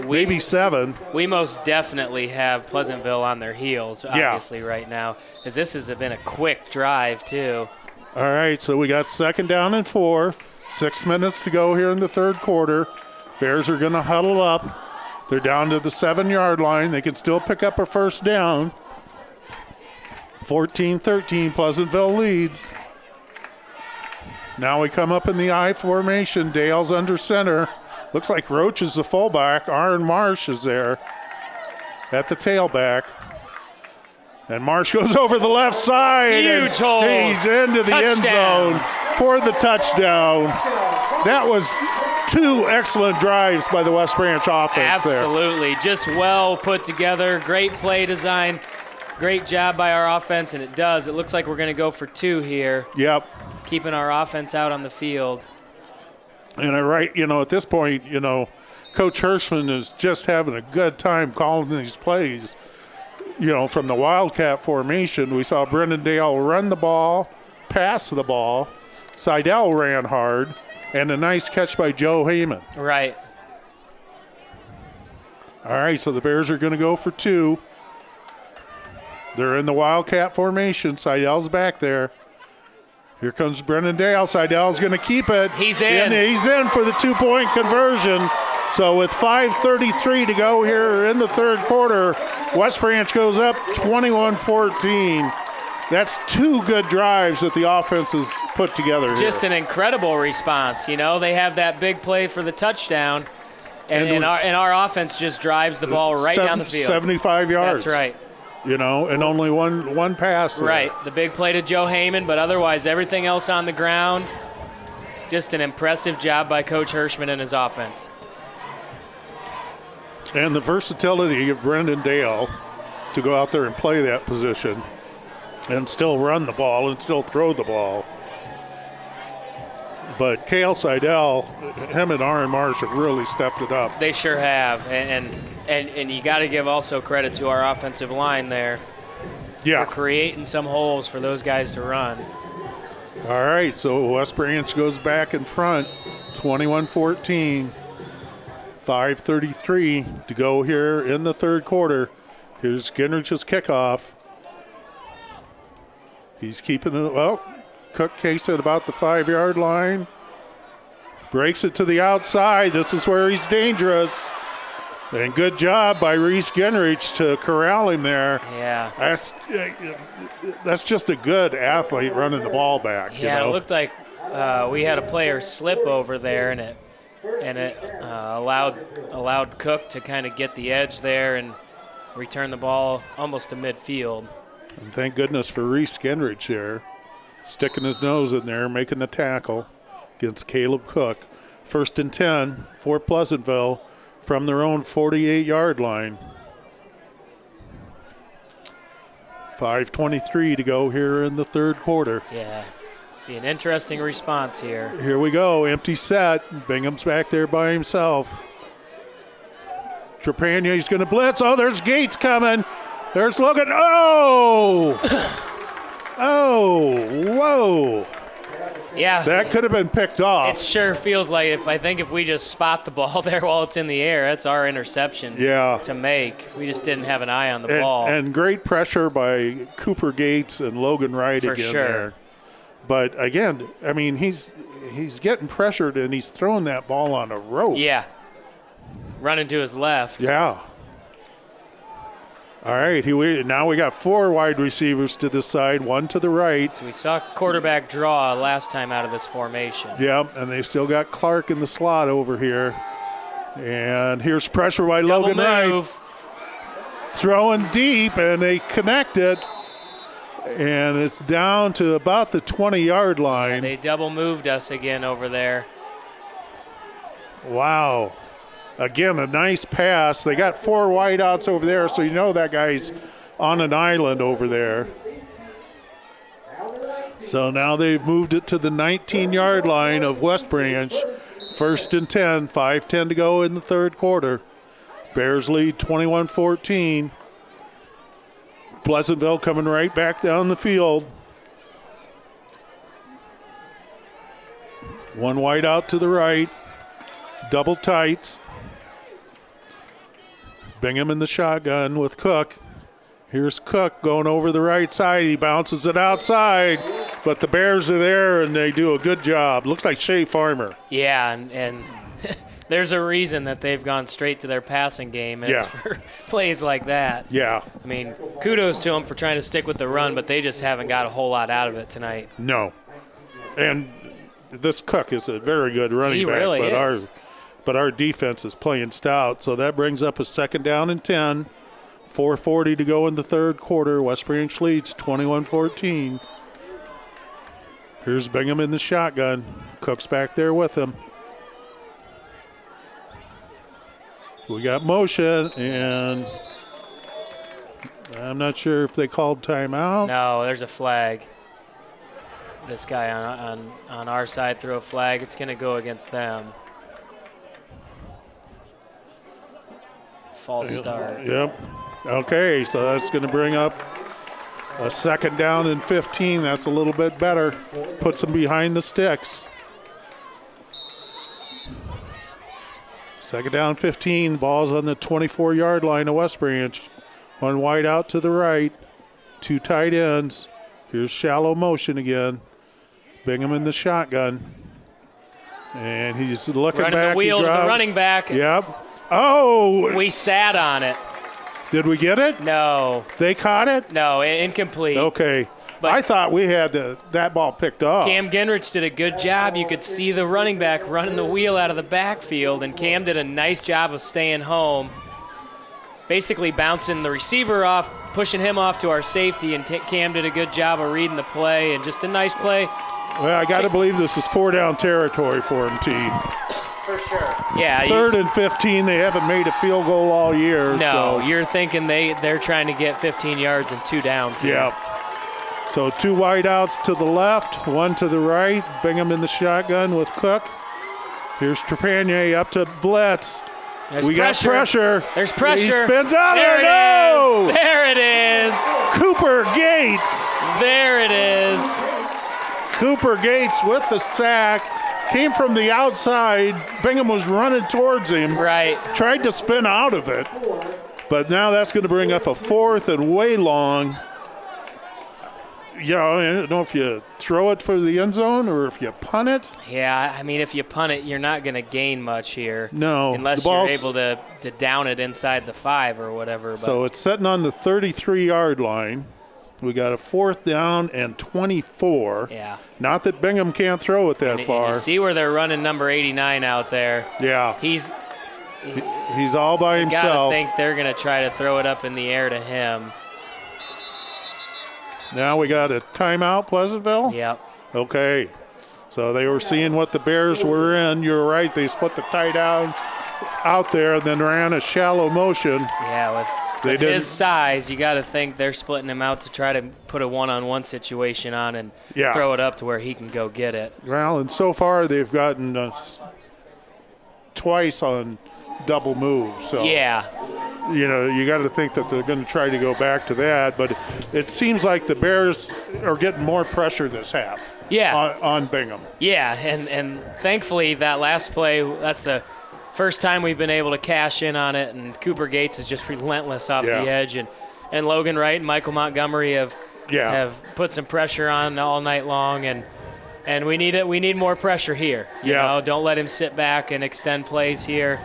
maybe 7. We most definitely have Pleasantville on their heels, obviously, right now, as this has been a quick drive, too. All right, so we got 2nd down and 4. 6 minutes to go here in the 3rd quarter. Bears are going to huddle up. They're down to the 7-yard line. They can still pick up a first down. 14-13, Pleasantville leads. Now we come up in the I formation. Dale's under center. Looks like Roach is the fullback. Aaron Marsh is there at the tailback. And Marsh goes over the left side. Huge hole. He's into the end zone for the touchdown. That was 2 excellent drives by the West Branch offense. Absolutely. Just well put together. Great play design. Great job by our offense, and it does. It looks like we're going to go for 2 here. Yep. Keeping our offense out on the field. And at this point, Coach Hirschman is just having a good time calling these plays. From the Wildcat formation, we saw Brendan Dale run the ball, pass the ball. Seidel ran hard, and a nice catch by Joe Heyman. Right. All right, so the Bears are going to go for 2. They're in the Wildcat formation. Seidel's back there. Here comes Brendan Dale. Seidel's going to keep it. He's in. And he's in for the 2-point conversion. So with 5:33 to go here in the 3rd quarter, West Branch goes up 21-14. That's 2 good drives that the offense has put together here. Just an incredible response. They have that big play for the touchdown, and our offense just drives the ball right down the field. 75 yards. That's right. And only one pass there. Right, the big play to Joe Heyman, but otherwise everything else on the ground, just an impressive job by Coach Hirschman and his offense. And the versatility of Brendan Dale to go out there and play that position and still run the ball and still throw the ball. But Cale Seidel, him and Aaron Marsh have really stepped it up. They sure have, and you got to give also credit to our offensive line there. Yeah. For creating some holes for those guys to run. All right, so West Branch goes back in front, 21-14. 5:33 to go here in the 3rd quarter. Here's Ginrich's kickoff. He's keeping it, Cook case at about the 5-yard line. Breaks it to the outside. This is where he's dangerous. And good job by Reese Ginrich to corral him there. Yeah. That's just a good athlete running the ball back. Yeah, it looked like we had a player slip over there, and it allowed Cook to kind of get the edge there and return the ball almost to midfield. And thank goodness for Reese Ginrich there, sticking his nose in there, making the tackle against Caleb Cook. 1st and 10 for Pleasantville from their own 48-yard line. 5:23 to go here in the 3rd quarter. Yeah. Be an interesting response here. Here we go, empty set. Bingham's back there by himself. Trepagne's going to blitz. Oh, there's Gates coming. There's Logan. Oh! Oh, whoa. Yeah. That could have been picked off. It sure feels like if we just spot the ball there while it's in the air, that's our interception to make. We just didn't have an eye on the ball. And great pressure by Cooper Gates and Logan Wright For again sure. there. But again, I mean, he's getting pressured and he's throwing that ball on a rope. Yeah. Running to his left. Yeah. All right, now we got 4 wide receivers to the side, 1 to the right. So we saw quarterback draw last time out of this formation. Yep, and they still got Clark in the slot over here. And here's pressure by Double Logan move. Wright. Throwing deep, and they connect it. And it's down to about the 20-yard line. They double moved us again over there. Wow. Again, a nice pass. They got 4 wideouts over there, so you know that guy's on an island over there. So now they've moved it to the 19-yard line of West Branch. 1st and 10, 5:10 to go in the third quarter. Bears lead 21-14. Pleasantville coming right back down the field. 1 wide out to the right. Double tights. Bingham in the shotgun with Cook. Here's Cook going over the right side. He bounces it outside, but the Bears are there and they do a good job. Looks like Shea Farmer. Yeah, and there's a reason that they've gone straight to their passing game. And it's for plays like that. Yeah. I mean, kudos to them for trying to stick with the run, but they just haven't got a whole lot out of it tonight. No. And this Cook is a very good running back. He really is. But our defense is playing stout, so that brings up a 2nd down and 10. 4:40 to go in the third quarter. West Branch leads 21-14. Here's Bingham in the shotgun. Cook's back there with him. We got motion, and I'm not sure if they called timeout. No, there's a flag. This guy on our side threw a flag. It's going to go against them. False start. Yep. Okay, so that's going to bring up a 2nd down and 15. That's a little bit better. Puts them behind the sticks. 2nd down, 15. Ball's on the 24-yard line of West Branch. 1 wide out to the right. 2 tight ends. Here's shallow motion again. Bingham in the shotgun. And he's looking running back. The wheel to the running back. Yep. Oh! We sat on it. Did we get it? No. They caught it? No, incomplete. Okay. But I thought we had that ball picked off. Cam Genrich did a good job. You could see the running back running the wheel out of the backfield, and Cam did a nice job of staying home, basically bouncing the receiver off, pushing him off to our safety, and Cam did a good job of reading the play, and just a nice play. Well, I got to believe this is 4-down territory for him, T. For sure. Yeah. 3rd and 15. They haven't made a field goal all year. No, so. You're thinking they're trying to get 15 yards and 2 downs here. Yeah. So 2 wide outs to the left, 1 to the right. Bingham in the shotgun with Cook. Here's Trepagne up to blitz. We got pressure. There's pressure. He spins out there. No! There it is. Cooper Gates. There it is. Cooper Gates with the sack. Came from the outside. Bingham was running towards him. Right. Tried to spin out of it. But now that's going to bring up a 4th and way long. Yeah, I don't know if you throw it for the end zone or if you punt it. Yeah, I mean, if you punt it, you're not going to gain much here. No. Unless you're able to down it inside the 5 or whatever. But. So it's sitting on the 33-yard line. We got a 4th down and 24. Yeah. Not that Bingham can't throw it that far. And you see where they're running number 89 out there. Yeah. He's all by himself. Gotta think they're going to try to throw it up in the air to him. Now we got a timeout, Pleasantville? Yep. Okay. So they were seeing what the Bears were in. You're right. They split the tight out there and then ran a shallow motion. Yeah, with They With didn't. his size, you got to think they're splitting him out to try to put a one-on-one situation on and throw it up to where he can go get it. Well, and so far they've gotten us twice on double moves. So Yeah. you know, you got to think that they're going to try to go back to that. But it seems like the Bears are getting more pressure this half. Yeah. On Bingham. Yeah, and thankfully that last play, that's the first time we've been able to cash in on it, and Cooper Gates is just relentless off the edge, and Logan Wright and Michael Montgomery have put some pressure on all night long, and we need more pressure here. You know, don't let him sit back and extend plays here.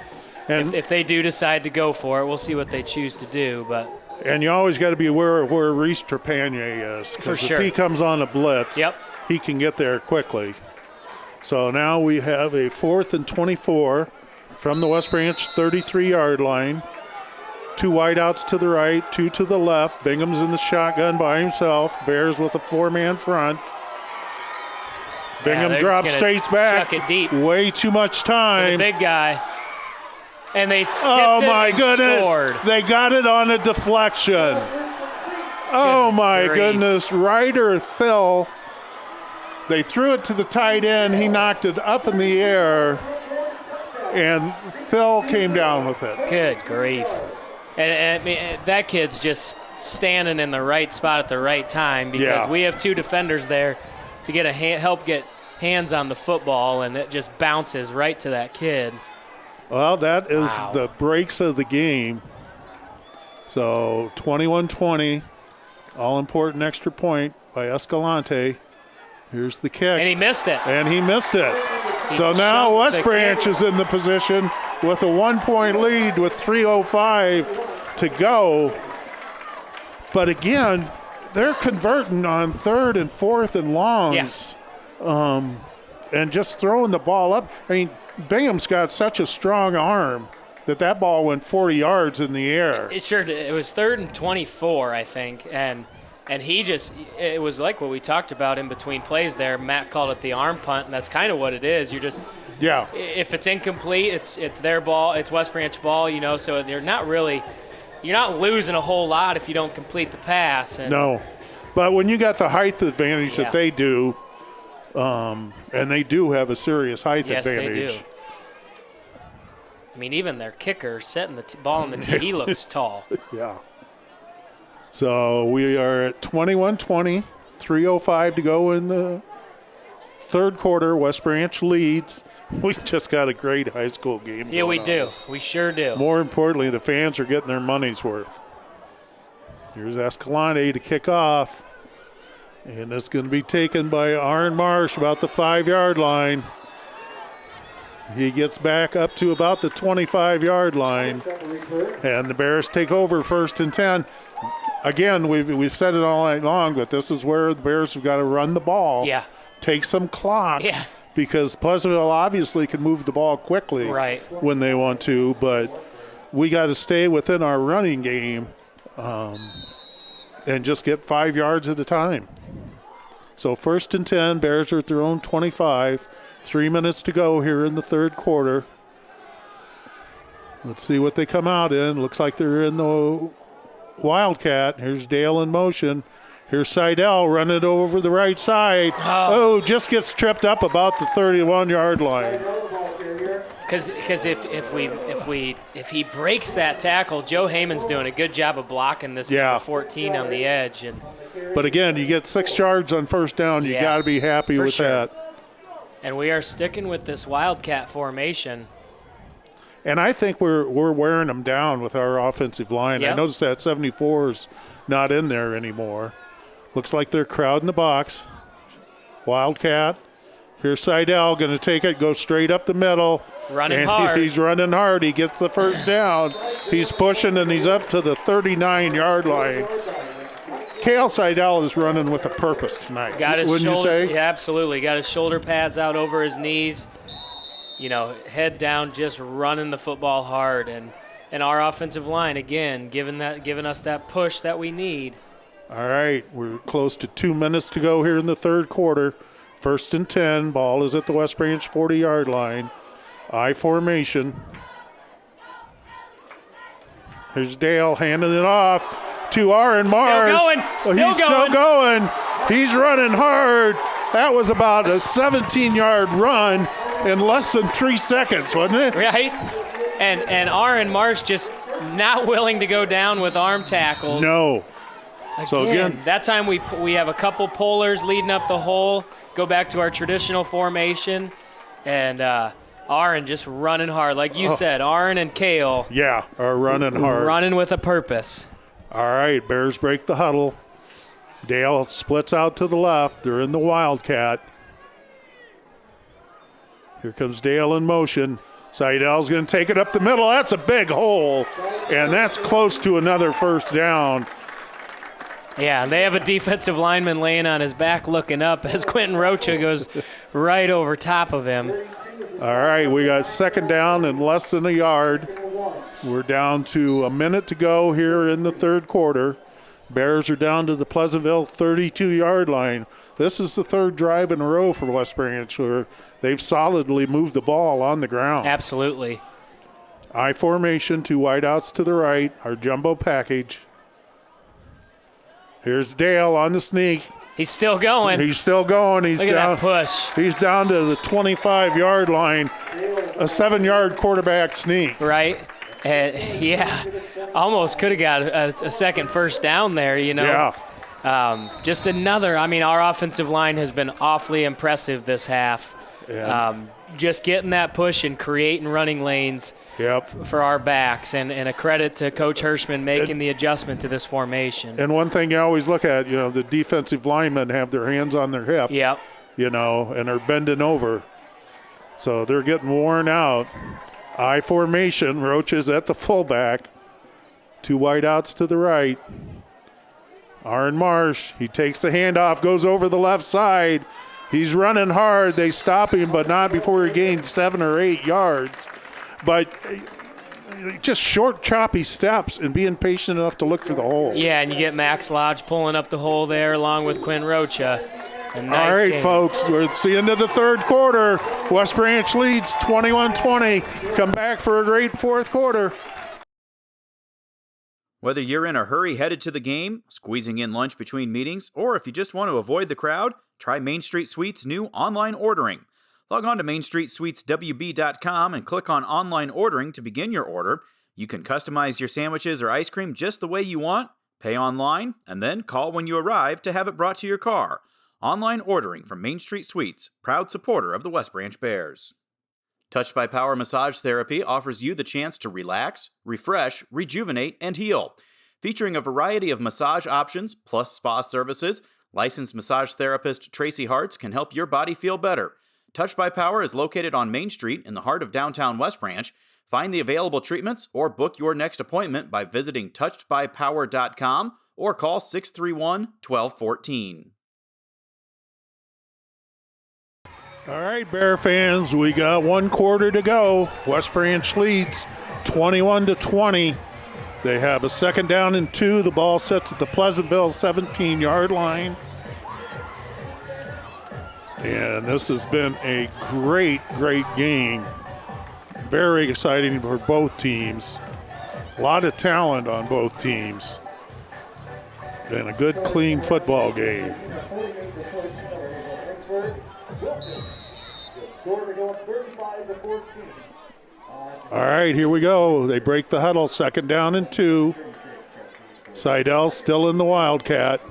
And if they do decide to go for it, we'll see what they choose to do. But and you always got to be aware of where Reese Trepanier is, For because sure. if he comes on a blitz, he can get there quickly. So now we have a 4th and 24 from the West Branch 33-yard line. 2 wideouts to the right, 2 to the left. Bingham's in the shotgun by himself. Bears with a 4-man front. Bingham drops straight back. Chuck it deep. Way too much time. To the big guy. And they tipped Oh, it my and goodness. scored. They got it on a deflection. Oh, my grief. goodness. Ryder Thill. They threw it to the tight end. He knocked it up in the air, and Thill came down with it. Good grief. And I mean, that kid's just standing in the right spot at the right time, because we have 2 defenders there to get help get hands on the football, and it just bounces right to that kid. Well, that is the breaks of the game. So 21-20, all-important extra point by Escalante. Here's the kick. And he missed it. So now West Branch is in the position with a 1-point lead with 3:05 to go. But again, they're converting on 3rd and 4th and longs, and just throwing the ball up. I mean, Bingham's got such a strong arm that ball went 40 yards in the air. It was 3rd and 24, I think, and it was like what we talked about in between plays there. Matt called it the arm punt, and that's kind of what it is. You're just if it's incomplete, it's their ball, it's West Branch ball, you know. So you're not losing a whole lot if you don't complete the pass. No, but when you got the height advantage that they do, and they do have a serious height advantage. Yes, they do. I mean, even their kicker setting the ball on the tee, he looks tall. Yeah. So we are at 21-20, 3:05 to go in the third quarter. West Branch leads. We just got a great high school game. Yeah, we do. We sure do. More importantly, the fans are getting their money's worth. Here's Escalante to kick off. And it's going to be taken by Aaron Marsh about the 5-yard line. He gets back up to about the 25-yard line. And the Bears take over 1st and 10. Again, we've said it all night long, but this is where the Bears have got to run the ball. Yeah. Take some clock. Yeah. Because Pleasantville obviously can move the ball quickly when they want to, but we got to stay within our running game and just get 5 yards at a time. So 1st and 10, Bears are at their own 25. 3 minutes to go here in the third quarter. Let's see what they come out in. Looks like they're in the Wildcat. Here's Dale in motion. Here's Seidel running over the right side. Oh, just gets tripped up about the 31-yard line. Because if he breaks that tackle, Joe Heyman's doing a good job of blocking this number 14 on the edge. But again, you get 6 yards on 1st down. You got to be happy with that. And we are sticking with this Wildcat formation. And I think we're wearing them down with our offensive line. I noticed that 74 is not in there anymore. Looks like they're crowding the box. Wildcat. Here's Seidel going to take it, go straight up the middle. Running hard. He's running hard. He gets the 1st down. He's pushing, and he's up to the 39-yard line. Cale Seidel is running with a purpose tonight. Wouldn't you say? Yeah, absolutely. Got his shoulder pads out over his knees. You know, head down, just running the football hard. And our offensive line, again, giving us that push that we need. All right, we're close to 2 minutes to go here in the third quarter. 1st and 10, ball is at the West Branch 40-yard line. I formation. Here's Dale handing it off to Aaron Mars. Still going. He's running hard. That was about a 17-yard run in less than 3 seconds, wasn't it? Right. And Aaron Marsh just not willing to go down with arm tackles. No. So again, that time we have a couple pullers leading up the hole, go back to our traditional formation, and Aaron just running hard. Like you said, Aaron and Kale. Yeah, are running hard. Running with a purpose. All right, Bears break the huddle. Dale splits out to the left. They're in the Wildcat. Here comes Dale in motion. Seidel's going to take it up the middle. That's a big hole, and that's close to another first down. Yeah, they have a defensive lineman laying on his back looking up as Quentin Rocha goes right over top of him. All right, we got second down and less than a yard. We're down to a minute to go here in the third quarter. Bears are down to the Pleasantville 32-yard line. This is the third drive in a row for West Branch where they've solidly moved the ball on the ground. Absolutely. I formation, 2 wideouts to the right, our jumbo package. Here's Dale on the sneak. He's still going. He's still going. Look at that push. He's down to the 25-yard line, a 7-yard quarterback sneak. Right. Yeah, almost could have got a second first down there, you know. Yeah. Just another, our offensive line has been awfully impressive this half. Yeah. Just getting that push and creating running lanes for our backs. And a credit to Coach Hirschman making the adjustment to this formation. And one thing you always look at, the defensive linemen have their hands on their hip. Yep. And are bending over. So they're getting worn out. I formation, Roach is at the fullback. 2 wideouts to the right. Aaron Marsh, he takes the handoff, goes over the left side. He's running hard. They stop him, but not before he gains 7 or 8 yards. But just short, choppy steps and being patient enough to look for the hole. Yeah, and you get Max Lodge pulling up the hole there along with Quinn Rocha. All right, folks, it's the end of the third quarter. West Branch leads 21-20. Come back for a great fourth quarter. Whether you're in a hurry headed to the game, squeezing in lunch between meetings, or if you just want to avoid the crowd, try Main Street Suites' new online ordering. Log on to MainStreetSuitesWB.com and click on online ordering to begin your order. You can customize your sandwiches or ice cream just the way you want, pay online, and then call when you arrive to have it brought to your car. Online ordering from Main Street Suites, proud supporter of the West Branch Bears. Touched by Power Massage Therapy offers you the chance to relax, refresh, rejuvenate, and heal. Featuring a variety of massage options plus spa services, licensed massage therapist Tracy Hartz can help your body feel better. Touched by Power is located on Main Street in the heart of downtown West Branch. Find the available treatments or book your next appointment by visiting touchedbypower.com or call 631-1214. All right, Bear fans, we got 1 quarter to go. West Branch leads 21-20. They have a second down and 2. The ball sets at the Pleasantville 17-yard line. And this has been a great, great game. Very exciting for both teams. A lot of talent on both teams. And a good, clean football game. All right, here we go. They break the huddle, second down and 2. Seidel still in the Wildcat.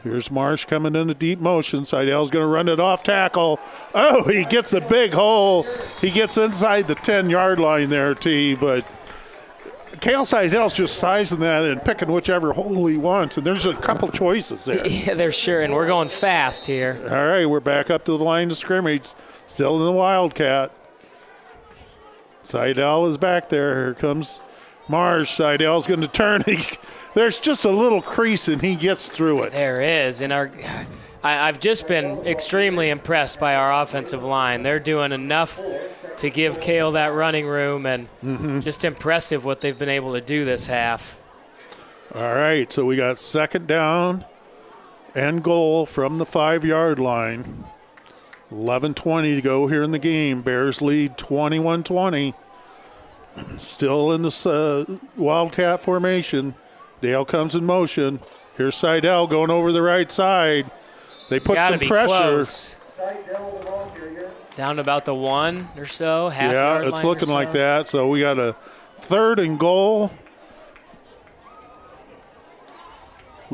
Here's Marsh coming in the deep motion. Seidel's going to run it off tackle. Oh, he gets a big hole. He gets inside the 10-yard line there, T, but Cale Seidel's just sizing that and picking whichever hole he wants, and there's a couple choices there. Yeah, they're sure, and we're going fast here. All right, we're back up to the line of scrimmage. Still in the Wildcat. Seidel is back there. Here comes Marsh. Seidel's going to turn. There's just a little crease, and he gets through it. There is. And I've just been extremely impressed by our offensive line. They're doing enough to give Cale that running room, and just impressive what they've been able to do this half. All right, so we got second down and goal from the 5-yard line. 11:20 to go here in the game. Bears lead 21-20. Still in this Wildcat formation. Dale comes in motion. Here's Seidel going over the right side. They put some pressure. Close. Down to about the 1 or so, half yard line. It's looking like that. So we got a 3rd and goal.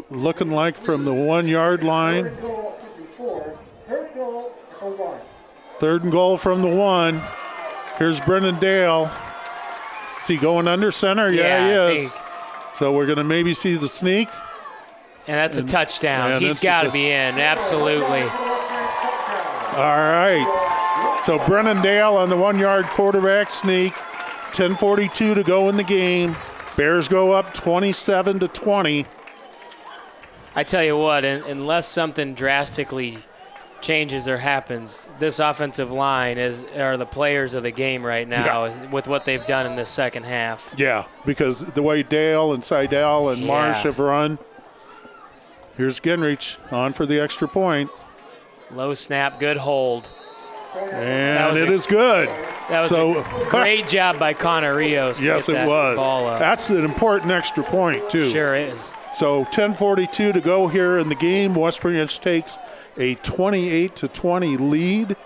Looking like from the 1 yard line. 3rd and goal from the 1. Here's Brennan Dale. Is he going under center? Yeah, he is. So we're going to maybe see the sneak. And that's a touchdown. He's got to be in, absolutely. All right. So Brennan Dale on the 1 yard quarterback sneak. 10:42 to go in the game. Bears go up 27-20. I tell you what, unless something drastically changes or happens, this offensive line are the players of the game right now with what they've done in this second half. Yeah, because the way Dale and Seidel and Marsh have run. Here's Gingrich on for the extra point. Low snap, good hold. And it is good. That was a great job by Connor Rios to yes, get that it was. ball up. That's an important extra point, too. Sure is. So 10:42 to go here in the game. West Branch takes a 28-20 lead.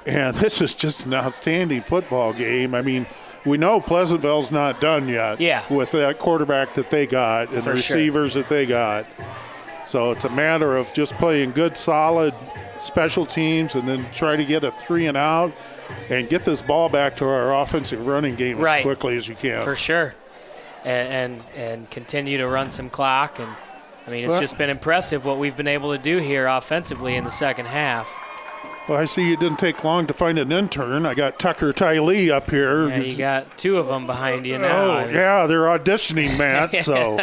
And this is just an outstanding football game. I mean, we know Pleasantville's not done yet with that quarterback that they got and the receivers that they got. So it's a matter of just playing good, solid special teams and then try to get a 3 and out and get this ball back to our offensive running game as quickly as you can. For sure. And continue to run some clock. And, I mean, it's just been impressive what we've been able to do here offensively in the second half. Well, I see it didn't take long to find an intern. I got Tucker Tylee up here. Yeah, you got 2 of them behind you now. Oh, yeah, they're auditioning, Matt, so.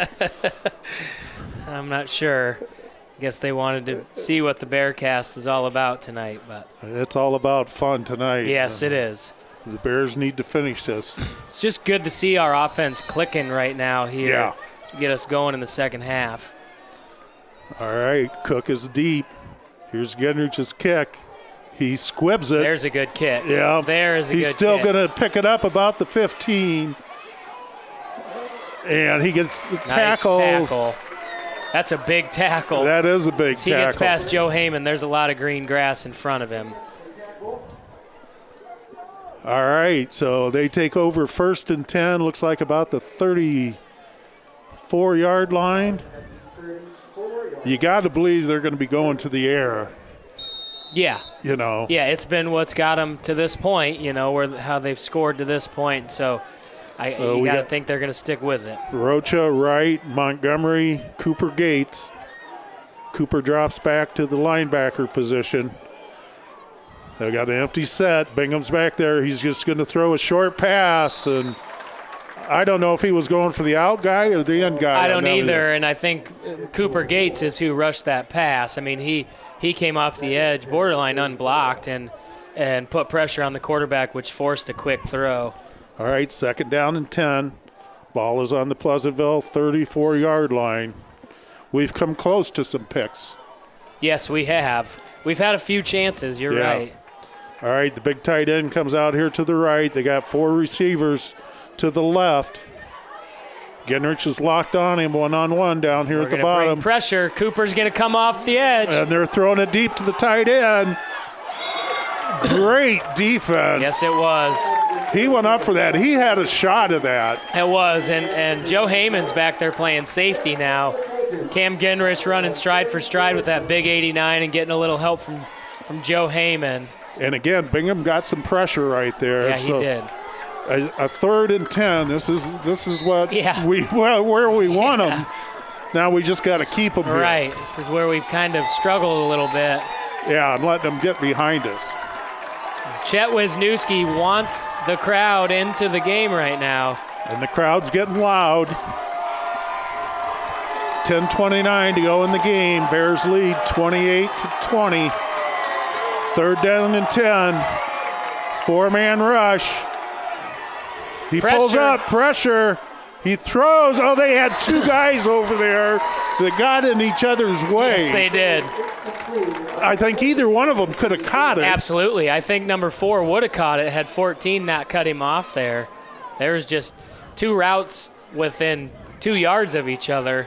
I'm not sure. I guess they wanted to see what the Bearcast is all about tonight. But it's all about fun tonight. Yes, it is. The Bears need to finish this. It's just good to see our offense clicking right now here to get us going in the second half. All right, Cook is deep. Here's Ginrich's kick. He squibs it. There's a good kick. Yeah. There's a good kick. He's still going to pick it up about the 15. And he gets tackled. Nice tackle. That's a big tackle. That is a big tackle. He gets past Joe Heyman. There's a lot of green grass in front of him. All right, so they take over 1st and 10. Looks like about the 34-yard line. You got to believe they're going to be going to the air. Yeah. You know. Yeah, it's been what's got them to this point, you know, how they've scored to this point. So you got to think they're going to stick with it. Rocha, Wright, Montgomery, Cooper Gates. Cooper drops back to the linebacker position. They got an empty set. Bingham's back there. He's just going to throw a short pass. And I don't know if he was going for the out guy or the in guy. I don't either. And I think Cooper Gates is who rushed that pass. I mean, he came off the edge, borderline unblocked, and put pressure on the quarterback, which forced a quick throw. All right, 2nd down and 10. Ball is on the Pleasantville 34-yard line. We've come close to some picks. Yes, we have. We've had a few chances. You're right. All right, the big tight end comes out here to the right. They got 4 receivers to the left. Gingrich is locked on him one-on-one down here at the bottom. Bring pressure. Cooper's going to come off the edge. And they're throwing it deep to the tight end. Great defense. Yes, it was. He went up for that. He had a shot at that. It was, and Joe Heyman's back there playing safety now. Cam Gingrich running stride for stride with that big 89 and getting a little help from Joe Heyman. And again, Bingham got some pressure right there. Yeah, he did. A 3rd and 10. This is what where we want them. Now we just got to keep them here. Right. This is where we've kind of struggled a little bit. Yeah, and let them get behind us. Chet Wisniewski wants the crowd into the game right now. And the crowd's getting loud. 10:29 to go in the game. Bears lead 28-20. 3rd down and 10. 4-man rush. He pulls up, pressure. He throws. Oh, they had 2 guys over there. that got in each other's way. Yes, they did. I think either one of them could have caught it. Absolutely. I think number 4 would have caught it had 14 not cut him off there. There's just 2 routes within 2 yards of each other.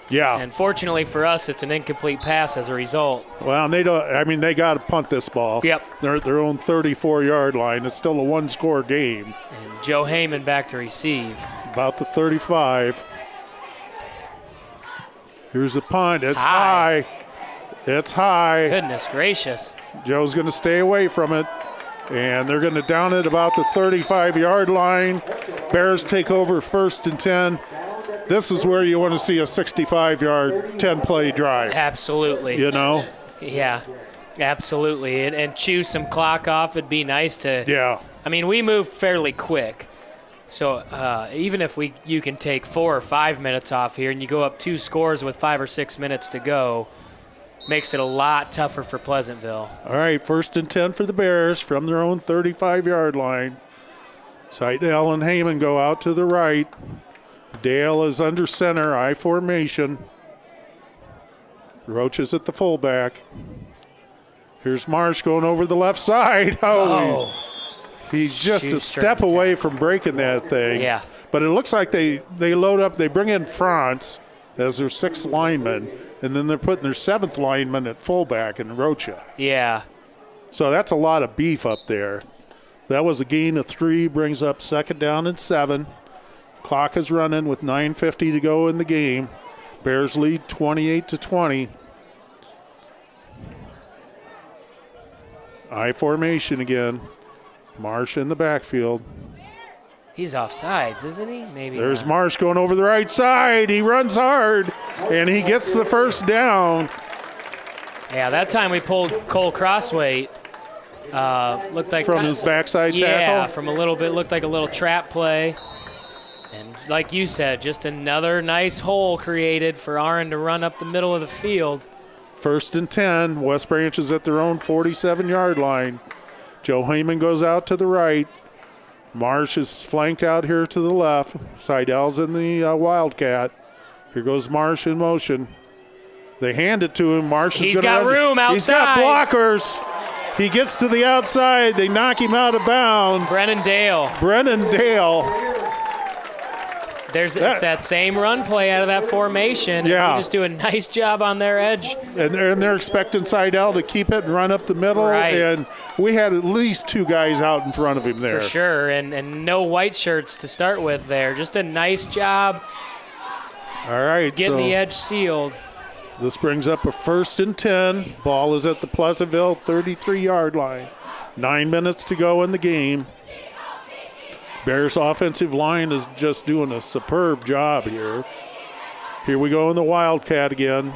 Yeah. And fortunately for us, it's an incomplete pass as a result. Well, and they don't. I mean, they got to punt this ball. Yep. They're at their own 34-yard line. It's still a 1-score game. And Joe Heyman back to receive. About the 35. Here's a punt. It's high. It's high. Goodness gracious. Joe's going to stay away from it. And they're going to down it about the 35-yard line. Bears take over 1st and 10. This is where you want to see a 65-yard, 10-play drive. Absolutely. You know? Yeah, absolutely. And chew some clock off. It'd be nice to. Yeah. I mean, we move fairly quick. So even if you can take 4 or 5 minutes off here and you go up 2 scores with 5 or 6 minutes to go, makes it a lot tougher for Pleasantville. All right, 1st and 10 for the Bears from their own 35-yard line. Seidel and Heyman go out to the right. Dale is under center, I formation. Roach is at the fullback. Here's Marsh going over the left side. He's just a step away from breaking that thing. Yeah. But it looks like they load up, they bring in Franz as their 6th lineman, and then they're putting their 7th lineman at fullback in Rocha. Yeah. So that's a lot of beef up there. That was a gain of 3, brings up 2nd down and 7. Clock is running with 9:50 to go in the game. Bears lead 28-20. I formation again. Marsh in the backfield. He's offsides, isn't he? Maybe. There's Marsh going over the right side. He runs hard, and he gets the 1st down. Yeah, that time we pulled Cole Crossweight. Looked like from his backside tackle? Yeah, from a little bit. Looked like a little trap play. And like you said, just another nice hole created for Aaron to run up the middle of the field. 1st and 10. West Branch is at their own 47-yard line. Joe Heyman goes out to the right. Marsh is flanked out here to the left. Seidel's in the Wildcat. Here goes Marsh in motion. They hand it to him. Marsh is going to got room outside. He's got blockers. He gets to the outside. They knock him out of bounds. Brennan Dale. It's that same run play out of that formation. Yeah. And we just do a nice job on their edge. And they're expecting Seidel to keep it and run up the middle. Right. And we had at least 2 guys out in front of him there. For sure. And no white shirts to start with there. Just a nice job. All right. Getting the edge sealed. This brings up a 1st and 10. Ball is at the Pleasantville 33-yard line. 9 minutes to go in the game. Bears offensive line is just doing a superb job here. Here we go in the Wildcat again.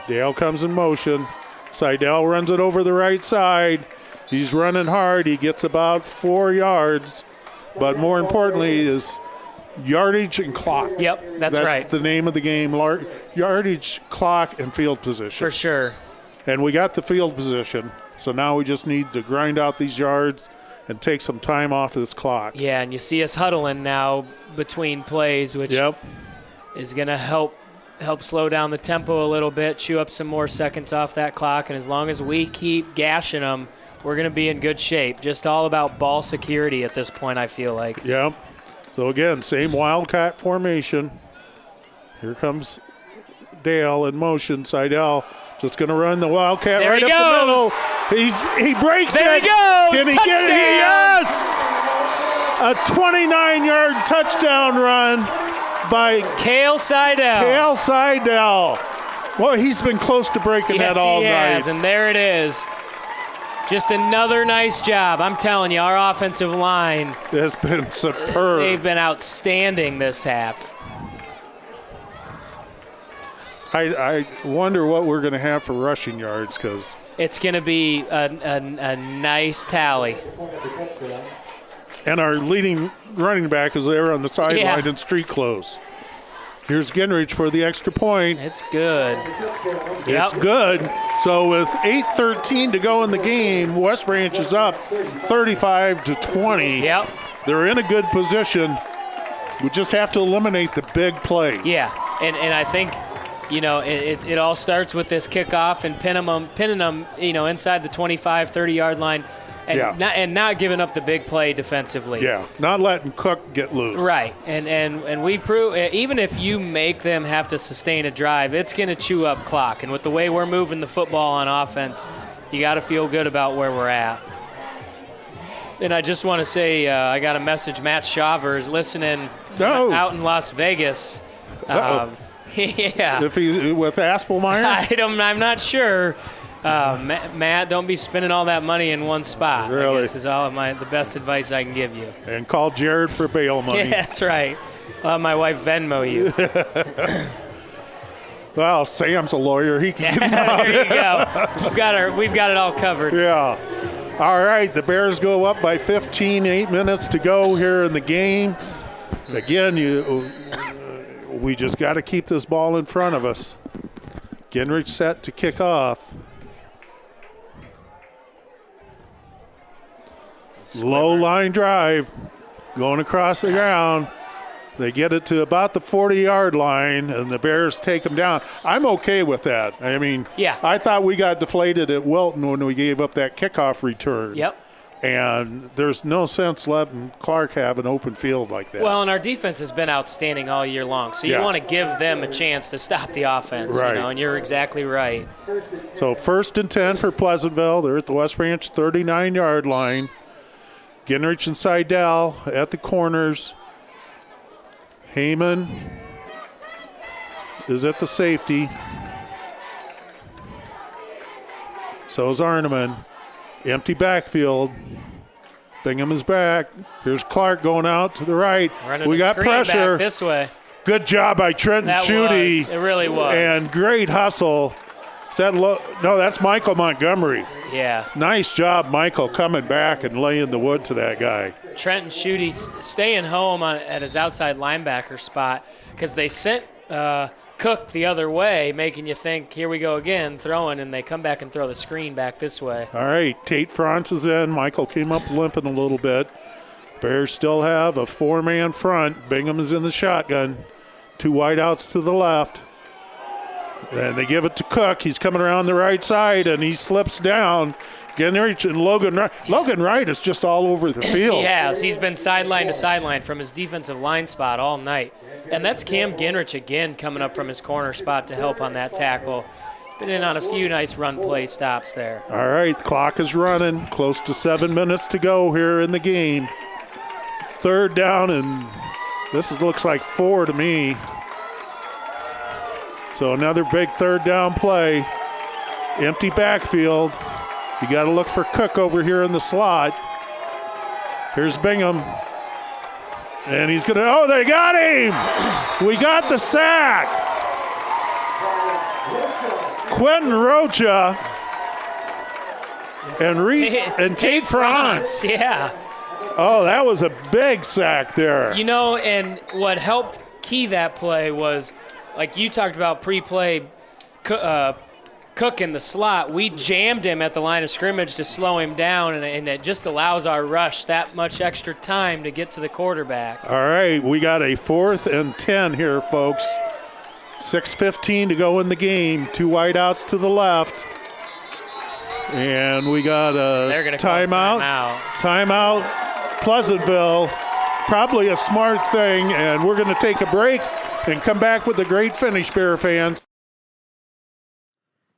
Dale comes in motion. Seidel runs it over the right side. He's running hard. He gets about 4 yards. But more importantly is yardage and clock. Yep, that's right. That's the name of the game. Yardage, clock, and field position. For sure. And we got the field position. So now we just need to grind out these yards and take some time off of this clock. Yeah, and you see us huddling now between plays, which is going to help slow down the tempo a little bit, chew up some more seconds off that clock, and as long as we keep gashing them, we're going to be in good shape. Just all about ball security at this point, I feel like. Yep. So, again, same Wildcat formation. Here comes Dale in motion. Seidel just going to run the Wildcat there right up the middle. He breaks there it. He goes. Can he touchdown. get it? Yes! A 29-yard touchdown run by Cale Seidel. Well, he's been close to breaking that all night. And there it is. Just another nice job. I'm telling you, our offensive line has been superb. They've been outstanding this half. I wonder what we're going to have for rushing yards because it's going to be a nice tally. And our leading running back is there on the sideline in street clothes. Here's Gingrich for the extra point. It's good. It's good. So with 8:13 to go in the game, West Branch is up 35-20. Yep. They're in a good position. We just have to eliminate the big plays. Yeah, And I think, it all starts with this kickoff and pinning them, inside the 25, 30-yard line. And not giving up the big play defensively. Yeah, not letting Cook get loose. Right, and we've proved even if you make them have to sustain a drive, it's going to chew up clock. And with the way we're moving the football on offense, you got to feel good about where we're at. And I just want to say I got a message. Matt Shaver is listening out in Las Vegas. Yeah. If he with Aspelmeyer? I'm not sure. Matt, don't be spending all that money in one spot. Really? This is all the best advice I can give you. And call Jared for bail money. Yeah, that's right. I'll have my wife Venmo you. Well, Sam's a lawyer. He can get him out. There you go. We've got it all covered. Yeah. All right, the Bears go up by 15, 8 minutes to go here in the game. Again, we just got to keep this ball in front of us. Gingrich set to kick off. Low line drive going across the ground. They get it to about the 40-yard line, and the Bears take them down. I'm okay with that. I mean, I thought we got deflated at Wilton when we gave up that kickoff return. Yep. And there's no sense letting Clark have an open field like that. Well, and our defense has been outstanding all year long, so you want to give them a chance to stop the offense, right. And you're exactly right. So 1st and 10 for Pleasantville. They're at the West Branch 39-yard line. Gingrich and Seidel at the corners. Heyman is at the safety. So is Arneman. Empty backfield. Bingham is back. Here's Clark going out to the right. We got pressure. Back this way. Good job by Trenton Schutte. It really was. And great hustle. Is that no, that's Michael Montgomery. Yeah. Nice job, Michael, coming back and laying the wood to that guy. Trenton Schutte staying home at his outside linebacker spot because they sent Cook the other way, making you think, here we go again, throwing, and they come back and throw the screen back this way. All right, Tate France is in. Michael came up limping a little bit. Bears still have a 4-man front. Bingham is in the shotgun. 2 wideouts to the left. And they give it to Cook. He's coming around the right side, and he slips down. Gingrich and Logan Wright. Logan Wright is just all over the field. He has. He's been sideline to sideline from his defensive line spot all night. And that's Cam Gingrich again coming up from his corner spot to help on that tackle. Been in on a few nice run play stops there. All right, the clock is running. Close to 7 minutes to go here in the game. 3rd down, and this looks like 4 to me. So another big 3rd down play. Empty backfield. You got to look for Cook over here in the slot. Here's Bingham. And he's going to, they got him! We got the sack! Quentin Rocha and Tate France. Yeah. Oh, that was a big sack there. And what helped key that play was, like you talked about pre-play, Cook in the slot, we jammed him at the line of scrimmage to slow him down, and it just allows our rush that much extra time to get to the quarterback. All right, we got a 4th and 10 here, folks. 6:15 to go in the game. 2 wideouts to the left. And we got a timeout. Timeout, Pleasantville. Probably a smart thing, and we're going to take a break and come back with a great finish, Bear fans.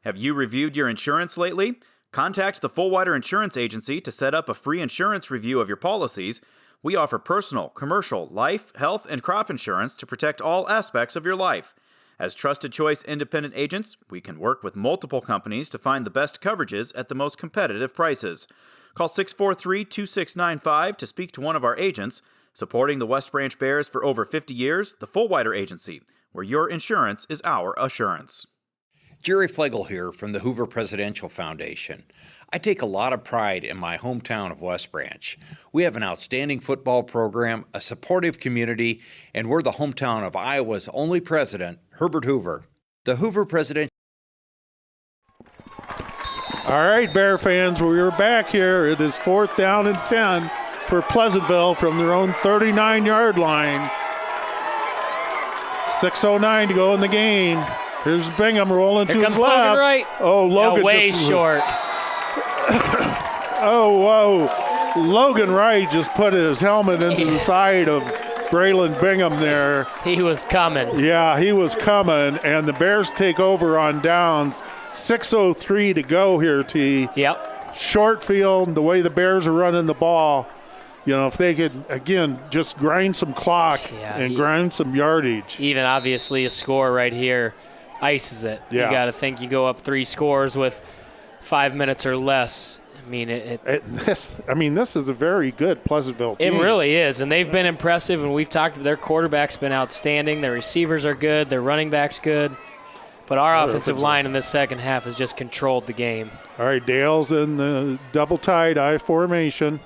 Have you reviewed your insurance lately? Contact the Fullwider Insurance Agency to set up a free insurance review of your policies. We offer personal, commercial, life, health, and crop insurance to protect all aspects of your life. As trusted choice independent agents, we can work with multiple companies to find the best coverages at the most competitive prices. Call 643-2695 to speak to one of our agents. Supporting the West Branch Bears for over 50 years, the Fullwider Agency, where your insurance is our assurance. Jerry Flegel here from the Hoover Presidential Foundation. I take a lot of pride in my hometown of West Branch. We have an outstanding football program, a supportive community, and we're the hometown of Iowa's only president, Herbert Hoover. The Hoover Presidential. All right, Bear fans, we're back here. It is 4th down and 10 for Pleasantville from their own 39-yard line. 6:09 to go in the game. Here's Bingham rolling to his left. Logan right. Oh, Logan way just, short. Oh, whoa. Logan Wright just put his helmet into the side of Braylon Bingham there. He was coming. Yeah, he was coming, and the Bears take over on downs. 6:03 to go here, T. Yep. Short field, the way the Bears are running the ball. You know, if they could, again, just grind some clock and grind some yardage. Even obviously a score right here ices it. Yeah. You got to think you go up 3 scores with 5 minutes or less. I mean, this is a very good Pleasantville team. It really is, and they've been impressive, and we've talked, their quarterback's been outstanding. Their receivers are good. Their running back's good. But our offensive line in this second half has just controlled the game. All right, Dale's in the double-tied I formation.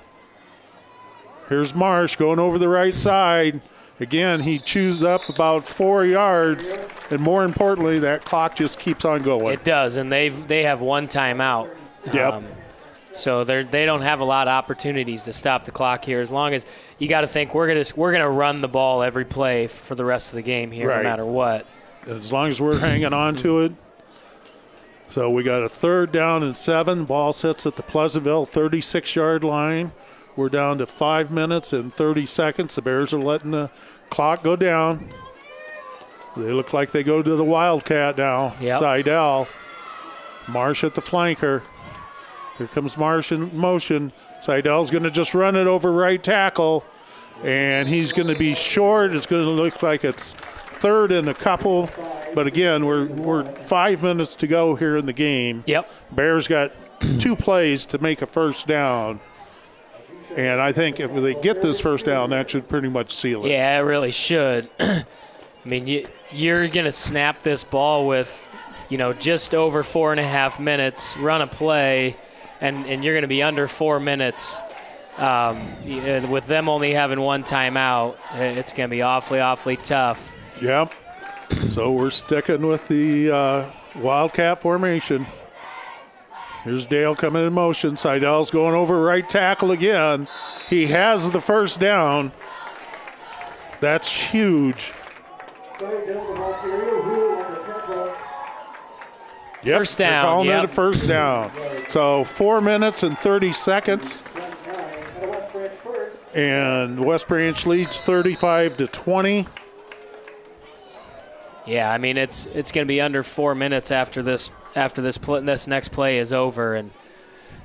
Here's Marsh going over the right side. Again, he chews up about 4 yards, and more importantly, that clock just keeps on going. It does, and they have 1 timeout. Yep. So they don't have a lot of opportunities to stop the clock here. As long as you got to think we're gonna run the ball every play for the rest of the game here, no matter what. As long as we're hanging on to it. So we got a 3rd down and 7. Ball sits at the Pleasantville 36-yard line. We're down to 5 minutes and 30 seconds. The Bears are letting the clock go down. They look like they go to the Wildcat now. Yep. Seidel. Marsh at the flanker. Here comes Marsh in motion. Seidel's going to just run it over right tackle, and he's going to be short. It's going to look like it's 3rd and a couple. But again, we're 5 minutes to go here in the game. Yep. Bears got 2 plays to make a first down. And I think if they get this first down, that should pretty much seal it. Yeah, it really should. I mean, you're going to snap this ball with, just over 4.5 minutes, run a play, and you're going to be under 4 minutes. With them only having 1 timeout, it's going to be awfully, awfully tough. Yep. So we're sticking with the Wildcat formation. Here's Dale coming in motion. Seidel's going over right tackle again. He has the first down. That's huge. Yep, first down. They're calling it a first down. So 4 minutes and 30 seconds. And West Branch leads 35-20. Yeah, I mean it's going to be under 4 minutes after this next play is over, and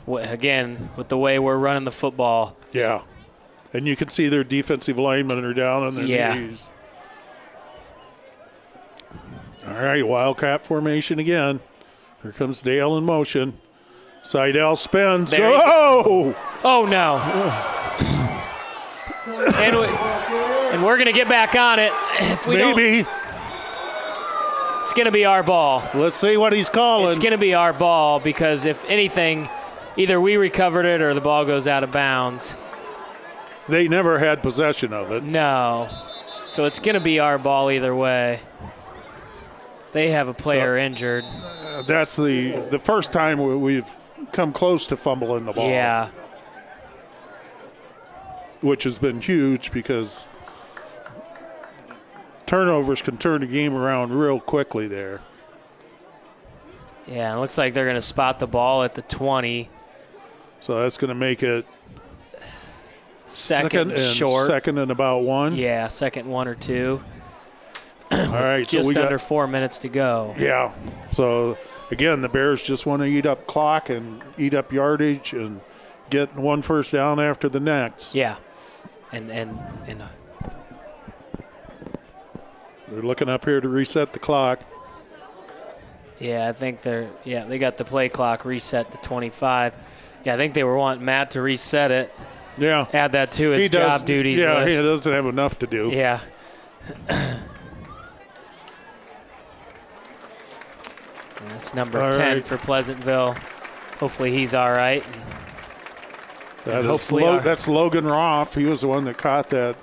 again with the way we're running the football. Yeah, and you can see their defensive linemen are down on their knees. All right, Wildcat formation again. Here comes Dale in motion. Seidel spins. Go! Oh no! and we're going to get back on it if we don't. It's going to be our ball. Let's see what he's calling. It's going to be our ball because if anything, either we recovered it or the ball goes out of bounds. They never had possession of it. No. So it's going to be our ball either way. They have a player injured. That's the first time we've come close to fumbling the ball. Yeah. Which has been huge because turnovers can turn the game around real quickly there. Yeah, it looks like they're going to spot the ball at the 20. So that's going to make it second and short. Second and about 1. Yeah, second 1 or 2. All right. Just so we under 4 minutes to go. Yeah. So, again, the Bears just want to eat up clock and eat up yardage and get 1 first down after the next. Yeah. And they're looking up here to reset the clock. Yeah, I think they got the play clock reset to 25. Yeah, I think they were wanting Matt to reset it. Yeah. Add that to his job duties list. Yeah, he doesn't have enough to do. Yeah. That's number 10 for Pleasantville. Hopefully he's all right. That's Logan Roth. He was the one that caught that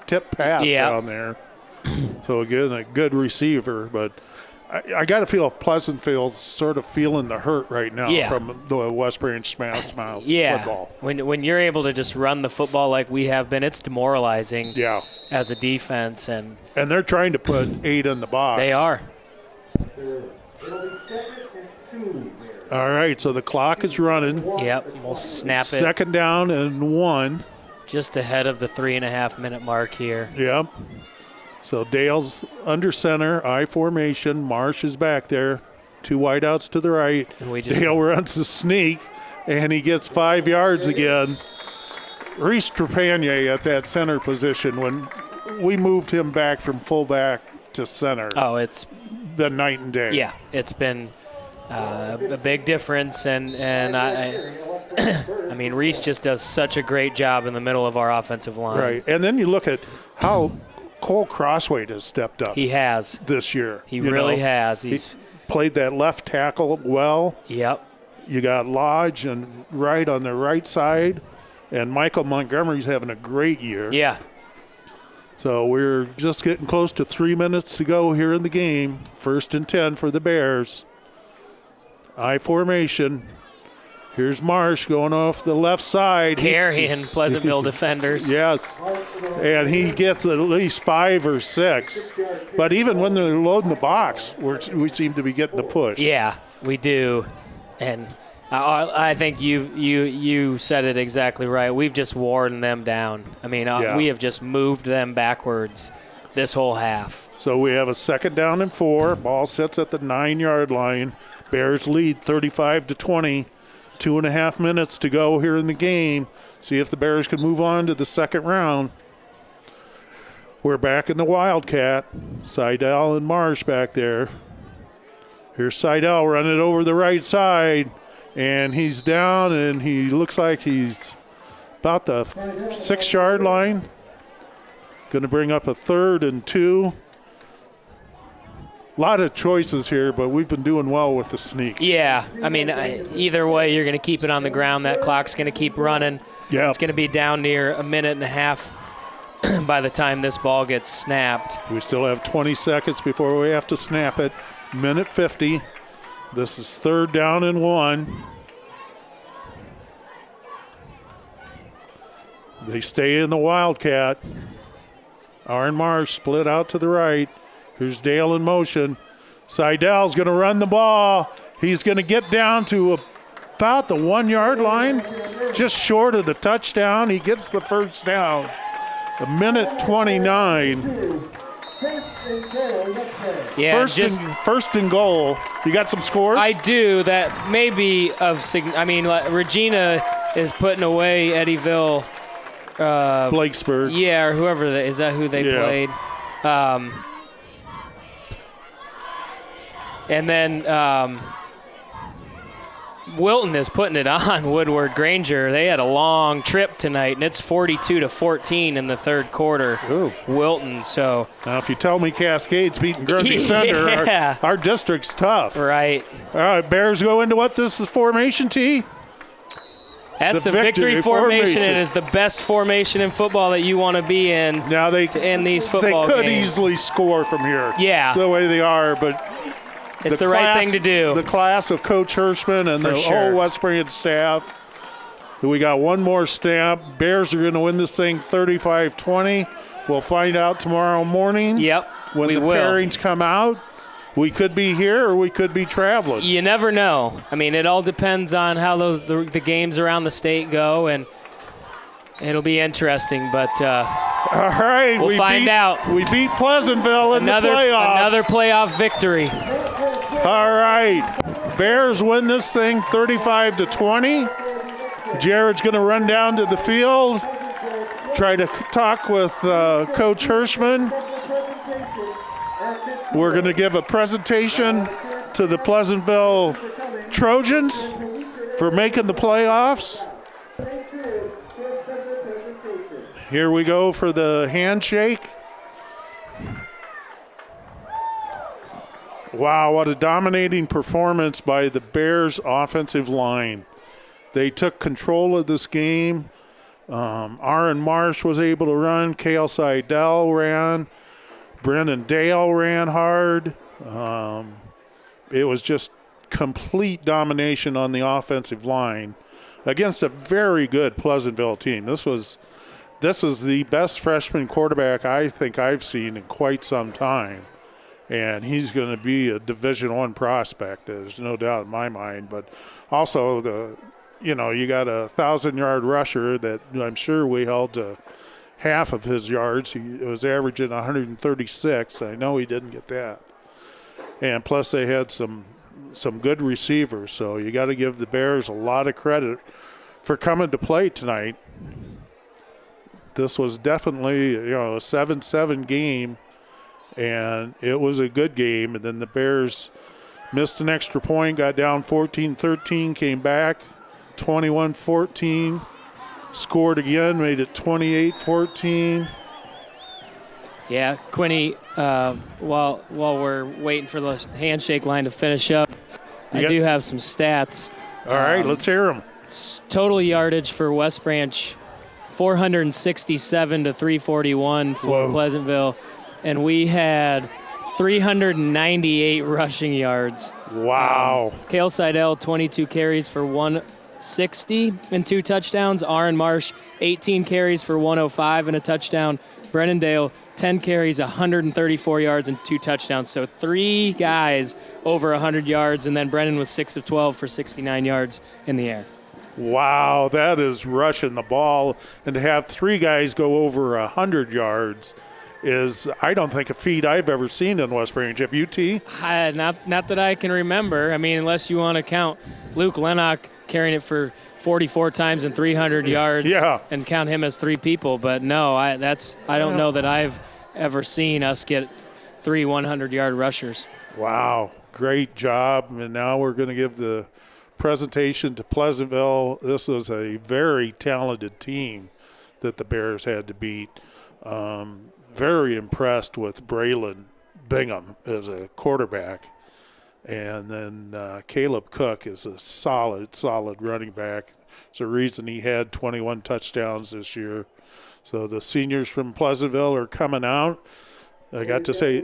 tip pass down there. So, again, a good receiver. But I got to feel Pleasantville's sort of feeling the hurt right now from the West Branch Smash Mouth football. When you're able to just run the football like we have been, it's demoralizing as a defense. And they're trying to put 8 in the box. They are. All right, so the clock is running. Yep, we'll snap it. 2nd down and 1. Just ahead of the 3.5-minute mark here. Yep. So Dale's under center, I formation. Marsh is back there. 2 wideouts to the right. Dale runs the sneak, and he gets 5 yards again. Reese Trepanier at that center position. When we moved him back from fullback to center, it's been night and day. Yeah, it's been a big difference, and I mean, Reese just does such a great job in the middle of our offensive line. Right, and then you look at how Cole Crossway has stepped up. He has this year. He really has. He's played that left tackle well. Yep. You got Lodge and Wright on the right side, and Michael Montgomery's having a great year. Yeah. So we're just getting close to 3 minutes to go here in the game. 1st and 10 for the Bears. I formation. Here's Marsh going off the left side. Carrying Pleasantville defenders. Yes. And he gets at least 5 or 6. But even when they're loading the box, we seem to be getting the push. Yeah, we do. And I think you said it exactly right. We've just worn them down. I mean, we have just moved them backwards this whole half. So we have a 2nd down and 4. Ball sits at the 9-yard line. Bears lead 35-20. 2.5 minutes to go here in the game. See if the Bears can move on to the 2nd round. We're back in the Wildcat. Seidel and Marsh back there. Here's Seidel running over the right side. And he's down, and he looks like he's about the 6-yard line. Going to bring up a 3rd and 2. A lot of choices here, but we've been doing well with the sneak. Yeah, I mean, either way, you're going to keep it on the ground. That clock's going to keep running. Yeah. It's going to be down near a minute and a half by the time this ball gets snapped. We still have 20 seconds before we have to snap it. Minute 50. This is 3rd down and 1. They stay in the Wildcat. Aaron Marsh split out to the right. Here's Dale in motion. Seidel's going to run the ball. He's going to get down to about the 1-yard line, just short of the touchdown. He gets the 1st down. A minute 29. Yeah, first and goal. You got some scores? I do. That may be of I mean, Regina is putting away Eddyville. Blakesburg. Yeah, or whoever is that who they played. And then Wilton is putting it on Woodward Granger. They had a long trip tonight, and it's 42-14 in the 3rd quarter. Ooh. Wilton, so. Now, if you tell me Cascade's beating Grundy Center, our district's tough. Right. All right, Bears go into what this is formation, T? That's the victory formation. It is the best formation in football that you want to be in to end these football games. They could easily score from here. Yeah. The way they are, but it's the right thing to do. The class of Coach Hirschman and whole West Branch staff. We got one more snap. Bears are going to win this thing 35-20. We'll find out tomorrow morning. Yep, when the pairings come out. We could be here or we could be traveling. You never know. I mean, it all depends on how the games around the state go, and it'll be interesting. But all right, we'll find out. We beat Pleasantville in the playoffs. Another playoff victory. All right, Bears win this thing 35-20. Jared's going to run down to the field, try to talk with Coach Hirschman. We're going to give a presentation to the Pleasantville Trojans for making the playoffs. Here we go for the handshake. Wow, what a dominating performance by the Bears offensive line. They took control of this game. Aaron Marsh was able to run. Cale Seidel ran. Brennan Dale ran hard. It was just complete domination on the offensive line against a very good Pleasantville team. This is the best freshman quarterback I think I've seen in quite some time, and he's going to be a Division I prospect. There's no doubt in my mind. But also you got a 1,000-yard rusher that I'm sure we held to half of his yards. He was averaging 136. I know he didn't get that. And plus they had some good receivers. So you got to give the Bears a lot of credit for coming to play tonight. This was definitely, a 7-7 game, and it was a good game. And then the Bears missed an extra point, got down 14-13, came back 21-14, scored again, made it 28-14. Yeah, Quinny, while we're waiting for the handshake line to finish up, I do have some stats. All right, let's hear them. Total yardage for West Branch, 467 to 341 for Pleasantville, and we had 398 rushing yards. Wow. Cale Seidel, 22 carries for 160 and 2 touchdowns. Aaron Marsh, 18 carries for 105 and a touchdown. Brennan Dale, 10 carries, 134 yards and 2 touchdowns. So 3 guys over 100 yards, and then Brennan was 6 of 12 for 69 yards in the air. Wow, that is rushing the ball. And to have 3 guys go over 100 yards is, I don't think, a feat I've ever seen in West Branch. Have you, T? Not that I can remember. I mean, unless you want to count Luke Lennox carrying it for 44 times and 300 yards and count him as 3 people. But no, I don't know that I've ever seen us get 3 100-yard rushers. Wow, great job. And now we're going to give the presentation to Pleasantville. This is a very talented team that the Bears had to beat. Very impressed with Braylon Bingham as a quarterback. And then Caleb Cook is a solid running back. It's the reason he had 21 touchdowns this year. So the seniors from Pleasantville are coming out. I got to say,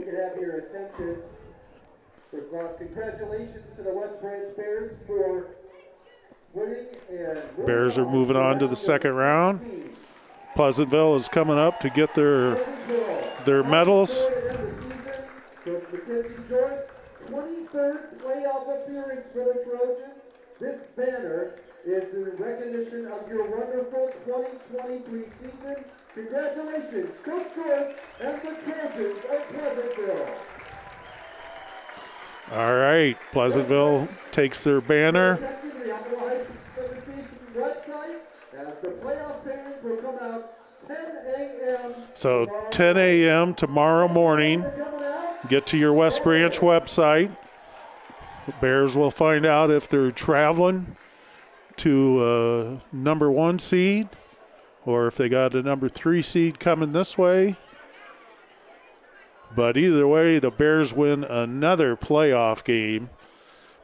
congratulations to the West Branch Bears for winning. Bears are moving on to the second round. Pleasantville is coming up to get their medals. 23rd playoff appearance for the Trojans. This banner is in recognition of your wonderful 2023 season. Congratulations, Coach George and the Trojans of Pleasantville. All right, Pleasantville takes their banner. So 10 a.m. tomorrow morning. Get to your West Branch website. The Bears will find out if they're traveling to a number 1 seed or if they got a number 3 seed coming this way. But either way, the Bears win another playoff game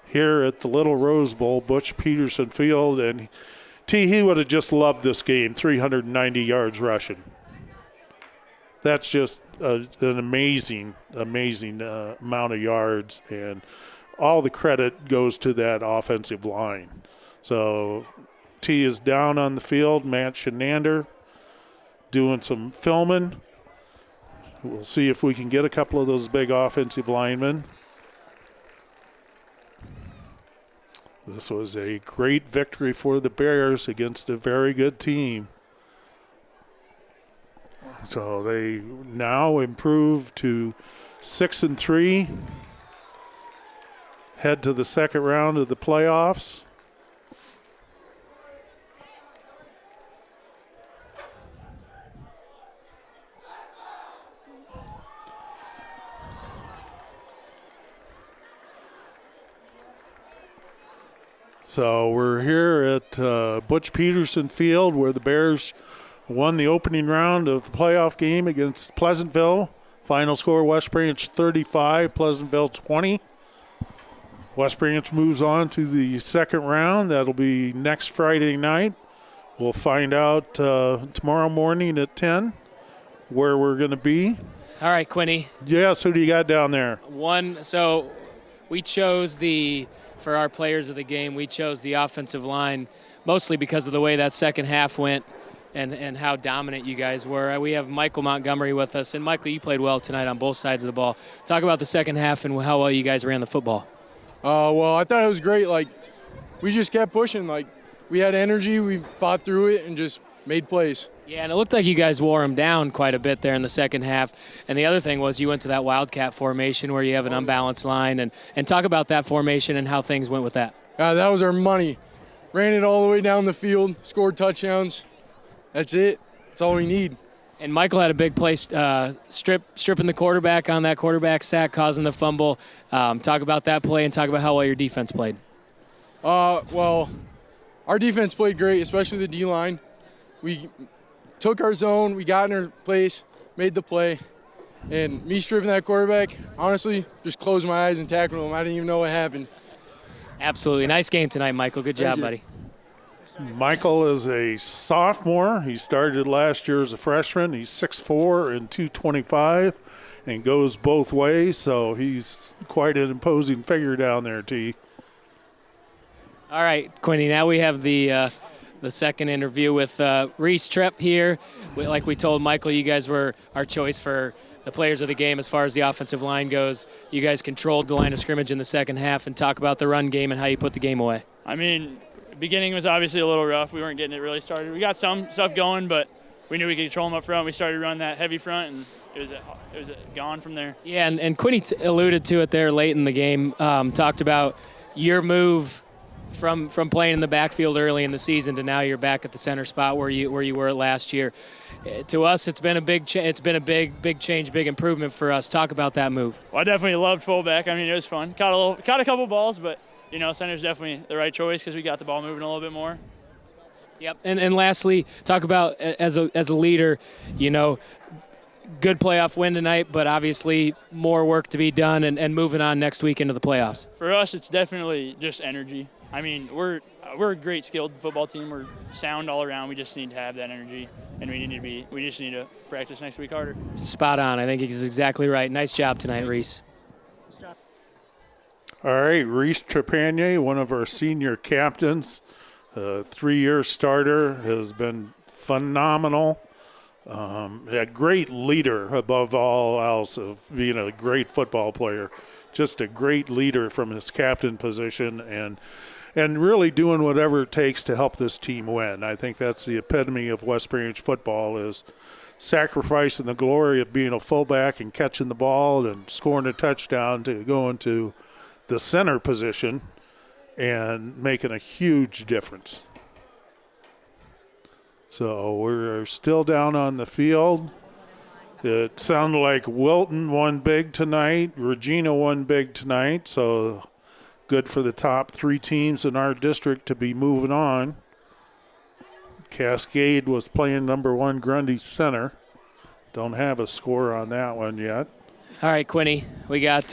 here at the Little Rose Bowl, Butch Peterson Field. And he would have just loved this game, 390 yards rushing. That's just an amazing amount of yards, and all the credit goes to that offensive line. So T is down on the field, Matt Shenander doing some filming. We'll see if we can get a couple of those big offensive linemen. This was a great victory for the Bears against a very good team. So they now improve to 6-3, head to the second round of the playoffs. So we're here at Butch Peterson Field where the Bears won the opening round of the playoff game against Pleasantville. Final score, West Branch 35, Pleasantville 20. West Branch moves on to the second round. That'll be next Friday night. We'll find out tomorrow morning at 10 where we're going to be. All right, Quinny. Yes, who do you got down there? So we chose for our players of the game, we chose the offensive line mostly because of the way that second half went and how dominant you guys were. We have Michael Montgomery with us. And, Michael, you played well tonight on both sides of the ball. Talk about the second half and how well you guys ran the football. Well, I thought it was great. Like, we just kept pushing. Like, we had energy. We fought through it and just made plays. Yeah, and it looked like you guys wore them down quite a bit there in the second half. And the other thing was you went to that Wildcat formation where you have an unbalanced line. And talk about that formation and how things went with that. That was our money. Ran it all the way down the field, scored touchdowns. That's it. That's all we need. And Michael had a big play, stripping the quarterback on that quarterback sack, causing the fumble. Talk about that play and talk about how well your defense played. Well, our defense played great, especially the D-line. We took our zone, we got in our place, made the play. And me stripping that quarterback, honestly, just closed my eyes and tackled him. I didn't even know what happened. Absolutely. Nice game tonight, Michael. Good job, buddy. Michael is a sophomore. He started last year as a freshman. He's 6'4" and 225 and goes both ways, so he's quite an imposing figure down there, T. All right, Quinny, now we have the second interview with Reese Tripp here. Like we told Michael, you guys were our choice for the players of the game as far as the offensive line goes. You guys controlled the line of scrimmage in the second half, and talk about the run game and how you put the game away. I mean, beginning was obviously a little rough. We weren't getting it really started. We got some stuff going, but we knew we could control them up front. We started to run that heavy front, and it was gone from there. Yeah, and Quinny alluded to it there late in the game. Talked about your move from playing in the backfield early in the season to now you're back at the center spot where you were last year. To us, it's been a big change, big improvement for us. Talk about that move. Well, I definitely loved fullback. I mean, it was fun. Caught a couple balls, but center's definitely the right choice because we got the ball moving a little bit more. Yep. And lastly, talk about as a leader, good playoff win tonight, but obviously more work to be done and moving on next week into the playoffs. For us, it's definitely just energy. I mean, we're a great skilled football team. We're sound all around. We just need to have that energy, and we just need to practice next week harder. Spot on. I think he's exactly right. Nice job tonight, Reese. All right, Reese Trepanier, one of our senior captains, 3-year starter, has been phenomenal. A great leader above all else of being a great football player. Just a great leader from his captain position and really doing whatever it takes to help this team win. I think that's the epitome of West Branch football is sacrificing the glory of being a fullback and catching the ball and scoring a touchdown to go into the center position and making a huge difference. So we're still down on the field. It sounded like Wilton won big tonight. Regina won big tonight. So good for the top 3 teams in our district to be moving on. Cascade was playing number 1 Grundy Center. Don't have a score on that one yet. All right, Quinny, we got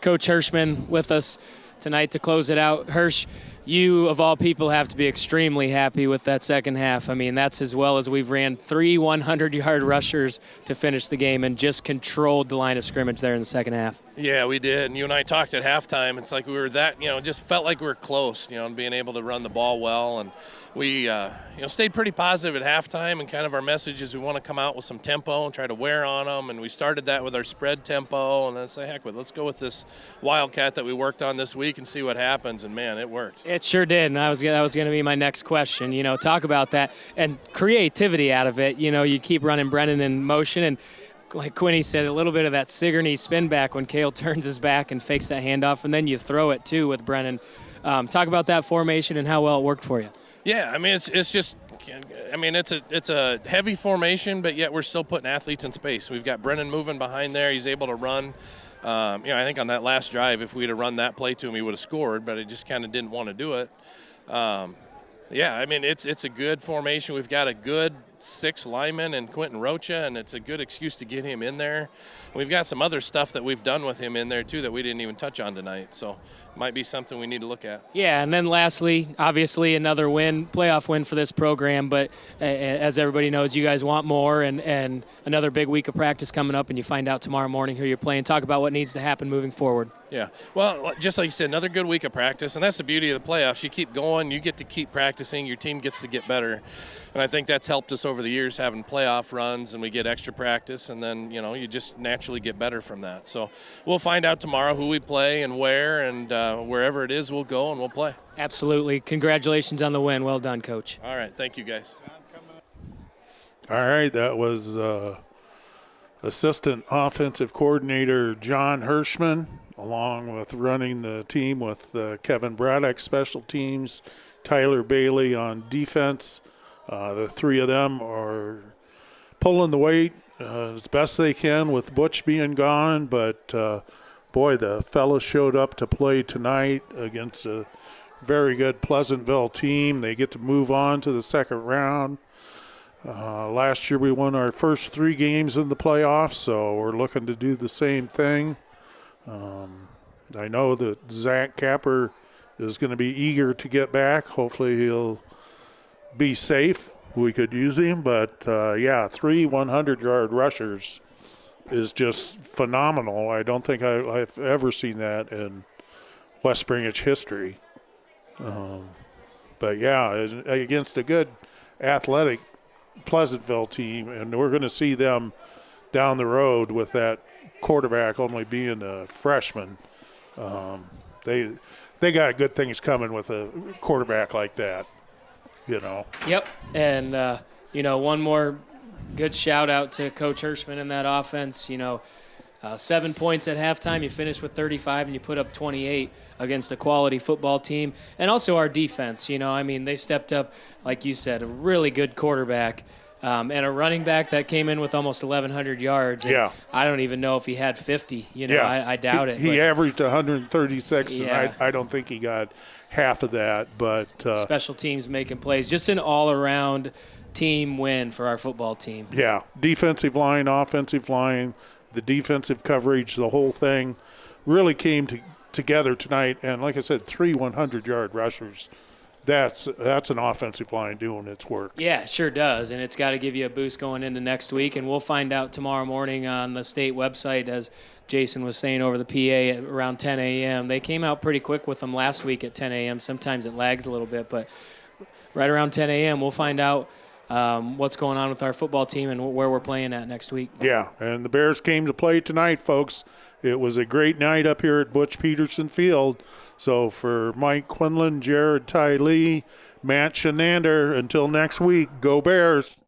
Coach Hirschman with us tonight to close it out. Hirsch, you, of all people, have to be extremely happy with that second half. I mean, that's as well as we've ran 3 100-yard rushers to finish the game and just controlled the line of scrimmage there in the second half. Yeah, we did. And you and I talked at halftime. It's like we were that, just felt like we were close, and being able to run the ball well. And we, stayed pretty positive at halftime. And kind of our message is we want to come out with some tempo and try to wear on them. And we started that with our spread tempo. And then say, heck with, let's go with this Wildcat that we worked on this week and see what happens. And man, it worked. It sure did. And that was going to be my next question. Talk about that and creativity out of it. You keep running Brennan in motion and, like Quinny said, a little bit of that Sigourney spin back when Cale turns his back and fakes that handoff, and then you throw it too with Brennan. Talk about that formation and how well it worked for you. Yeah, I mean it's a heavy formation, but yet we're still putting athletes in space. We've got Brennan moving behind there. He's able to run. I think on that last drive, if we'd have run that play to him, he would have scored, but he just kind of didn't want to do it. Yeah, I mean, it's a good formation. We've got a good 6 linemen and Quentin Rocha, and it's a good excuse to get him in there. We've got some other stuff that we've done with him in there, too, that we didn't even touch on tonight. So might be something we need to look at. Yeah, and then lastly, obviously another win, playoff win for this program. But as everybody knows, you guys want more, and another big week of practice coming up, and you find out tomorrow morning who you're playing. Talk about what needs to happen moving forward. Yeah, well, just like you said, another good week of practice, and that's the beauty of the playoffs. You keep going, you get to keep practicing, your team gets to get better, and I think that's helped us over the years having playoff runs, and we get extra practice, and then, you just naturally get better from that. So we'll find out tomorrow who we play and where, and wherever it is, we'll go and we'll play. Absolutely. Congratulations on the win. Well done, Coach. All right, thank you, guys. All right, that was Assistant Offensive Coordinator John Hirschman, along with running the team with Kevin Braddock, special teams, Tyler Bailey on defense. The three of them are pulling the weight as best they can with Butch being gone, but boy, the fellas showed up to play tonight against a very good Pleasantville team. They get to move on to the second round. Last year we won our first 3 games in the playoffs, so we're looking to do the same thing. I know that Zach Capper is going to be eager to get back. Hopefully he'll be safe. We could use him, but 3 100-yard rushers is just phenomenal. I don't think I've ever seen that in West Branch history. But against a good athletic Pleasantville team, and we're going to see them down the road with that quarterback only being a freshman. They got good things coming with a quarterback like that, Yep, and one more good shout out to Coach Hirschman in that offense. 7 points at halftime. You finish with 35 and you put up 28 against a quality football team, and also our defense. They stepped up, like you said, a really good quarterback. And a running back that came in with almost 1,100 yards. And I don't even know if he had 50. I doubt it. He averaged 136, and I don't think he got half of that. But special teams making plays. Just an all-around team win for our football team. Yeah, defensive line, offensive line, the defensive coverage, the whole thing really came together tonight. And like I said, 3 100-yard rushers. That's an offensive line doing its work. Yeah, it sure does, and it's got to give you a boost going into next week, and we'll find out tomorrow morning on the state website, as Jason was saying over the PA, at around 10 a.m. They came out pretty quick with them last week at 10 a.m. Sometimes it lags a little bit, but right around 10 a.m. we'll find out what's going on with our football team and where we're playing at next week. Yeah, and the Bears came to play tonight, folks. It was a great night up here at Butch Peterson Field. So for Mike Quinlan, Jared Ty Lee, Matt Shenander, until next week, go Bears.